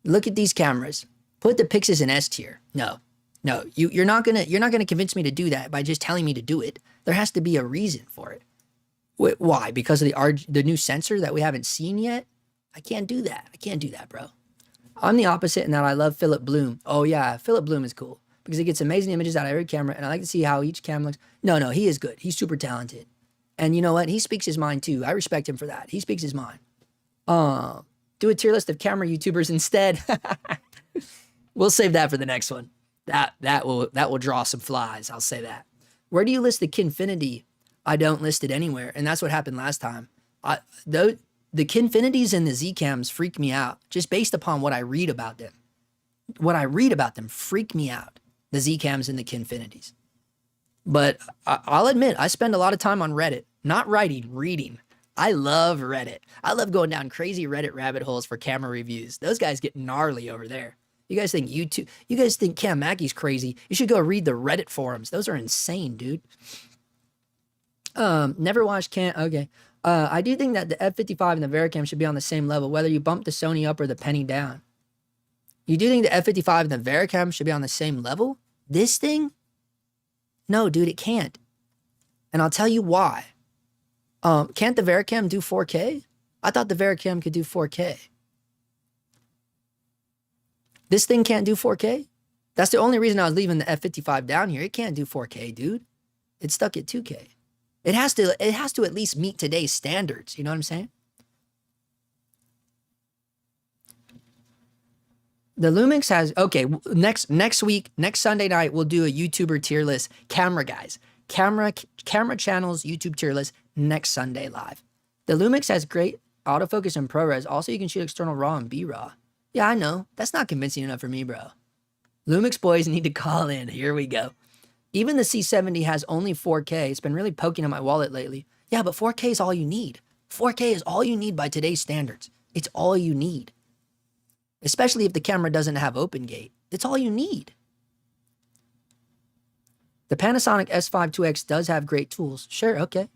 Speaker 1: look at these cameras. Put the Pixis in S tier. No. You're not gonna convince me to do that by just telling me to do it. There has to be a reason for it. Why? Because of the new sensor that we haven't seen yet? I can't do that, bro. I'm the opposite in that I love Phillip Bloom. Oh yeah, Phillip Bloom is cool because he gets amazing images out of every camera, and I like to see how each camera looks. No, he is good. He's super talented. And you know what? He speaks his mind too. I respect him for that. He speaks his mind. Do a tier list of camera YouTubers instead. We'll save that for the next one. That will draw some flies. I'll say that. Where do you list the Kinfinity? I don't list it anywhere, and that's what happened last time. The Kinfinities and the Z-Cams freak me out just based upon what I read about them. What I read about them freak me out. The Z-Cams and the Kinfinities. But I'll admit, I spend a lot of time on Reddit. Not writing, reading. I love Reddit. I love going down crazy Reddit rabbit holes for camera reviews. Those guys get gnarly over there. You guys think Cam Mackey's crazy. You should go read the Reddit forums. Those are insane, dude. Never watched Cam. Okay. I do think that the F55 and the Vericam should be on the same level, whether you bump the Sony up or the penny down. You do think the F55 and the Vericam should be on the same level? This thing? No, dude, it can't. And I'll tell you why. Can't the Vericam do 4K? I thought the Vericam could do 4K. This thing can't do 4K? That's the only reason I was leaving the F55 down here. It can't do 4K, dude. It's stuck at 2K. It has to at least meet today's standards. You know what I'm saying? The Lumix has, okay, next week, next Sunday night, we'll do a YouTuber tier list. Camera guys. Camera channels, YouTube tier list, next Sunday live. The Lumix has great autofocus and ProRes. Also, you can shoot external RAW and B-RAW. Yeah, I know. That's not convincing enough for me, bro. Lumix boys need to call in. Here we go. Even the C70 has only 4K. It's been really poking at my wallet lately. Yeah, but 4K is all you need. 4K is all you need by today's standards. It's all you need. Especially if the camera doesn't have open gate. It's all you need. The Panasonic S5 2X does have great tools. Sure, okay.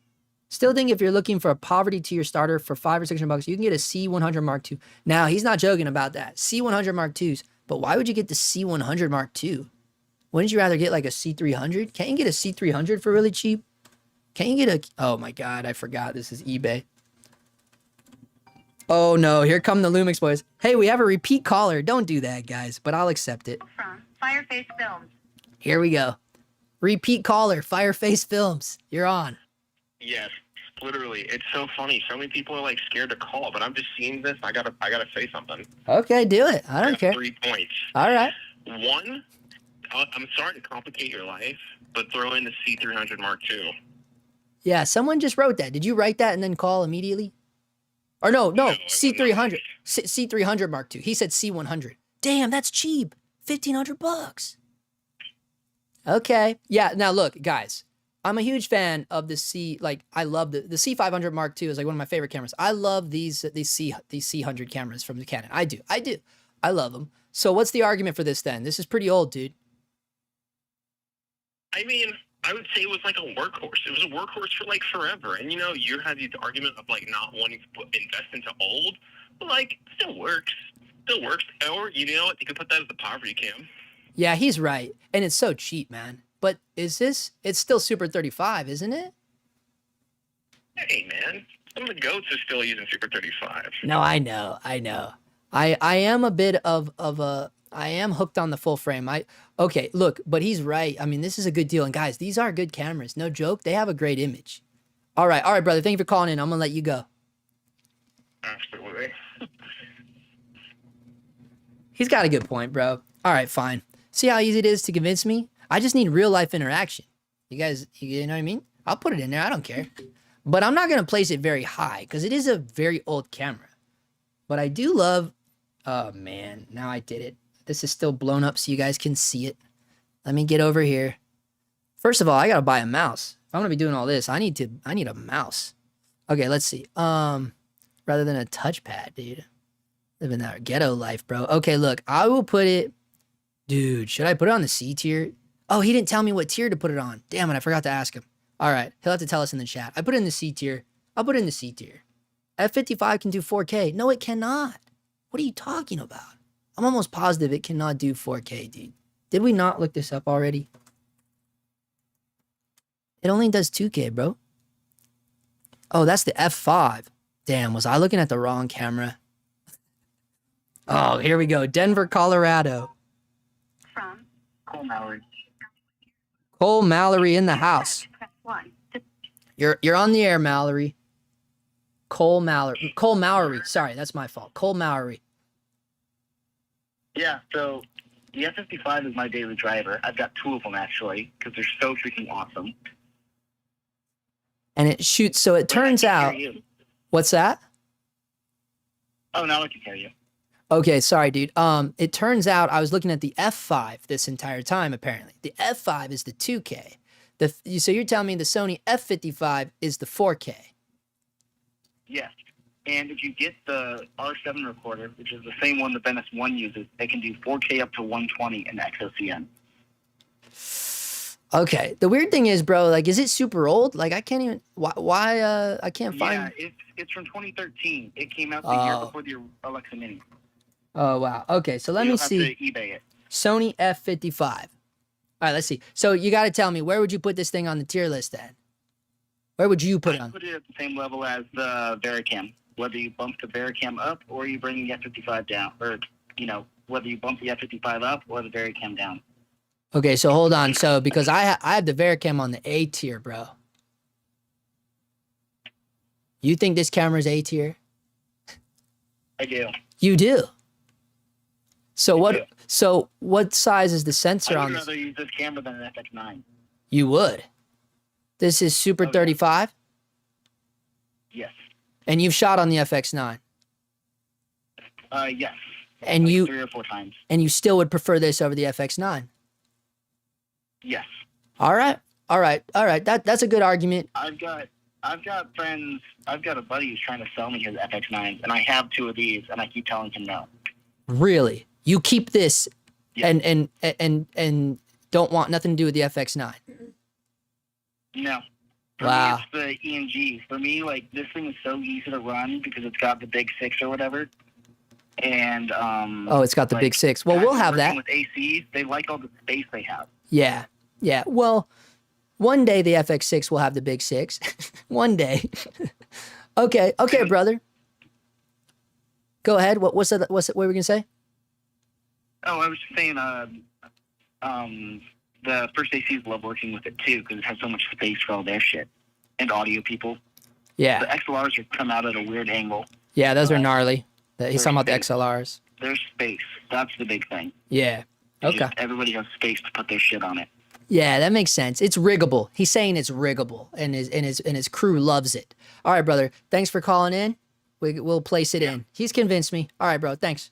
Speaker 1: Still think if you're looking for a poverty tier starter for $500 or $600, you can get a C100 Mark II. Now, he's not joking about that. C100 Mark IIs. But why would you get the C100 Mark II? Wouldn't you rather get like a C300? Can't you get a C300 for really cheap? Can't you get a... Oh my God, I forgot. This is eBay. Oh no, here come the Lumix boys. Hey, we have a repeat caller. Don't do that, guys, but I'll accept it.
Speaker 3: From Fireface Films.
Speaker 1: Here we go. Repeat caller, Fireface Films. You're on.
Speaker 6: Yes, literally. It's so funny. So many people are like scared to call, but I'm just seeing this. I gotta say something.
Speaker 1: Okay, do it. I don't care.
Speaker 6: 3 points.
Speaker 1: All right.
Speaker 6: One, I'm sorry to complicate your life, but throw in the C300 Mark II.
Speaker 1: Yeah, someone just wrote that. Did you write that and then call immediately? Or no, C300. C300 Mark II. He said C100. Damn, that's cheap. $1,500. Okay. Yeah, now look, guys. I'm a huge fan of the C, like, I love the C500 Mark II is like one of my favorite cameras. I love these C100 cameras from the Canon. I do. I love them. So what's the argument for this then? This is pretty old, dude.
Speaker 6: I mean, I would say it was like a workhorse. It was a workhorse for like forever. And you know, you had the argument of like not wanting to invest into old, but like, it still works. still works. Or you know what? You can put that as the poverty cam.
Speaker 1: Yeah, he's right. And it's so cheap, man. But it's still Super 35, isn't it?
Speaker 6: Hey, man. Some of the goats are still using Super 35.
Speaker 1: No, I know. I am a bit of I am hooked on the full frame. Okay, look, but he's right. I mean, this is a good deal. And guys, these are good cameras. No joke. They have a great image. All right, brother. Thank you for calling in. I'm gonna let you go.
Speaker 6: Absolutely.
Speaker 1: He's got a good point, bro. All right, fine. See how easy it is to convince me? I just need real life interaction. You guys, you know what I mean? I'll put it in there. I don't care. But I'm not going to place it very high because it is a very old camera. But I do love... Oh, man. Now I did it. This is still blown up so you guys can see it. Let me get over here. First of all, I got to buy a mouse. If I'm going to be doing all this, I need a mouse. Okay, let's see. Rather than a touchpad, dude. Living that ghetto life, bro. Okay, look. I will put it... Dude, should I put it on the C tier? Oh, he didn't tell me what tier to put it on. Damn it, I forgot to ask him. All right, he'll have to tell us in the chat. I put it in the C tier. I'll put it in the C tier. F55 can do 4K. No, it cannot. What are you talking about? I'm almost positive it cannot do 4K, dude. Did we not look this up already? It only does 2K, bro. Oh, that's the F5. Damn, was I looking at the wrong camera? Oh, here we go. Denver, Colorado.
Speaker 3: From
Speaker 6: Cole Mallory.
Speaker 1: Cole Mallory in the house.
Speaker 3: press 1.
Speaker 1: You're on the air, Mallory. Cole Mallory. Sorry, that's my fault. Cole Mallory.
Speaker 7: Yeah, so the F55 is my daily driver. I've got two of them, actually, because they're so freaking awesome.
Speaker 1: And it shoots, so it turns out... What's that?
Speaker 7: Oh, now I can hear you.
Speaker 1: Okay, sorry, dude. It turns out I was looking at the F5 this entire time, apparently. The F5 is the 2K. So you're telling me the Sony F55 is the 4K?
Speaker 7: Yes. And if you get the R7 recorder, which is the same one the Venice 1 uses, it can do 4K up to 120 in XOCN.
Speaker 1: Okay. The weird thing is, bro, like, is it super old? Like, I can't even... Why I can't find...
Speaker 7: Yeah, it's from 2013. It came out the year before the Alexa Mini.
Speaker 1: Oh, wow. Okay, so let me see.
Speaker 7: You'll have to eBay it.
Speaker 1: Sony F55. All right, let's see. So you got to tell me, where would you put this thing on the tier list then? Where would you put it on?
Speaker 7: I put it at the same level as the Vericam. Whether you bump the Vericam up or you bring the F55 down. Or, whether you bump the F55 up or the Vericam down.
Speaker 1: Okay, so hold on. So because I have the Vericam on the A tier, bro. You think this camera's A tier?
Speaker 7: I do.
Speaker 1: You do? So what size is the sensor
Speaker 7: I
Speaker 1: on
Speaker 7: would
Speaker 1: this?
Speaker 7: rather use this camera than an FX9.
Speaker 1: You would? This is Super 35?
Speaker 7: Yes.
Speaker 1: And you've shot on the FX9?
Speaker 7: Yes.
Speaker 1: And
Speaker 7: like
Speaker 1: you
Speaker 7: 3 or 4 times.
Speaker 1: And you still would prefer this over the FX9?
Speaker 7: Yes.
Speaker 1: All right. That's a good argument.
Speaker 7: I've got friends. I've got a buddy who's trying to sell me his FX9s, and I have 2 of these, and I keep telling him no.
Speaker 1: Really? You keep this
Speaker 7: Yeah.
Speaker 1: and don't want nothing to do with the FX9?
Speaker 7: No. For
Speaker 1: Wow.
Speaker 7: me, it's the ENG. For me, like, this thing is so easy to run because it's got the Big 6 or whatever. And
Speaker 1: Oh, it's got the Big 6. Well,
Speaker 7: guys
Speaker 1: we'll have
Speaker 7: working
Speaker 1: that.
Speaker 7: with ACs, they like all the space they have.
Speaker 1: Yeah. Well, one day the FX6 will have the Big 6. One day. Okay, brother. Go ahead. What were we gonna say?
Speaker 7: Oh, I was just saying, the first ACs love working with it too because it has so much space for all their shit and audio people.
Speaker 1: Yeah.
Speaker 7: The XLRs have come out at a weird angle.
Speaker 1: Yeah, those are gnarly. He's talking about the
Speaker 7: space.
Speaker 1: XLRs.
Speaker 7: There's space. That's the big thing.
Speaker 1: Yeah.
Speaker 7: It's
Speaker 1: Okay.
Speaker 7: just everybody has space to put their shit on it.
Speaker 1: Yeah, that makes sense. It's riggable. He's saying it's riggable, and his crew loves it. All right, brother. Thanks for calling in. We'll place it in. He's convinced me. All right, bro. Thanks.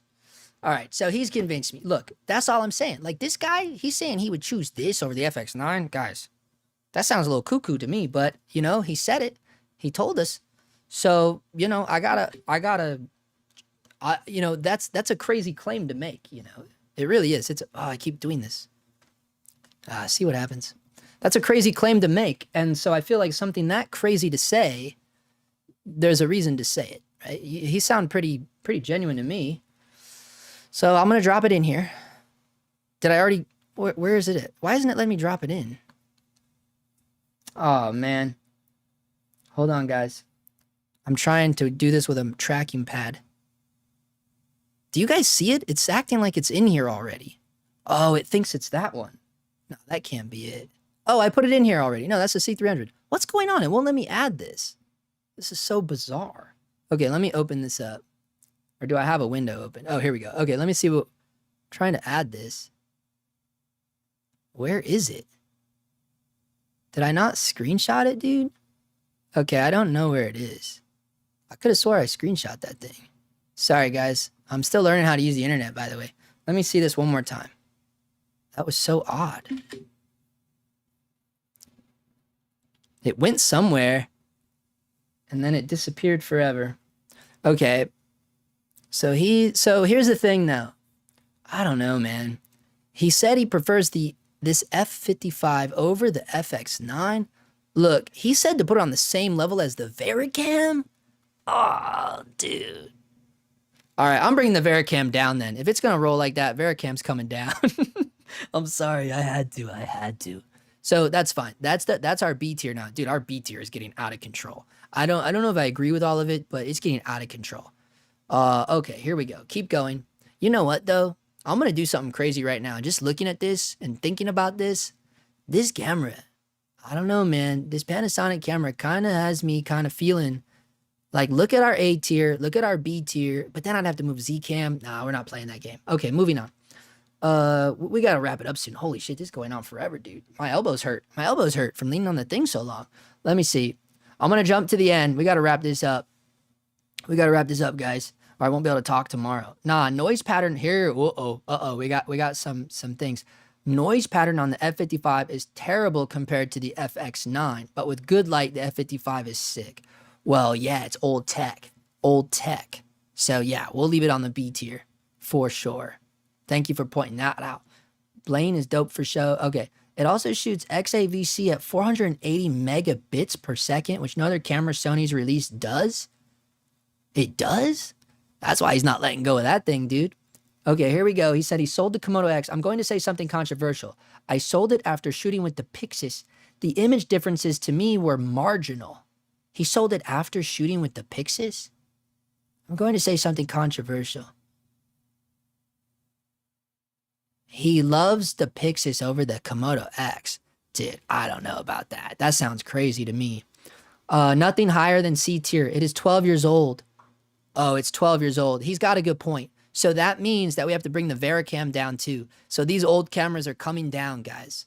Speaker 1: All right, so he's convinced me. Look, that's all I'm saying. Like, this guy, he's saying he would choose this over the FX9. Guys, that sounds a little cuckoo to me, but, he said it. He told us. So, that's a crazy claim to make, It really is. I keep doing this. See what happens. That's a crazy claim to make. And so I feel like something that crazy to say, there's a reason to say it, right? He sounded pretty genuine to me. So I'm going to drop it in here. Did I already... Where is it at? Why isn't it letting me drop it in? Oh, man. Hold on, guys. I'm trying to do this with a tracking pad. Do you guys see it? It's acting like it's in here already. Oh, it thinks it's that one. No, that can't be it. Oh, I put it in here already. No, that's the C300. What's going on? It won't let me add this. This is so bizarre. Okay, let me open this up. Or do I have a window open? Oh, here we go. Okay, let me see what... I'm trying to add this. Where is it? Did I not screenshot it, dude? Okay, I don't know where it is. I could have swore I screenshot that thing. Sorry, guys. I'm still learning how to use the internet, by the way. Let me see this one more time. That was so odd. It went somewhere, and then it disappeared forever. Okay. So here's the thing, though. I don't know, man. He said he prefers this F55 over the FX9. Look, he said to put it on the same level as the Vericam. Oh, dude. All right, I'm bringing the Vericam down then. If it's going to roll like that, Vericam's coming down. I'm sorry, I had to. So that's fine. That's our B tier now. Dude, our B tier is getting out of control. I don't know if I agree with all of it, but it's getting out of control. Okay, here we go. Keep going. You know what, though? I'm going to do something crazy right now. Just looking at this and thinking about this camera, I don't know, man. This Panasonic camera kind of has me kind of feeling like, look at our A tier, look at our B tier, but then I'd have to move Z cam. Nah, we're not playing that game. Okay, moving on. We got to wrap it up soon. Holy shit, this is going on forever, dude. My elbows hurt. My elbows hurt from leaning on the thing so long. Let me see. I'm going to jump to the end. We got to wrap this up. Guys. Or I won't be able to talk tomorrow. Nah, noise pattern here. We got some things. Noise pattern on the F55 is terrible compared to the FX9, but with good light, the F55 is sick. Well, yeah, it's old tech. So yeah, we'll leave it on the B tier for sure. Thank you for pointing that out. Blaine is dope for show. Okay. It also shoots XAVC at 480 megabits per second, which no other camera Sony's released does. It does? That's why he's not letting go of that thing, dude. Okay, here we go. He said he sold the Komodo X. I'm going to say something controversial. I sold it after shooting with the Pixis. The image differences to me were marginal. He sold it after shooting with the Pixis? I'm going to say something controversial. He loves the Pixis over the Komodo X. Dude, I don't know about that. That sounds crazy to me. Nothing higher than C tier. It is 12 years old. Oh, it's 12 years old. He's got a good point. So that means that we have to bring the Vericam down too. So these old cameras are coming down, guys.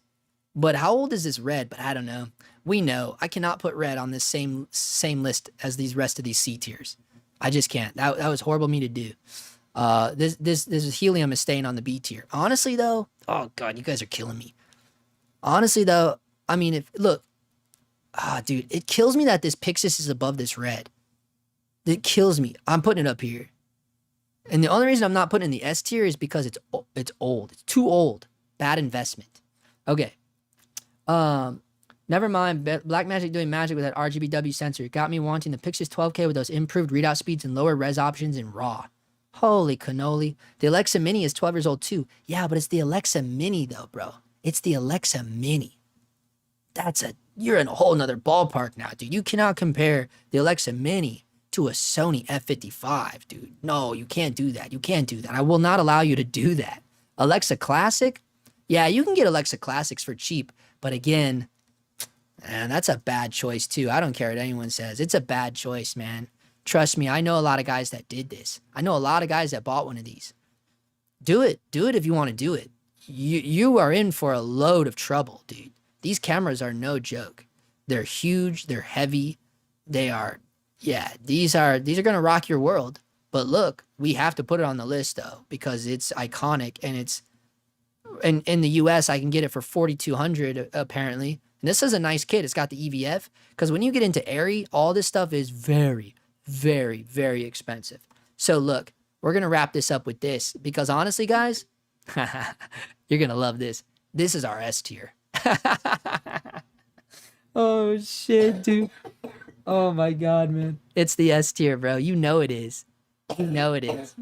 Speaker 1: But how old is this Red? But I don't know. We know. I cannot put Red on this same list as these rest of these C tiers. I just can't. That was horrible of me to do. This Helium is staying on the B tier. Honestly, though, oh God, you guys are killing me. Honestly, though, I mean, dude, it kills me that this Pixis is above this Red. It kills me. I'm putting it up here. And the only reason I'm not putting it in the S tier is because it's old. It's too old. Bad investment. Okay. Never mind. Blackmagic doing magic with that RGBW sensor. It got me wanting the Pixis 12K with those improved readout speeds and lower res options in RAW. Holy cannoli. The Alexa Mini is 12 years old too. Yeah, but it's the Alexa Mini though, bro. It's the Alexa Mini. You're in a whole nother ballpark now, dude. You cannot compare the Alexa Mini to a Sony F55, dude. No, you can't do that. I will not allow you to do that. Alexa Classic? Yeah, you can get Alexa Classics for cheap, but again, man, that's a bad choice too. I don't care what anyone says. It's a bad choice, man. Trust me, I know a lot of guys that did this. I know a lot of guys that bought one of these. Do it. Do it if you want to do it. You are in for a load of trouble, dude. These cameras are no joke. They're huge. They're heavy. These are going to rock your world. But look, we have to put it on the list though, because it's iconic and it's in the US, I can get it for $4,200 apparently. And this is a nice kit. It's got the EVF because when you get into Airy, all this stuff is very, very, very expensive. So look, we're going to wrap this up with this because honestly, guys, you're going to love this. This is our S tier. Oh shit, dude. Oh my God, man. It's the S tier, bro. You know it is. You know it is.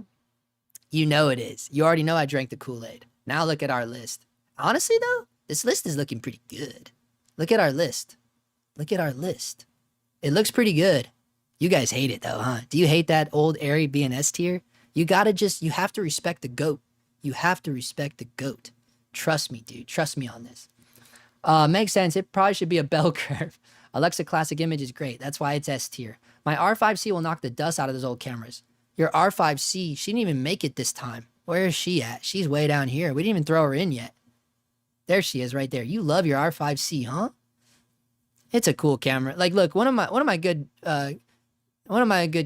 Speaker 1: You know it is. You already know I drank the Kool-Aid. Now look at our list. Honestly, though, this list is looking pretty good. Look at our list. Look at our list. It looks pretty good. You guys hate it, though, huh? Do you hate that old Airy being S tier? You have to respect the GOAT. You have to respect the GOAT. Trust me, dude. Trust me on this. Makes sense. It probably should be a bell curve. Alexa Classic Image is great. That's why it's S tier. My R5C will knock the dust out of those old cameras. Your R5C, she didn't even make it this time. Where is she at? She's way down here. We didn't even throw her in yet. There she is right there. You love your R5C, huh? It's a cool camera. Like, look, one of my good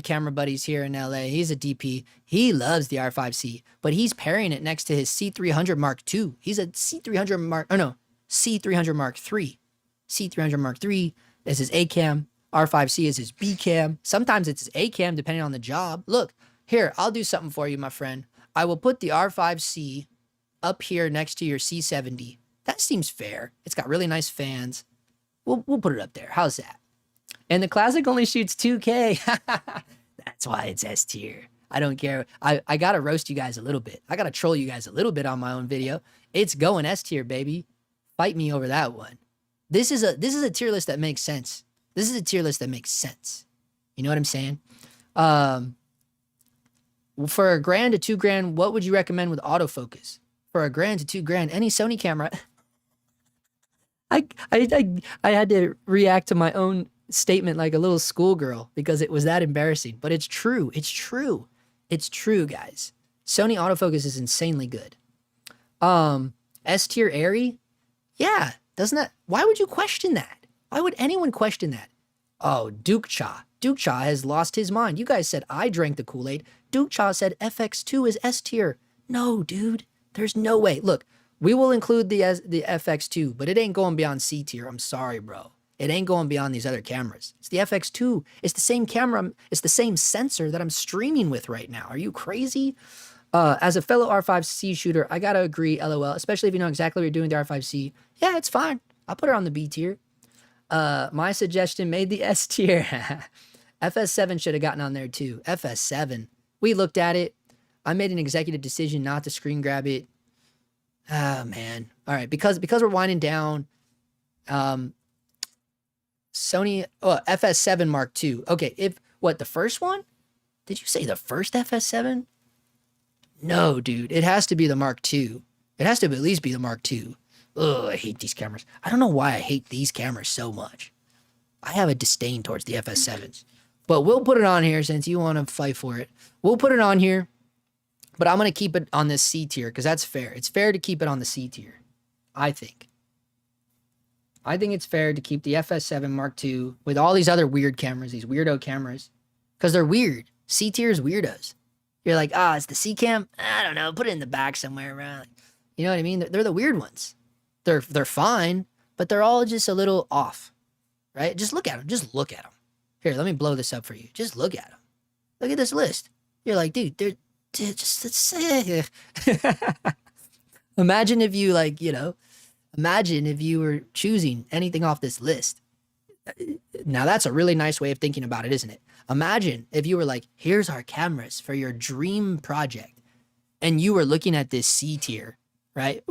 Speaker 1: camera buddies here in LA, he's a DP. He loves the R5C, but he's pairing it next to his C300 Mark II. He's a C300 Mark III. C300 Mark III is his A cam. R5C is his B cam. Sometimes it's his A cam depending on the job. Look, here, I'll do something for you, my friend. I will put the R5C up here next to your C70. That seems fair. It's got really nice fans. We'll put it up there. How's that? And the Classic only shoots 2K. That's why it's S tier. I don't care. I gotta roast you guys a little bit. I gotta troll you guys a little bit on my own video. It's going S tier, baby. Fight me over that one. This is a tier list that makes sense. This is a tier list that makes sense. You know what I'm saying? For $1,000 to $2,000, what would you recommend with autofocus? For $1,000 to $2,000, any Sony camera. I had to react to my own statement like a little schoolgirl because it was that embarrassing. But it's true. It's true. It's true, guys. Sony autofocus is insanely good. S tier Airy? Yeah. Doesn't that? Why would you question that? Why would anyone question that? Oh, Duke Cha. Duke Cha has lost his mind. You guys said I drank the Kool-Aid. Duke Cha said FX2 is S tier. No, dude. There's no way. Look, we will include the FX2, but it ain't going beyond C tier. I'm sorry, bro. It ain't going beyond these other cameras. It's the FX2. It's the same camera. It's the same sensor that I'm streaming with right now. Are you crazy? As a fellow R5C shooter, I gotta agree, LOL, especially if you know exactly what you're doing with the R5C. Yeah, it's fine. I'll put her on the B tier. My suggestion made the S tier. FS7 should have gotten on there too. FS7. We looked at it. I made an executive decision not to screen grab it. Oh, man. All right, because we're winding down, Sony, FS7 Mark II. Okay, the first one? Did you say the first FS7? No, dude, it has to be the Mark II. It has to at least be the Mark II. Ugh, I hate these cameras. I don't know why I hate these cameras so much. I have a disdain towards the FS7s. But we'll put it on here since you want to fight for it. We'll put it on here. But I'm going to keep it on this C tier because that's fair. It's fair to keep it on the C tier, I think. I think it's fair to keep the FS7 Mark II with all these other weird cameras, these weirdo cameras, because they're weird. C tier is weirdos. You're like, it's the C cam? I don't know. Put it in the back somewhere around. You know what I mean? They're the weird ones. They're fine, but they're all just a little off, right? Just look at them. Just look at them. Here, let me blow this up for you. Just look at them. Look at this list. You're like, dude, they're just imagine if you imagine if you were choosing anything off this list. Now that's a really nice way of thinking about it, isn't it? Imagine if you were like, here's our cameras for your dream project. And you were looking at this C tier, right?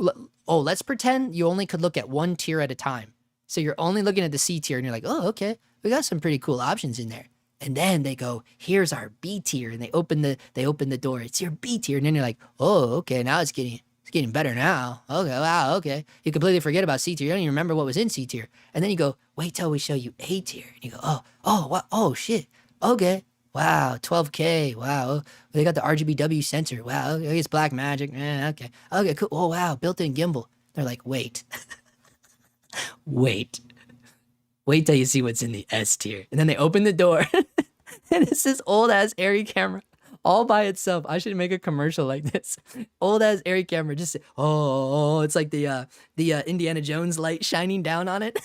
Speaker 1: Let's pretend you only could look at one tier at a time. So you're only looking at the C tier and you're like, oh, okay, we got some pretty cool options in there. And then they go, here's our B tier. And they open the door. It's your B tier. And then you're like, oh, okay, now it's getting better now. Okay, wow, okay. You completely forget about C tier. You don't even remember what was in C tier. And then you go, wait till we show you A tier. And you go, oh, shit. Okay. Wow, 12K. Wow. They got the RGBW sensor. Wow, okay, it's Black Magic. Okay. Okay, cool. Oh, wow, built-in gimbal. They're like, wait. Wait till you see what's in the S tier. And then they open the door. And it's this old-ass Airy camera all by itself. I should make a commercial like this. Old-ass Airy camera. Just, it's like the Indiana Jones light shining down on it.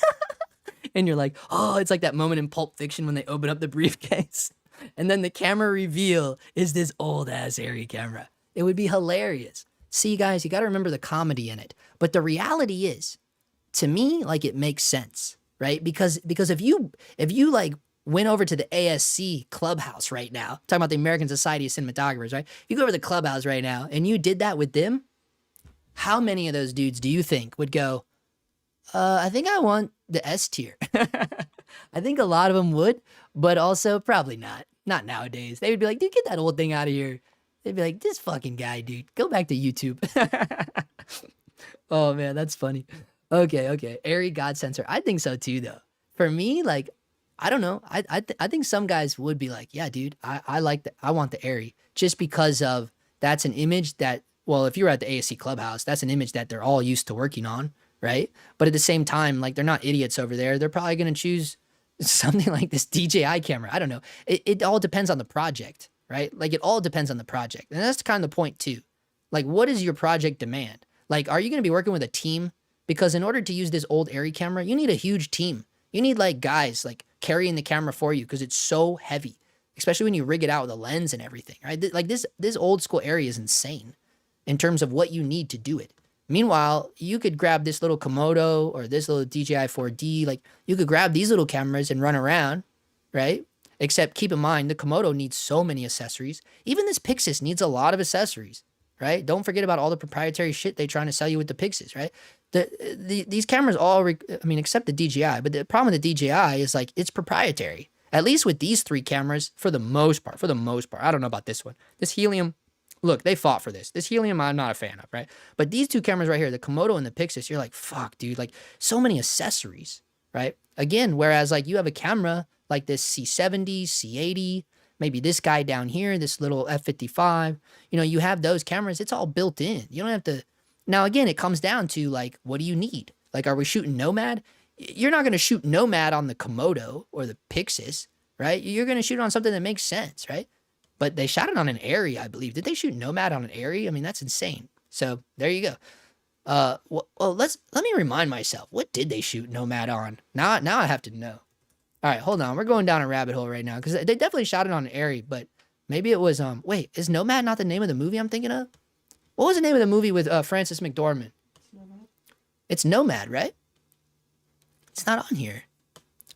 Speaker 1: And you're like, it's like that moment in Pulp Fiction when they open up the briefcase. And then the camera reveal is this old-ass Airy camera. It would be hilarious. See, guys, you got to remember the comedy in it. But the reality is, to me, like, it makes sense, right? Because if you like went over to the ASC Clubhouse right now, talking about the American Society of Cinematographers, right? You go over to the Clubhouse right now and you did that with them, how many of those dudes do you think would go, I think I want the S tier? I think a lot of them would, but also probably not. Not nowadays. They would be like, dude, get that old thing out of here. They'd be like, this fucking guy, dude, go back to YouTube. Oh man, that's funny. Okay. Airy God sensor. I think so too, though. For me, like, I don't know. I think some guys would be like, yeah, dude, I like that. I want the airy just because of that's an image that, well, if you were at the ASC Clubhouse, that's an image that they're all used to working on, right? But at the same time, like, they're not idiots over there. They're probably going to choose something like this DJI camera. I don't know. It all depends on the project, right? Like, it all depends on the project. And that's kind of the point too. Like, what does your project demand? Like, are you going to be working with a team? Because in order to use this old airy camera, you need a huge team. You need like guys like carrying the camera for you because it's so heavy, especially when you rig it out with a lens and everything, right? Like this old school airy is insane in terms of what you need to do it. Meanwhile, you could grab this little Komodo or this little DJI 4D. Like, you could grab these little cameras and run around, right? Except keep in mind, the Komodo needs so many accessories. Even this Pixis needs a lot of accessories, right? Don't forget about all the proprietary shit they're trying to sell you with the Pixis, right? These cameras all, except the DJI, but the problem with the DJI is like, it's proprietary. At least with these three cameras, for the most part. I don't know about this one. This Helium, look, they fought for this. This Helium, I'm not a fan of, right? But these two cameras right here, the Komodo and the Pixis, you're like, fuck, dude, like so many accessories, right? Again, whereas like you have a camera like this C70, C80, maybe this guy down here, this little F55, you have those cameras, it's all built in. You don't have to. Now, again, it comes down to like, what do you need? Like, are we shooting Nomad? You're not going to shoot Nomad on the Komodo or the Pixis, right? You're going to shoot it on something that makes sense, right? But they shot it on an Airy, I believe. Did they shoot Nomad on an Airy? I mean, that's insane. So there you go. Well, let me remind myself. What did they shoot Nomad on? Now I have to know. All right, hold on. We're going down a rabbit hole right now because they definitely shot it on an Airy, but maybe it was wait, is Nomad not the name of the movie I'm thinking of? What was the name of the movie with Frances McDormand? It's Nomad, right? It's not on here.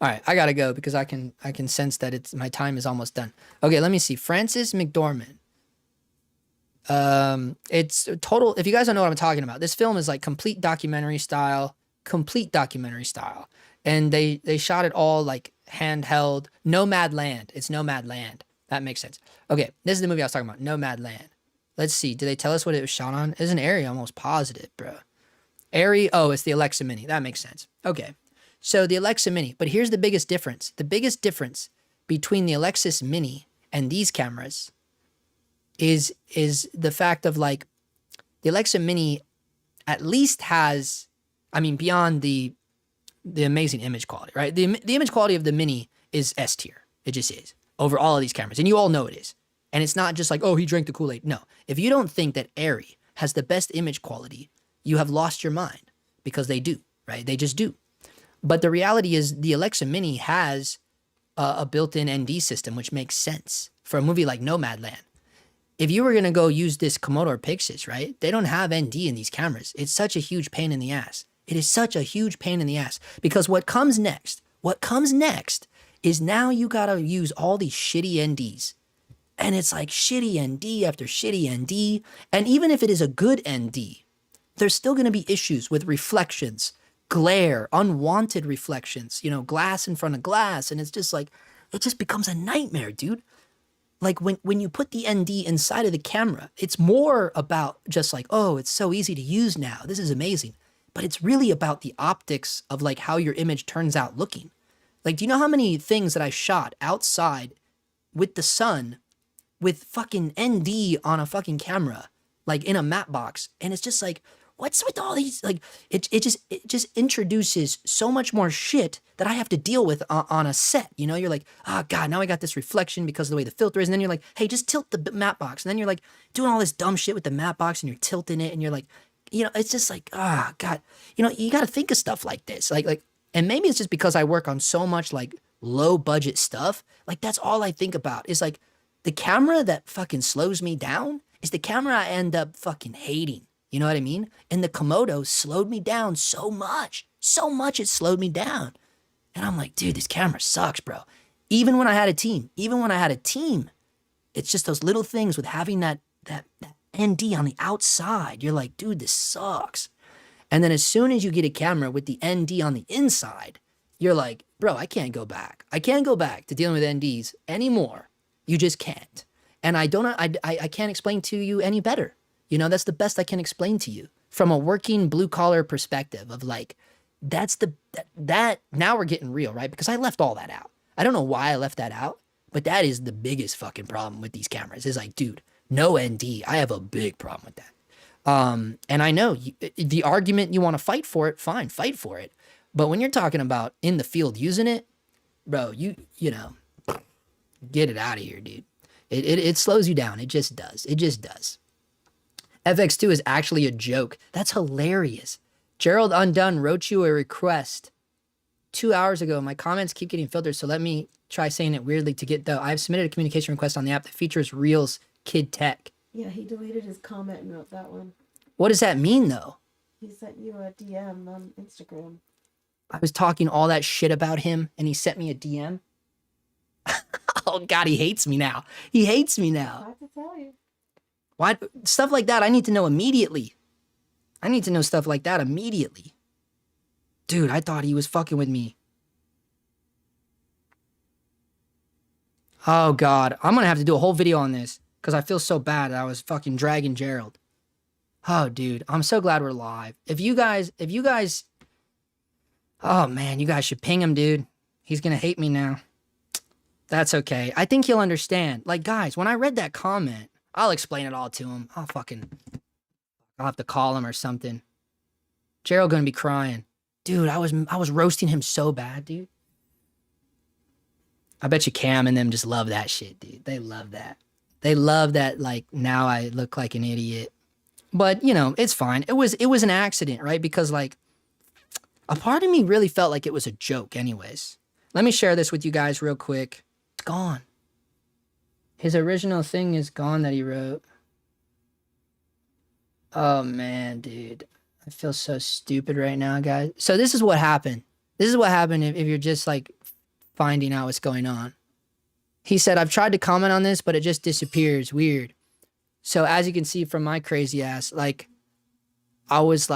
Speaker 1: All right, I gotta go because I can sense that my time is almost done. Okay, let me see. Frances McDormand. It's total. If you guys don't know what I'm talking about, this film is like complete documentary style, and they shot it all like handheld. Nomad Land. It's Nomad Land. That makes sense. Okay, this is the movie I was talking about. Nomad Land. Let's see. Did they tell us what it was shot on? It's an Airy, almost positive, bro. Airy. Oh, it's the Alexa Mini. That makes sense. Okay. So the Alexa Mini. But here's the biggest difference. The biggest difference between the Alexis Mini and these cameras is the fact of like the Alexa Mini at least has, I mean, beyond the amazing image quality, right? The image quality of the Mini is S tier. It just is over all of these cameras. And you all know it is. And it's not just like, oh, he drank the Kool-Aid. No. If you don't think that Airy has the best image quality, you have lost your mind because they do, right? They just do. But the reality is the Alexa Mini has a built-in ND system, which makes sense for a movie like Nomadland. If you were going to go use this Komodo or Pixis, right? They don't have ND in these cameras. It's such a huge pain in the ass. It is such a huge pain in the ass because what comes next is now you got to use all these shitty NDs. And it's like shitty ND after shitty ND. And even if it is a good ND, there's still going to be issues with reflections, glare, unwanted reflections, glass in front of glass. And it's just like, it just becomes a nightmare, dude. Like when you put the ND inside of the camera, it's more about just like, oh, it's so easy to use now. This is amazing. But it's really about the optics of like how your image turns out looking. Like, do you know how many things that I shot outside with the sun with fucking ND on a fucking camera, like in a matte box? And it's just like, what's with all these? Like, it just introduces so much more shit that I have to deal with on a set. You're like, oh God, now I got this reflection because of the way the filter is. And then you're like, hey, just tilt the matte box. And then you're like doing all this dumb shit with the matte box and you're tilting it. And you're like, it's just like, oh God, you got to think of stuff like this. Like, and maybe it's just because I work on so much like low budget stuff. Like, that's all I think about is like the camera that fucking slows me down is the camera I end up fucking hating. You know what I mean? And the Komodo slowed me down so much it slowed me down. And I'm like, dude, this camera sucks, bro. Even when I had a team, it's just those little things with having that ND on the outside. You're like, dude, this sucks. And then as soon as you get a camera with the ND on the inside, you're like, bro, I can't go back. I can't go back to dealing with NDs anymore. You just can't. And I can't explain to you any better. You know, that's the best I can explain to you from a working blue collar perspective of like, that now we're getting real, right? Because I left all that out. I don't know why I left that out, but that is the biggest fucking problem with these cameras is like, dude, no ND. I have a big problem with that. And I know the argument you want to fight for it, fine, fight for it. But when you're talking about in the field using it, bro, you know, get it out of here, dude. It slows you down. It just does. It just does. FX2 is actually a joke. That's hilarious. Gerald Undone wrote you a request 2 hours ago. My comments keep getting filtered, so let me try saying it weirdly to get though. I've submitted a communication request on the app that features Reels Kid Tech.
Speaker 4: Yeah, he deleted his comment and wrote that one.
Speaker 1: What does that mean though?
Speaker 4: He sent you a DM on Instagram.
Speaker 1: I was talking all that shit about him and he sent me a DM. Oh God, he hates me now. He hates me now.
Speaker 4: I have to tell you.
Speaker 1: Why? Stuff like that I need to know immediately. I need to know stuff like that immediately. Dude, I thought he was fucking with me. Oh God, I'm gonna have to do a whole video on this because I feel so bad that I was fucking dragging Gerald. Oh dude, I'm so glad we're live. If you guys, oh man, you guys should ping him, dude. He's gonna hate me now. That's okay. I think he'll understand. Like guys, when I read that comment, I'll explain it all to him. I'll have to call him or something. Gerald gonna be crying. Dude, I was roasting him so bad, dude. I bet you Cam and them just love that shit, dude. They love that. They love that, like, now I look like an idiot. But, you know, it's fine. It was an accident, right? Because, like, a part of me really felt like it was a joke anyways. Let me share this with you guys real quick. It's gone. His original thing is gone that he wrote. Oh, man, dude. I feel so stupid right now, guys. So this is what happened. This is what happened if you're just, like, finding out what's going on. He said, I've tried to comment on this, but it just disappears. Weird. So as you can see from my crazy ass, like, I was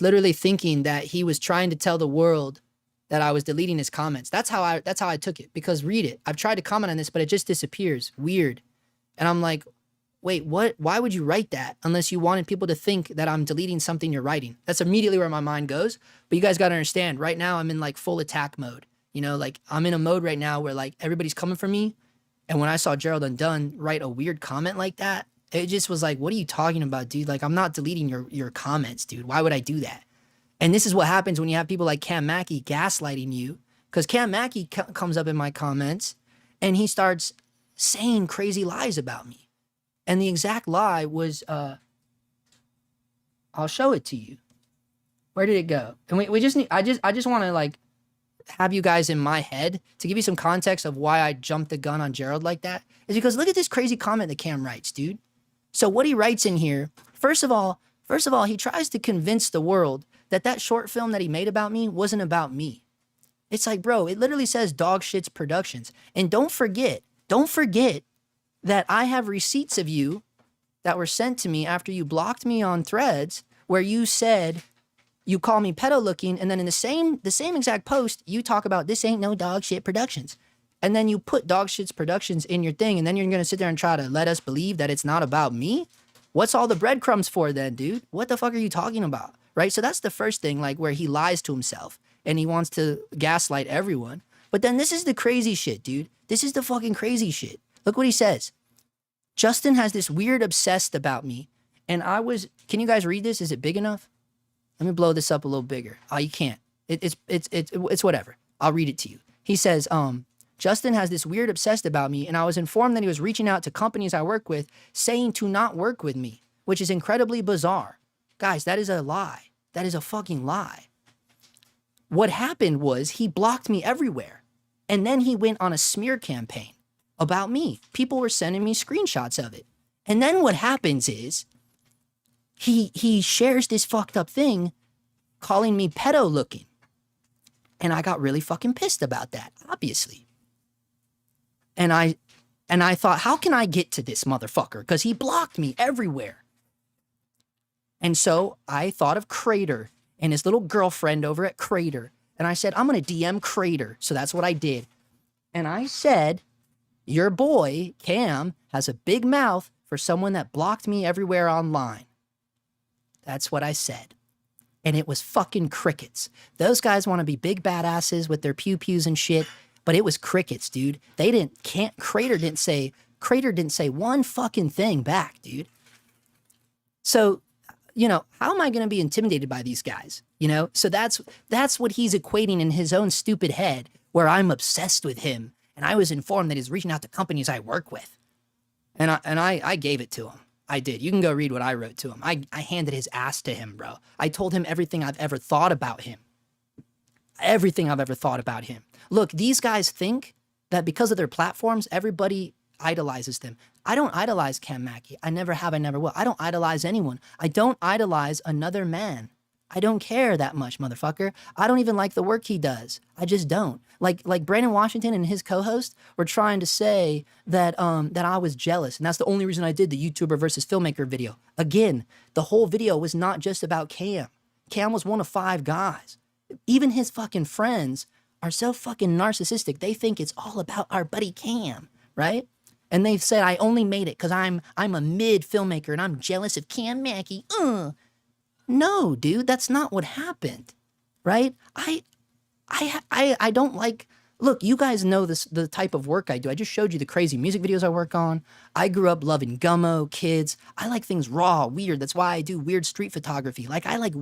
Speaker 1: literally thinking that he was trying to tell the world that I was deleting his comments. That's how I took it. Because read it. I've tried to comment on this, but it just disappears. Weird. And I'm like, wait, what? Why would you write that unless you wanted people to think that I'm deleting something you're writing? That's immediately where my mind goes. But you guys got to understand, right now I'm in like full attack mode. You know, like I'm in a mode right now where like everybody's coming for me. And when I saw Gerald Undone write a weird comment like that, it just was like, what are you talking about, dude? Like, I'm not deleting your comments, dude. Why would I do that? And this is what happens when you have people like Cam Mackey gaslighting you. Because Cam Mackey comes up in my comments and he starts saying crazy lies about me. And the exact lie was, I'll show it to you. Where did it go? And we just need, I just want to like have you guys in my head to give you some context of why I jumped the gun on Gerald like that. Is because look at this crazy comment that Cam writes, dude. So what he writes in here, first of all, he tries to convince the world that short film that he made about me wasn't about me. It's like, bro, it literally says Dog Shits Productions. And don't forget that I have receipts of you that were sent to me after you blocked me on Threads where you said you call me pedo looking, and then in the same exact post, you talk about this ain't no Dog Shit Productions. And then you put Dog Shits Productions in your thing, and then you're going to sit there and try to let us believe that it's not about me? What's all the breadcrumbs for then, dude? What the fuck are you talking about? Right? So that's the first thing, like where he lies to himself and he wants to gaslight everyone. But then this is the crazy shit, dude. This is the fucking crazy shit. Look what he says. Justin has this weird obsessed about me. And can you guys read this? Is it big enough? Let me blow this up a little bigger. Oh, you can't. It's whatever. I'll read it to you. He says, Justin has this weird obsessed about me, and I was informed that he was reaching out to companies I work with saying to not work with me, which is incredibly bizarre. Guys, that is a lie. That is a fucking lie. What happened was he blocked me everywhere. And then he went on a smear campaign about me. People were sending me screenshots of it. And then what happens is he shares this fucked up thing calling me pedo looking. And I got really fucking pissed about that, obviously. And I thought, how can I get to this motherfucker? Because he blocked me everywhere. And so I thought of Crater and his little girlfriend over at Crater. And I said, I'm going to DM Crater. So that's what I did. And I said, your boy, Cam, has a big mouth for someone that blocked me everywhere online. That's what I said. And it was fucking crickets. Those guys want to be big badasses with their pew-pews and shit, but it was crickets, dude. Crater didn't say one fucking thing back, dude. So, you know, how am I going to be intimidated by these guys? You know, so that's what he's equating in his own stupid head, where I'm obsessed with him. And I was informed that he's reaching out to companies I work with. And I gave it to him. I did. You can go read what I wrote to him. I handed his ass to him, bro. I told him everything I've ever thought about him. Everything I've ever thought about him. Look, these guys think that because of their platforms, everybody idolizes them. I don't idolize Cam Mackey. I never have, I never will. I don't idolize anyone. I don't idolize another man. I don't care that much, motherfucker. I don't even like the work he does. I just don't. Like Brandon Washington and his co-host were trying to say that that I was jealous, and that's the only reason I did the YouTuber versus filmmaker video. Again, the whole video was not just about Cam. Cam was one of 5 guys. Even his fucking friends are so fucking narcissistic. They think it's all about our buddy Cam, right? And they've said I only made it because I'm a mid filmmaker and I'm jealous of Cam Mackey. No, dude, that's not what happened, right? I don't like, look, you guys know this, the type of work I do. I just showed you the crazy music videos I work on. I grew up loving Gummo, kids. I like things raw, weird. That's why I do weird street photography. Like I like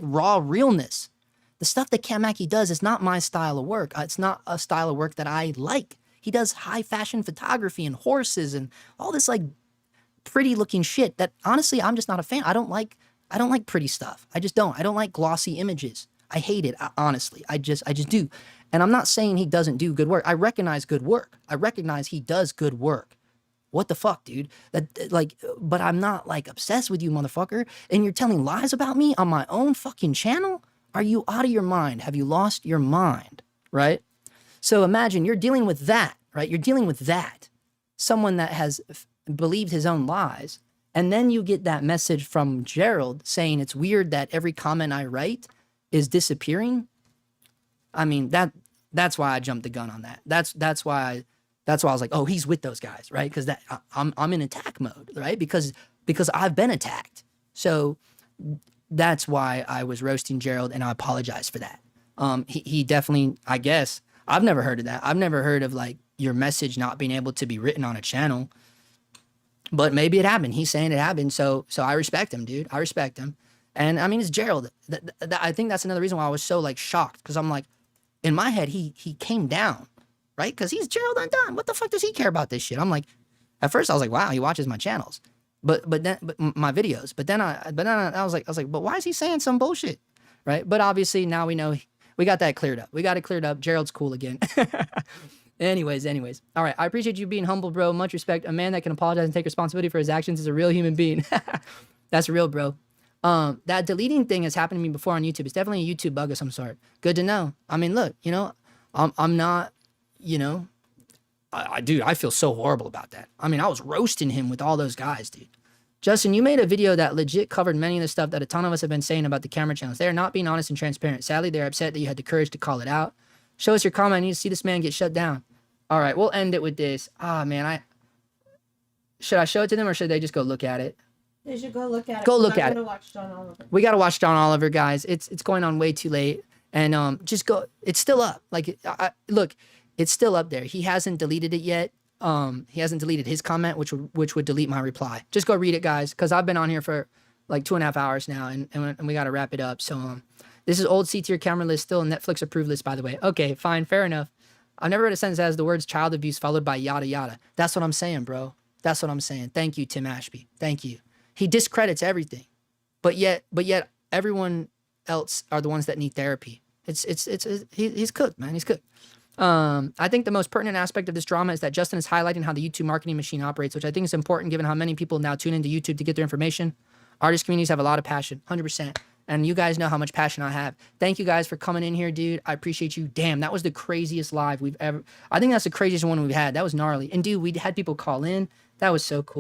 Speaker 1: raw realness. The stuff that Cam Mackey does is not my style of work. It's not a style of work that I like. He does high fashion photography and horses and all this like pretty looking shit that honestly, I'm just not a fan. I don't like pretty stuff. I just don't. I don't like glossy images. I hate it, honestly. I just do. And I'm not saying he doesn't do good work. I recognize good work. I recognize he does good work. What the fuck, dude? But I'm not like obsessed with you, motherfucker. And you're telling lies about me on my own fucking channel? Are you out of your mind? Have you lost your mind? Right? So imagine you're dealing with that, right? You're dealing with that. Someone that has believed his own lies. And then you get that message from Gerald saying it's weird that every comment I write is disappearing. I mean, that's why I jumped the gun on that. That's why I was like, oh, he's with those guys, right? Because I'm in attack mode, right? Because I've been attacked. So that's why I was roasting Gerald, and I apologize for that. He definitely, I guess, I've never heard of that. I've never heard of like your message not being able to be written on a channel. But maybe it happened. He's saying it happened. So I respect him, dude. I respect him. And I mean, it's Gerald. I think that's another reason why I was so like shocked. Because I'm like, in my head, he came down, right? Because he's Gerald Undone. What the fuck does he care about this shit? I'm like, at first I was like, wow, he watches my channels, but my videos. But then I was like, but why is he saying some bullshit, right? But obviously now we know we got that cleared up. We got it cleared up. Gerald's cool again. Anyways. All right. I appreciate you being humble, bro. Much respect. A man that can apologize and take responsibility for his actions is a real human being. That's real, bro. That deleting thing has happened to me before on YouTube. It's definitely a YouTube bug of some sort. Good to know. I mean, look, you know, I'm not, you know, dude, I feel so horrible about that. I mean, I was roasting him with all those guys, dude. Justin, you made a video that legit covered many of the stuff that a ton of us have been saying about the camera channels. They are not being honest and transparent. Sadly, they're upset that you had the courage to call it out. Show us your comment. I need to see this man get shut down. All right, we'll end it with this. Man, should I show it to them or should they just go look at it?
Speaker 4: They should go look at it.
Speaker 1: Go look at it.
Speaker 4: Watch John Oliver.
Speaker 1: We gotta watch John Oliver, guys. It's going on way too late, and just go. It's still up. Like, look, it's still up there. He hasn't deleted it yet. He hasn't deleted his comment, which would delete my reply. Just go read it, guys, because I've been on here for like 2.5 hours now, and we gotta wrap it up. So this is old C-tier camera list, still a Netflix approved list, by the way. Okay, fine, fair enough. I've never read a sentence that has the words child abuse followed by yada yada. That's what I'm saying, bro. That's what I'm saying. Thank you, Tim Ashby. Thank you. He discredits everything, but yet everyone else are the ones that need therapy. He's cooked, man. He's cooked. I think the most pertinent aspect of this drama is that Justin is highlighting how the YouTube marketing machine operates, which I think is important given how many people now tune into YouTube to get their information. Artist communities have a lot of passion, 100%. And you guys know how much passion I have. Thank you guys for coming in here, dude. I appreciate you. Damn, that was the craziest live we've ever. I think that's the craziest one we've had. That was gnarly. And dude, we had people call in. That was so cool.